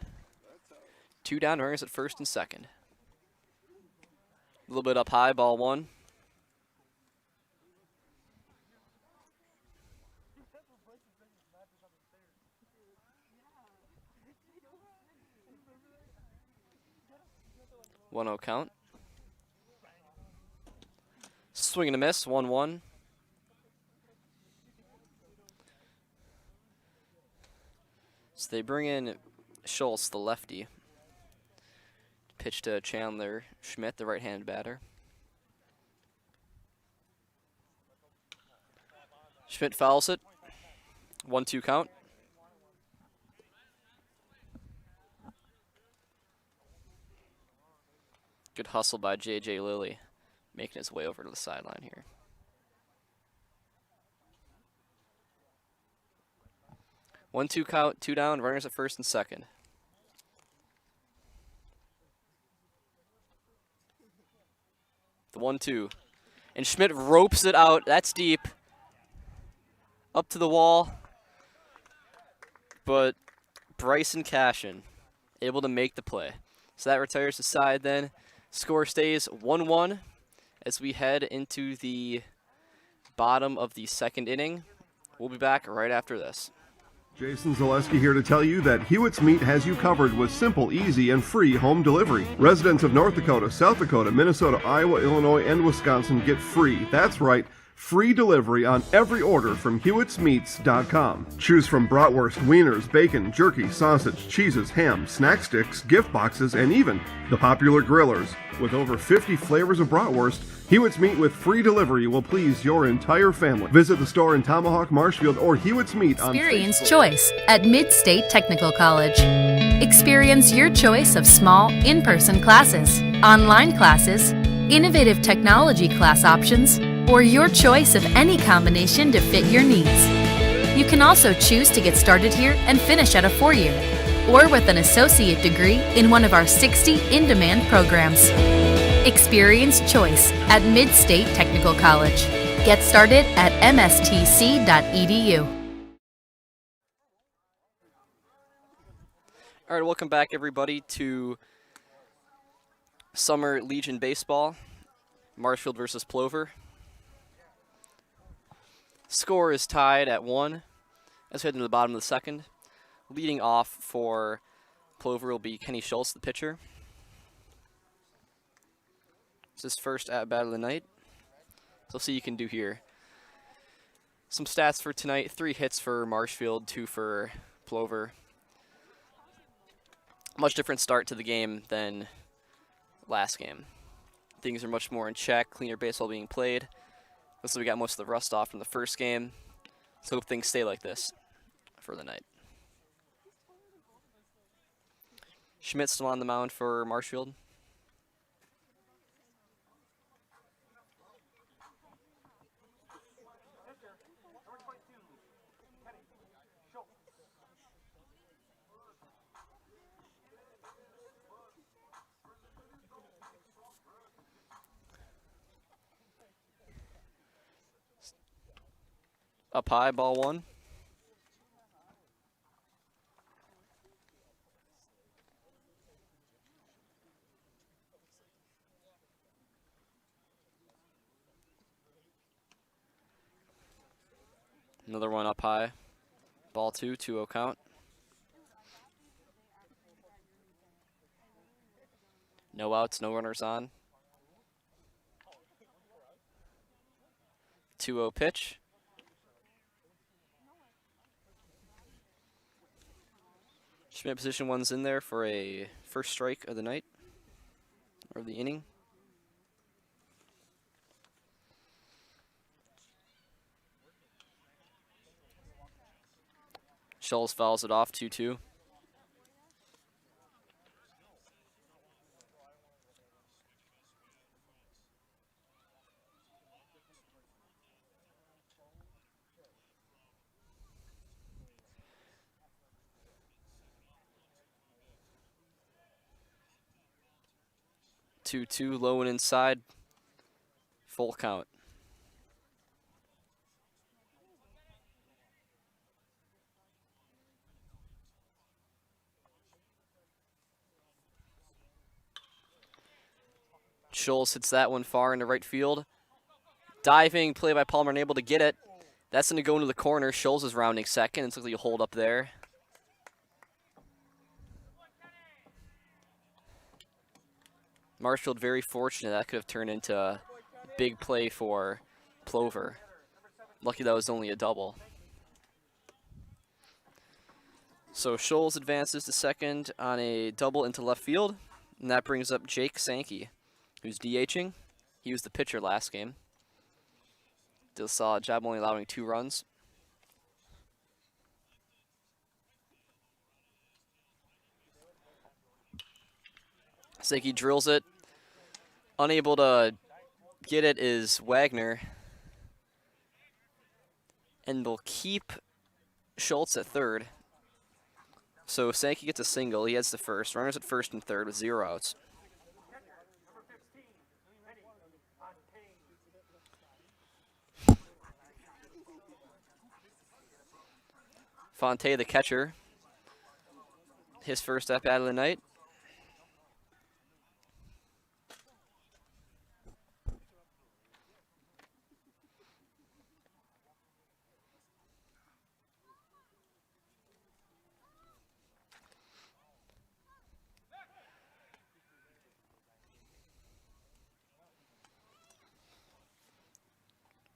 A: 2 down, runners at first and second. A little bit up high, ball 1. One 0 count. Swing and a miss, 1-1. So they bring in Schultz, the lefty. Pitch to Chandler Schmidt, the right-handed batter. Schmidt fouls it. 1-2 count. Good hustle by J.J. Lilly, making his way over to the sideline here. One, 2 count, 2 down, runners at first and second. The 1-2. And Schmidt ropes it out. That's deep. Up to the wall. But Bryson Cashin able to make the play. So that retires the side then. Score stays 1-1 as we head into the bottom of the second inning. We'll be back right after this.
F: Jason Zaleski here to tell you that Hewitt's Meat has you covered with simple, easy, and free home delivery. Residents of North Dakota, South Dakota, Minnesota, Iowa, Illinois, and Wisconsin get free. That's right, free delivery on every order from Hewitt'sMeats.com. Choose from bratwurst, wieners, bacon, jerky, sausage, cheeses, ham, snack sticks, gift boxes, and even the popular grillers. With over 50 flavors of bratwurst, Hewitt's Meat with free delivery will please your entire family. Visit the store in Tomahawk, Marshfield, or Hewitt's Meat on
C: Experience
F: Facebook.
C: choice at Mid-State Technical College. Experience your choice of small, in-person classes, online classes, innovative technology class options, or your choice of any combination to fit your needs. You can also choose to get started here and finish at a 4-year, or with an associate degree in one of our 60 in-demand programs. Experience choice at Mid-State Technical College. Get started at mstc.edu.
A: All right, welcome back, everybody, to Summer Legion Baseball, Marshfield versus Plover. Score is tied at 1 as we head into the bottom of the second. Leading off for Plover will be Kenny Schultz, the pitcher. It's his first at-bat of the night. So see what you can do here. Some stats for tonight: 3 hits for Marshfield, 2 for Plover. Much different start to the game than last game. Things are much more in check, cleaner baseball being played. Looks like we got most of the rust off from the first game. So hope things stay like this for the night. Schmidt's still on the mound for Marshfield. Up high, ball 1. Another one up high. Ball 2, 2-0 count. No outs, no runners on. 2-0 pitch. Schmidt position 1's in there for a first strike of the night, or of the inning. Schultz fouls it off, 2-2. Two, low and inside, full count. Schultz hits that one far into right field. Diving play by Palmer, unable to get it. That's going to go into the corner. Schultz is rounding second. It's likely a hold up there. Marshfield very fortunate. That could have turned into a big play for Plover. Lucky that was only a double. So Schultz advances to second on a double into left field. And that brings up Jake Sankey, who's DHing. He was the pitcher last game. Did a solid job, only allowing 2 runs. Sankey drills it. Unable to get it is Wagner. And they'll keep Schultz at third. So Sankey gets a single. He heads to first. Runners at first and third with 0 outs. Fonte, the catcher. His first at-bat of the night.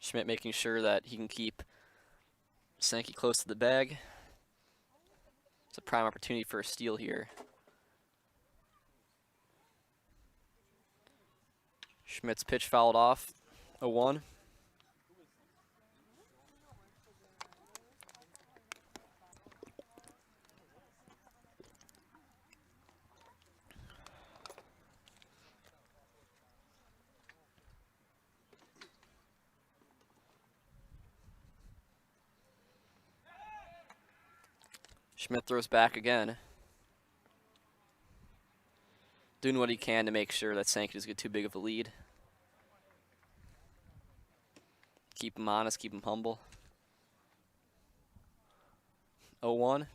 A: Schmidt making sure that he can keep Sankey close to the bag. It's a prime opportunity for a steal here. Schmidt's pitch fouled off, 0-1. Schmidt throws back again. Doing what he can to make sure that Sankey doesn't get too big of a lead. Keep him honest, keep him humble. 0-1.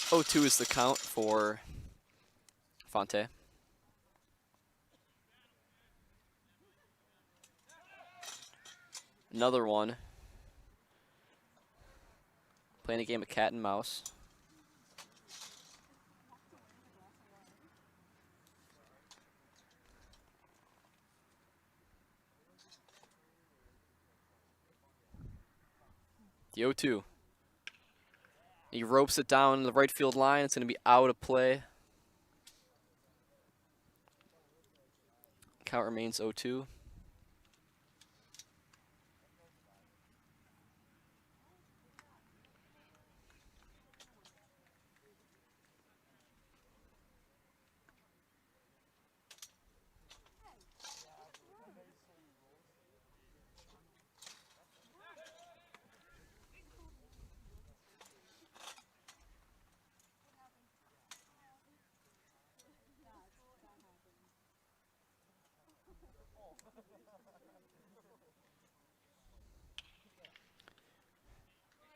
A: 0-2 is the count for Fonte. Another one. Playing a game of cat and mouse. The 0-2. He ropes it down the right field line. It's going to be out of play. Count remains 0-2.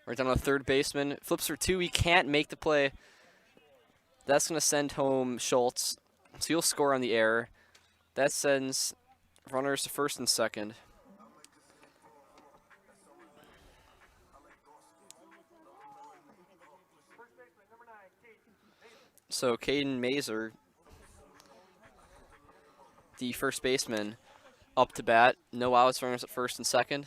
A: Right down to the third baseman. Flips for 2. He can't make the play. That's going to send home Schultz. So he'll score on the error. That sends runners to first and second. So Caden Mazer, the first baseman, up to bat. No outs, runners at first and second.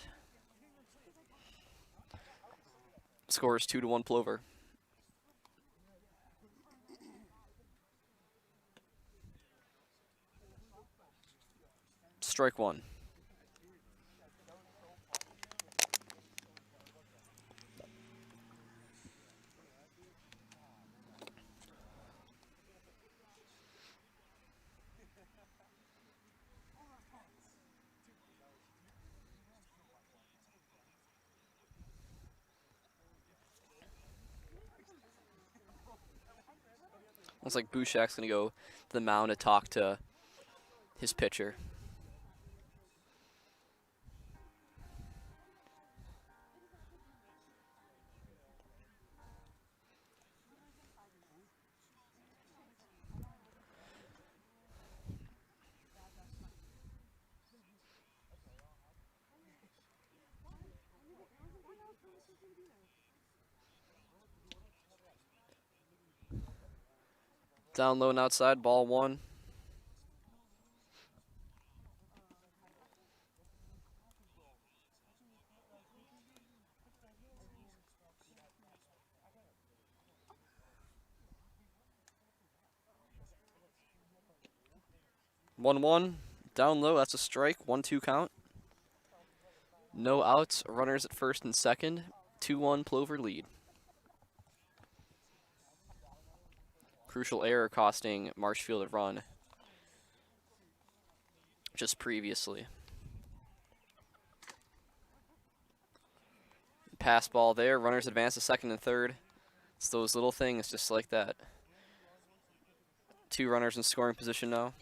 A: Score is 2-1 Plover. Strike one. Looks like Bouchak's going to go to the mound to talk to his pitcher. Down low and outside, ball one. One, down low, that's a strike, 1-2 count. No outs, runners at first and second, 2-1 Plover lead. Crucial error costing Marshfield a run just previously. Pass ball there, runners advance to second and third. It's those little things just like that. 2 runners in scoring position now.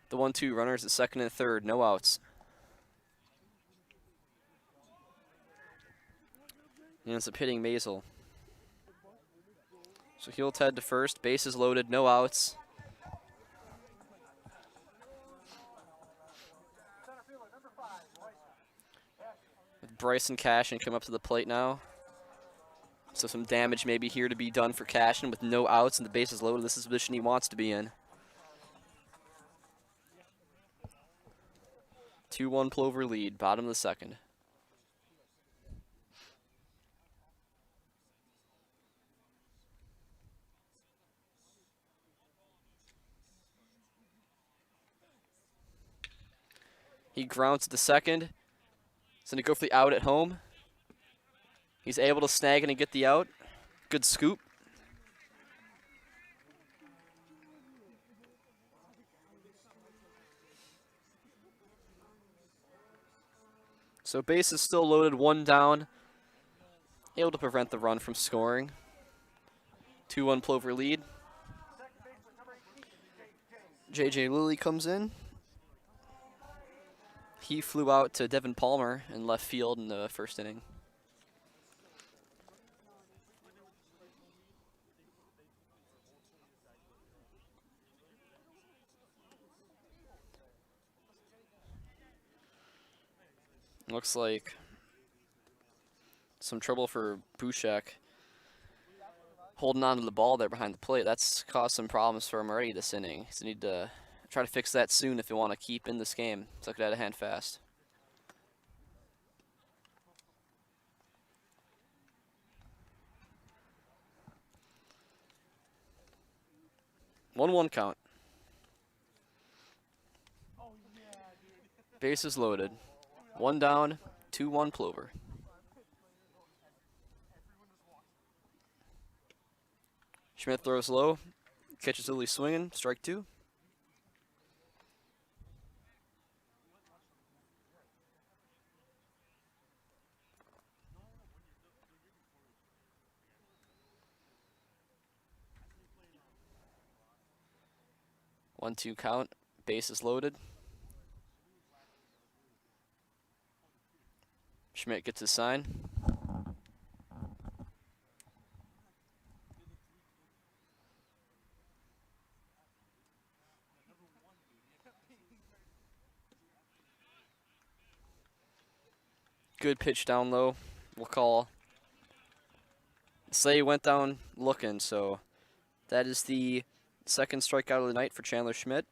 A: The 1-2 runners at second and third, no outs. He ends up hitting Maisel. So he'll head to first, bases loaded, no outs. With Bryson Cashin come up to the plate now. So some damage maybe here to be done for Cashin with no outs and the bases loaded. This is the position he wants to be in. 2-1 Plover lead, bottom of the second. He grounds to second. He's going to go for the out at home. He's able to snag it and get the out. Good scoop. So base is still loaded, 1 down. Able to prevent the run from scoring. 2-1 Plover lead. JJ Lilly comes in. He flew out to Devin Palmer in left field in the first inning. Looks like some trouble for Bushek holding on to the ball there behind the plate. That's caused some problems for him already this inning. So need to try to fix that soon if you want to keep in this game. Took it out of hand fast. One count. Bases loaded. 1 down, 2-1 Plover. Schmidt throws low, catches Lilly swinging, strike 2. One, 2 count, bases loaded. Schmidt gets his sign. Good pitch down low. We'll call. Say went down looking, so that is the second strikeout of the night for Chandler Schmidt.